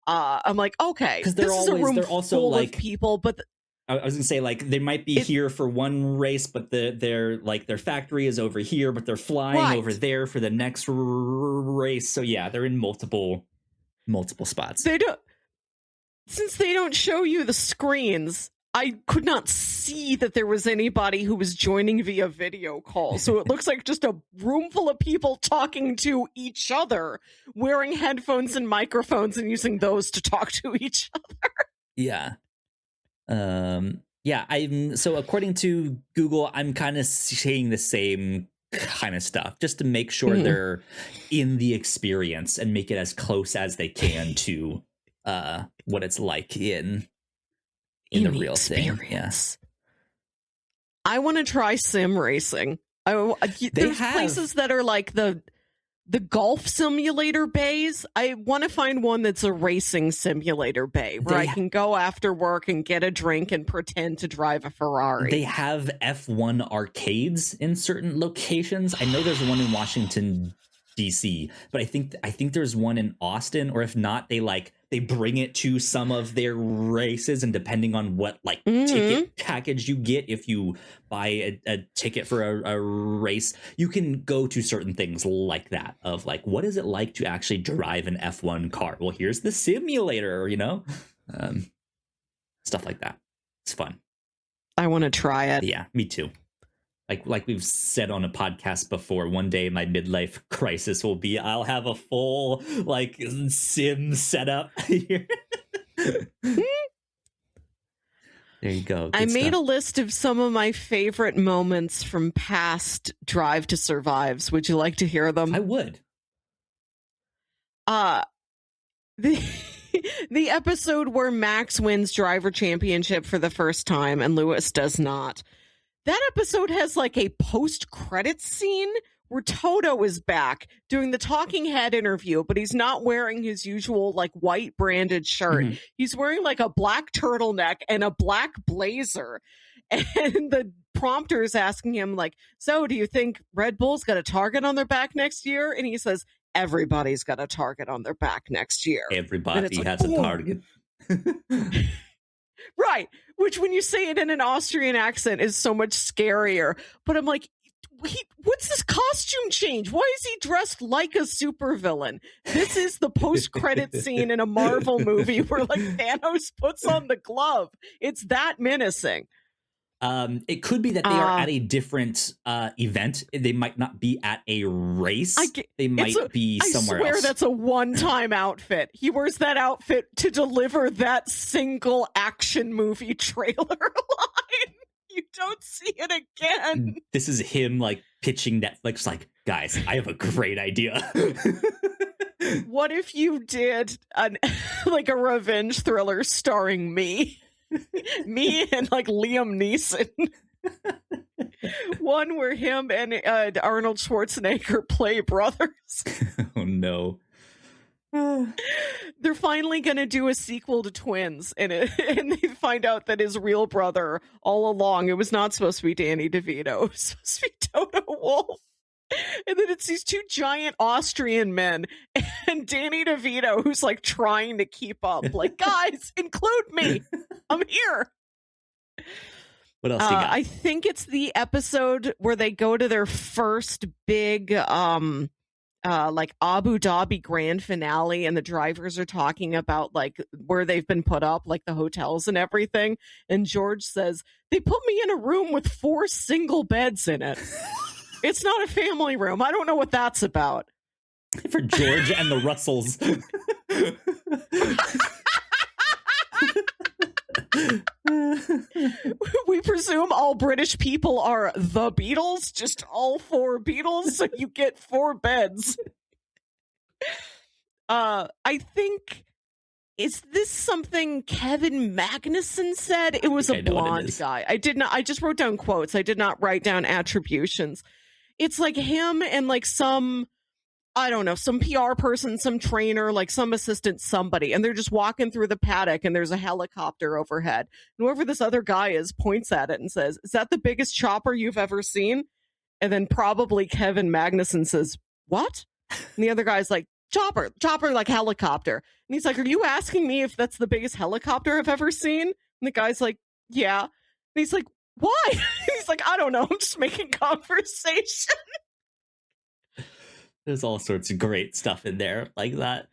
I'm like, okay, because they're also full like of people, but I was gonna say, like, they might be here for one race, but their factory is over here, but they're flying over there for the next race. So yeah, they're in multiple spots. Since they don't show you the screens, I could not see that there was anybody who was joining via video call. So it looks like just a room full of people talking to each other, wearing headphones and microphones and using those to talk to each other. Yeah. So according to Google, I'm kind of seeing the same kind of stuff just to make sure they're in the experience and make it as close as they can to what it's like in the real experience. Thing. Yeah. I want to try sim racing. There's places that are like the golf simulator bays. I want to find one that's a racing simulator bay where I can go after work and get a drink and pretend to drive a Ferrari. They have F1 arcades in certain locations. I know there's one in Washington, D.C., but I think there's one in Austin, or if not, they bring it to some of their races, and depending on what ticket package you get, if you buy a ticket for a race, you can go to certain things like that of like, what is it like to actually drive an F1 car? Well, here's the simulator, stuff like that. It's fun. I want to try it. Yeah, me too. Like we've said on a podcast before, one day my midlife crisis will be I'll have a full sim setup here. There you go. I made a list of some of my favorite moments from past Drive to Survives. Would you like to hear them? I would. The episode where Max wins driver championship for the first time and Lewis does not. That episode has like a post-credits scene where Toto is back doing the talking head interview, but he's not wearing his usual like white branded shirt. Mm-hmm. He's wearing like a black turtleneck and a black blazer. And the prompter is asking him like, so do you think Red Bull's got a target on their back next year? And he says, everybody's got a target on their back next year. Everybody like, has a target. Right. Which when you say it in an Austrian accent is so much scarier. But I'm like, what's this costume change? Why is he dressed like a supervillain? This is the post-credit scene in a Marvel movie where like Thanos puts on the glove. It's that menacing. It could be that they are at a different event. They might not be at a race. They might be somewhere else. I swear that's a one-time outfit. He wears that outfit to deliver that single action movie trailer line. You don't see it again. This is him like pitching Netflix like, guys, I have a great idea. What if you did like a revenge thriller starring me? Me and like Liam Neeson. One where him and Arnold Schwarzenegger play brothers. Oh no. They're finally going to do a sequel to Twins, and they find out that his real brother all along, it was not supposed to be Danny DeVito. It was supposed to be Toto Wolff. And then it's these two giant Austrian men and Danny DeVito who's like trying to keep up. Like, guys, include me. I'm here. What else do you got? I think it's the episode where they go to their first big like Abu Dhabi grand finale, and the drivers are talking about like where they've been put up, like the hotels and everything. And George says, they put me in a room with 4 single beds in it. It's not a family room. I don't know what that's about. For George and the Russells. We presume all British people are the Beatles, just all 4 Beatles, so you get 4 beds. I think, is this something Kevin Magnuson said? It was a blonde guy. I just wrote down quotes. I did not write down attributions. It's like him and like some, I don't know, some PR person, some trainer, like some assistant, somebody. And they're just walking through the paddock and there's a helicopter overhead. And whoever this other guy is points at it and says, is that the biggest chopper you've ever seen? And then probably Kevin Magnuson says, what? And the other guy's like, chopper, like helicopter. And he's like, are you asking me if that's the biggest helicopter I've ever seen? And the guy's like, yeah. And he's like, why? He's like, I don't know. I'm just making conversation. There's all sorts of great stuff in there like that.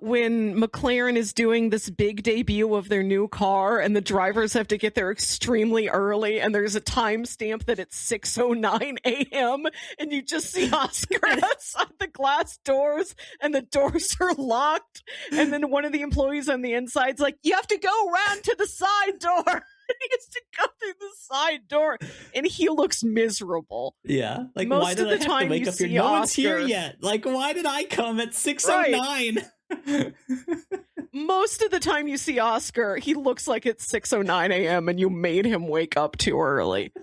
When McLaren is doing this big debut of their new car and the drivers have to get there extremely early and there's a timestamp that it's 6:09 a.m. and you just see Oscar outside the glass doors and the doors are locked, and then one of the employees on the inside's like, you have to go around to the side door. He has to go through the side door, and he looks miserable. Yeah, like most why did of the I have time to wake you up here? see No Oscar. one's here yet. Like, why did I come at 6:09? Right. Most of the time you see Oscar, he looks like it's 6:09 a.m. and you made him wake up too early.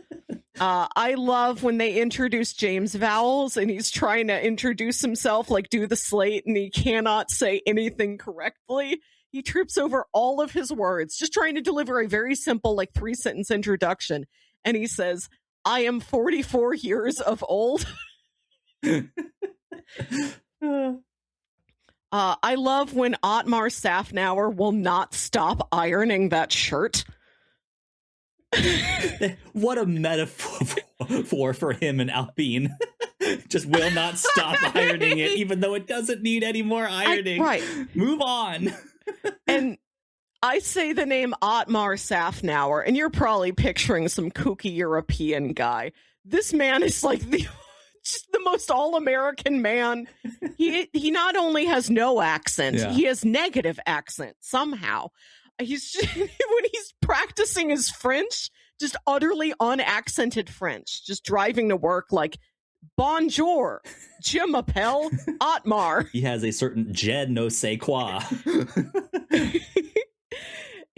I love when they introduce James Vowels and he's trying to introduce himself, like do the slate, and he cannot say anything correctly. He trips over all of his words, just trying to deliver a very simple, like 3-sentence introduction. And he says, I am 44 years of old. I love when Otmar Safnauer will not stop ironing that shirt. What a metaphor for him and Alpine. Just will not stop ironing it, even though it doesn't need any more ironing. Right. Move on. And I say the name Otmar Safnauer, and you're probably picturing some kooky European guy. This man is like just the most all-American man. He not only has no accent, he has negative accent somehow. He's just, when he's practicing his French, just utterly unaccented French, just driving to work like, bonjour, je m'appelle Otmar. He has a certain je ne sais quoi.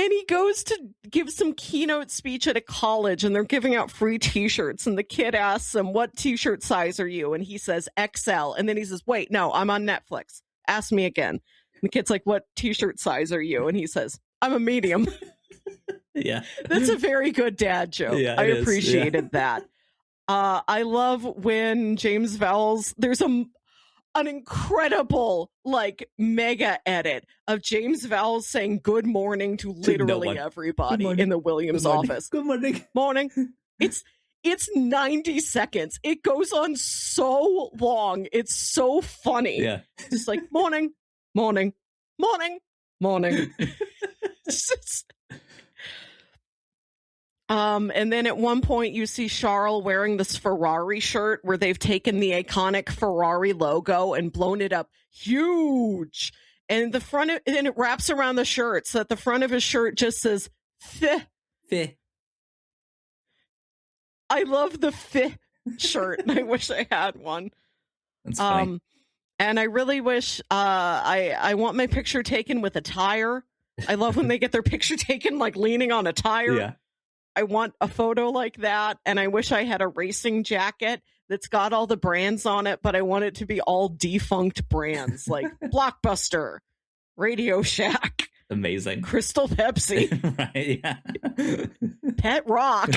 And he goes to give some keynote speech at a college, and they're giving out free t-shirts. And the kid asks him, what t-shirt size are you? And he says, XL. And then he says, wait, no, I'm on Netflix. Ask me again. And the kid's like, what t-shirt size are you? And he says, I'm a medium. Yeah. That's a very good dad joke. Yeah, I appreciated that. I love when James Vowles, there's an incredible like mega edit of James Vowles saying good morning to literally everybody in the Williams office. Good morning. Morning. It's 90 seconds. It goes on so long. It's so funny. Yeah. It's like morning, morning, morning, morning. It's just... And then at one point you see Charles wearing this Ferrari shirt where they've taken the iconic Ferrari logo and blown it up huge. And and it wraps around the shirt so that the front of his shirt just says "F." I love the "F" shirt. And I wish I had one. That's funny. And I really wish I want my picture taken with a tire. I love when they get their picture taken like leaning on a tire. Yeah. I want a photo like that, and I wish I had a racing jacket that's got all the brands on it, but I want it to be all defunct brands like Blockbuster, Radio Shack, Amazing, Crystal Pepsi, right? Yeah. Pet Rock.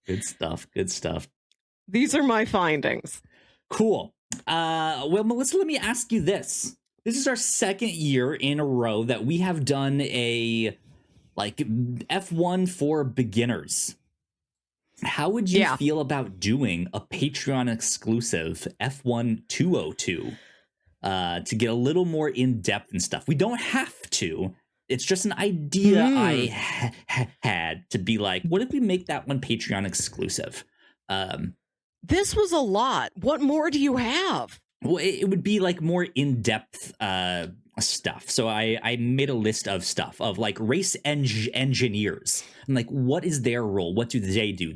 Good stuff. Good stuff. These are my findings. Cool. Well, Mellissa, let me ask you this. This is our second year in a row that we have done a like F1 for beginners. How would you feel about doing a Patreon exclusive F1 202 to get a little more in depth and stuff? We don't have to. It's just an idea I had to be like, what if we make that one Patreon exclusive? This was a lot. What more do you have? Well, it would be like more in depth stuff. So I made a list of stuff of like race engineers and like what is their role? What do they do?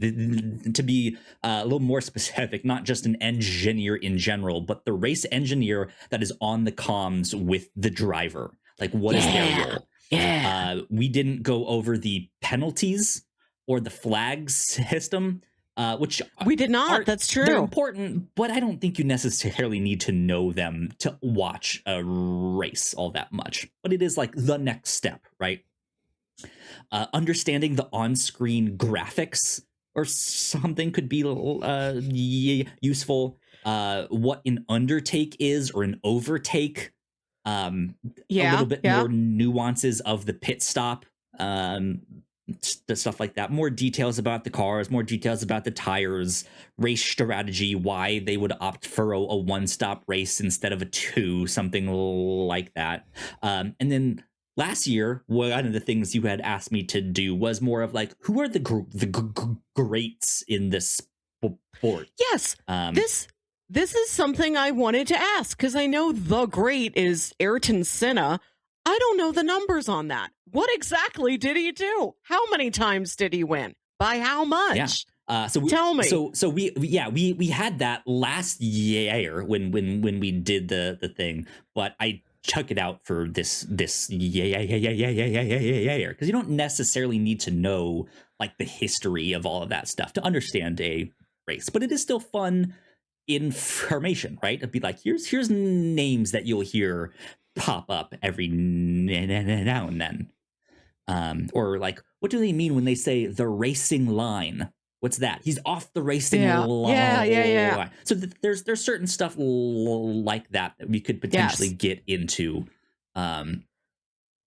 To be a little more specific, not just an engineer in general, but the race engineer that is on the comms with the driver. Like what is their role? Yeah. We didn't go over the penalties or the flags system. Which we did not. That's true. They're important, but I don't think you necessarily need to know them to watch a race all that much. But it is like the next step, right? Understanding the on-screen graphics or something could be useful. What an undertake is or an overtake. A little bit more nuances of the pit stop. Stuff like that, more details about the cars, more details about the tires, race strategy, why they would opt for a one-stop race instead of a two, something like that. And then last year, one of the things you had asked me to do was more of like, who are the greats in this sport? Yes, this is something I wanted to ask because I know the great is Ayrton Senna. I don't know the numbers on that. What exactly did he do? How many times did he win? By how much? Yeah. Tell me. So we had that last year when we did the thing, but I took it out for this year because you don't necessarily need to know like the history of all of that stuff to understand a race, but it is still fun information, right? It'd be like here's names that you'll hear pop up every now and then. Or like, what do they mean when they say the racing line? What's that? He's off the racing line. Yeah. So there's certain stuff like that we could potentially get into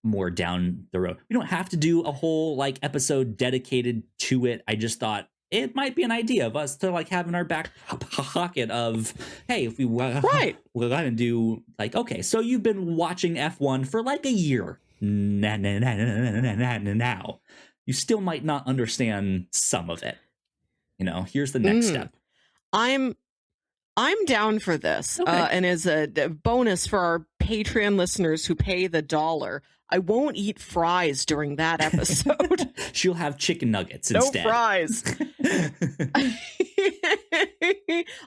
more down the road. We don't have to do a whole like episode dedicated to it. I just thought it might be an idea of us to like have in our back pocket of, hey, if we're gonna do like, okay, so you've been watching F1 for like a year now, you still might not understand some of it. You know, here's the next step. I'm down for this. Okay. And as a bonus for our Patreon listeners who pay the $1, I won't eat fries during that episode. She'll have chicken nuggets instead. No fries.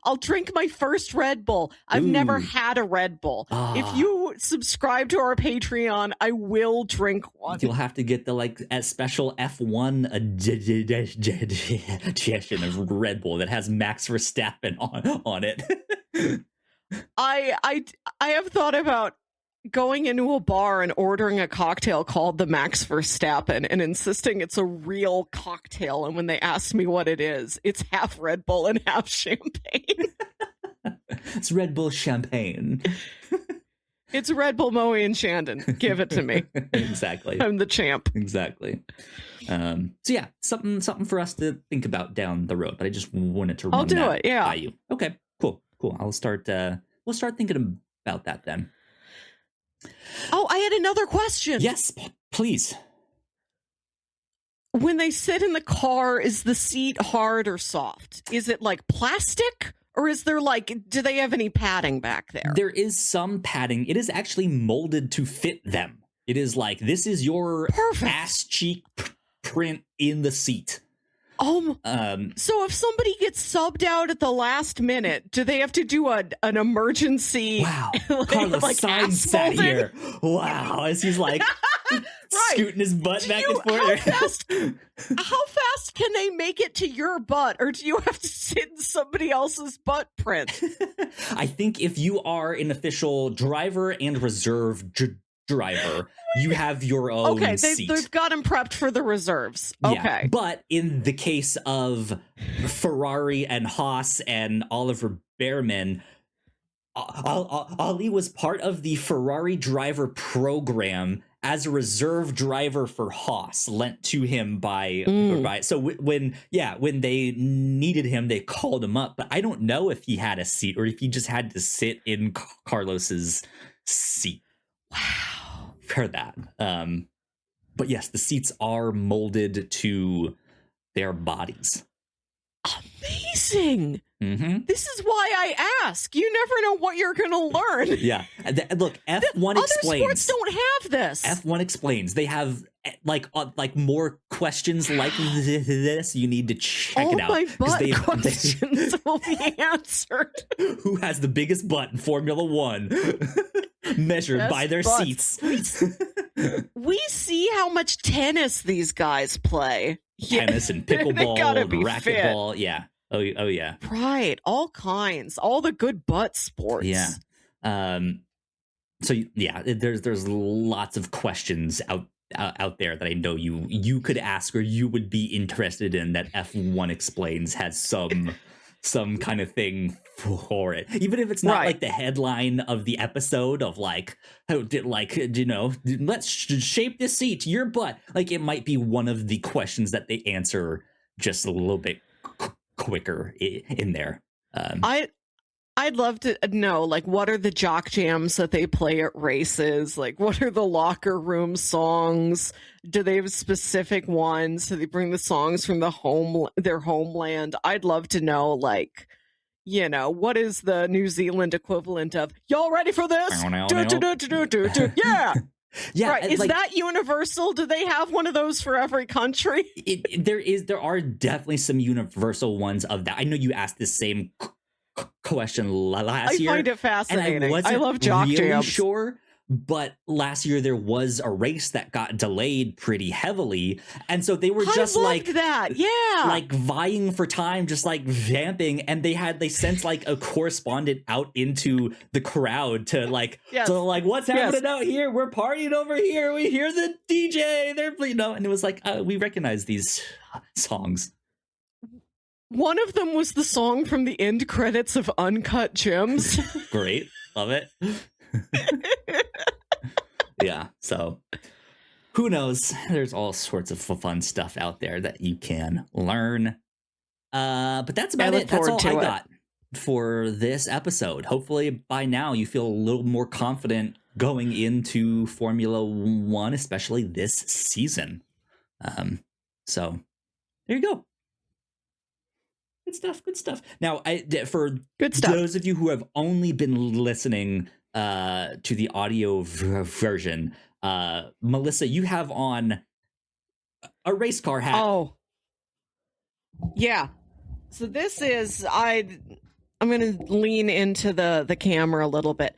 I'll drink my first Red Bull. I've never had a Red Bull. If you subscribe to our Patreon, I will drink one. You'll have to get the a special F1 edition of Red Bull that has Max Verstappen on it. I have thought about going into a bar and ordering a cocktail called the Max Verstappen and insisting it's a real cocktail. And when they ask me what it is, it's half Red Bull and half champagne. It's Red Bull champagne. It's Red Bull, Moe, and Shandon. Give it to me. Exactly. I'm the champ. Exactly. So yeah, something for us to think about down the road. But I just wanted to run that by you. Okay, cool. I'll start. We'll start thinking about that then. Oh, I had another question. Yes, please. When they sit in the car, is the seat hard or soft? Is it like plastic? Or is there do they have any padding back there? There is some padding. It is actually molded to fit them. It is this is your ass cheek print in the seat. So if somebody gets subbed out at the last minute, do they have to do an emergency? Wow, Carlos Sainz sat here. Wow, as he's scooting his butt back and forth. How fast can they make it to your butt, or do you have to sit in somebody else's butt print? I think if you are an official driver and reserve driver, you have your own seat. They've got him prepped for the reserves. Okay. Yeah, but in the case of Ferrari and Haas and Oliver Behrman, Ali was part of the Ferrari driver program as a reserve driver for Haas, lent to him by so when they needed him, they called him up. But I don't know if he had a seat or if he just had to sit in Carlos's seat. Wow. For that. But yes, the seats are molded to their bodies. Amazing. Mm-hmm. This is why I ask. You never know what you're going to learn. Yeah. Look, F1 explains. Other sports don't have this. F1 explains. They have more questions like this. You need to check it out. All my butt questions will be answered. Who has the biggest butt in Formula One? Measured by their seats. We see how much tennis these guys play. Tennis and pickleball and racquetball. Fit. Yeah. Oh yeah. Right. All kinds. All the good butt sports. Yeah. So yeah, there's lots of questions out there that I know you could ask or you would be interested in that F1 explains has some kind of thing for it, even if it's not the headline of the episode of let's shape this seat to your butt. It might be one of the questions that they answer just a little bit quicker in there. I'd love to know, what are the jock jams that they play at races? What are the locker room songs? Do they have specific ones? Do they bring the songs from their homeland? I'd love to know, what is the New Zealand equivalent of, y'all ready for this? Yeah. Yeah, right. Is that universal? Do they have one of those for every country? There are definitely some universal ones of that. I know you asked the same question last year. I find it fascinating. And I love jock jams. Sure, but last year there was a race that got delayed pretty heavily, and so they were just vying for time, just vamping, and they sent a correspondent out into the crowd to what's happening out here? We're partying over here. We hear the DJ. They're and it was we recognize these songs. One of them was the song from the end credits of Uncut Gems. Great. Love it. Yeah, so who knows? There's all sorts of fun stuff out there that you can learn. But that's about it. That's all I got for this episode. Hopefully by now you feel a little more confident going into Formula One, especially this season. So there you go. Good stuff. Now, those of you who have only been listening to the audio version, Mellissa, you have on a race car hat. Oh, yeah. So this is I'm going to lean into the camera a little bit.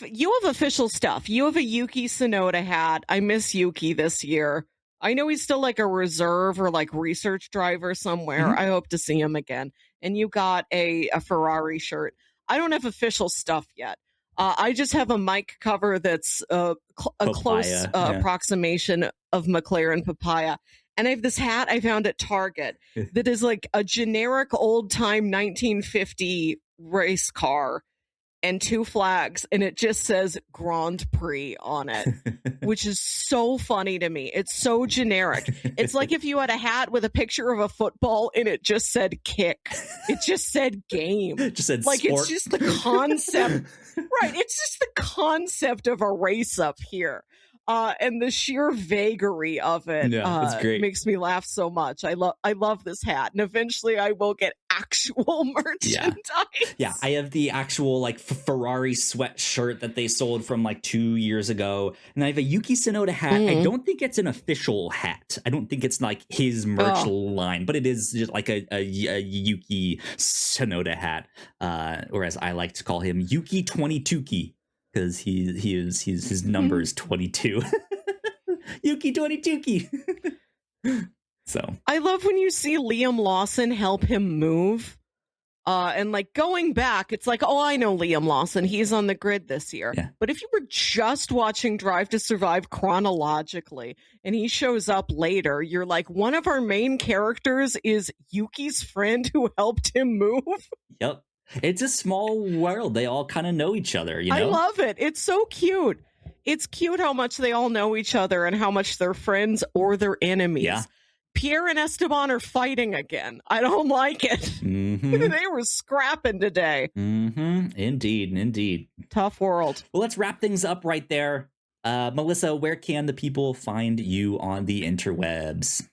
You have official stuff. You have a Yuki Tsunoda hat. I miss Yuki this year. I know he's still like a reserve or like research driver somewhere. Mhm. I hope to see him again. And you got a Ferrari shirt. I don't have official stuff yet. I just have a mic cover that's a close approximation of McLaren Papaya. And I have this hat I found at Target that is like a generic old time 1950 race car and two flags, and it just says Grand Prix on it, which is so funny to me. It's so generic. It's like if you had a hat with a picture of a football and it just said kick. It just said game. It just said like sport. It's just the concept. Right. It's just the concept of a race up here. And the sheer vagary of it it's great. makes me laugh so much. I love this hat, and eventually I will get actual merchandise. Yeah, I have the actual like Ferrari sweatshirt that they sold from like 2 years ago, and I have a Yuki Tsunoda hat. I don't think it's an official hat. I don't think it's like his merch line, but it is just like a Yuki Tsunoda hat, or as I like to call him, Yuki 22ki. Because his number is 22. Yuki 22ki. So I love when you see Liam Lawson help him move. And like going back, it's like, oh, I know Liam Lawson. He's on the grid this year. Yeah. But if you were just watching Drive to Survive chronologically and he shows up later, you're like, one of our main characters is Yuki's friend who helped him move. Yep. It's a small world. They all kind of know each other, you know? I love it. It's so cute. It's cute how much they all know each other and how much they're friends or they're enemies. Yeah. Pierre and Esteban are fighting again. I don't like it. Mm-hmm. They were scrapping today. Mm-hmm. Indeed. Tough world. Well, let's wrap things up right there. Mellissa, where can the people find you on the interwebs?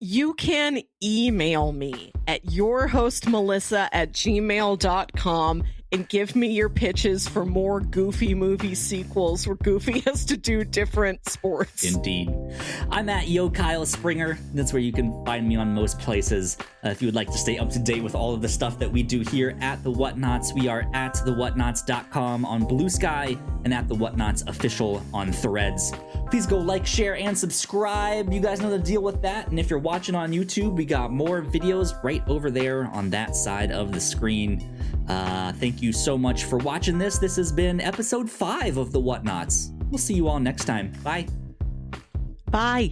You can email me at yourhostmelissa@gmail.com and give me your pitches for more Goofy movie sequels where Goofy has to do different sports. Indeed. I'm at Yo Kyle Springer. That's where you can find me on most places. If you would like to stay up to date with all of the stuff that we do here at The Whatnauts, we are at thewhatnauts.com on Blue Sky and at The Whatnauts official on Threads. Please go like, share, and subscribe. You guys know the deal with that. And if you're watching on YouTube, we got more videos right over there on that side of the screen. Thank you so much for watching this. This has been episode 5 of The Whatnauts. We'll see you all next time. Bye. Bye.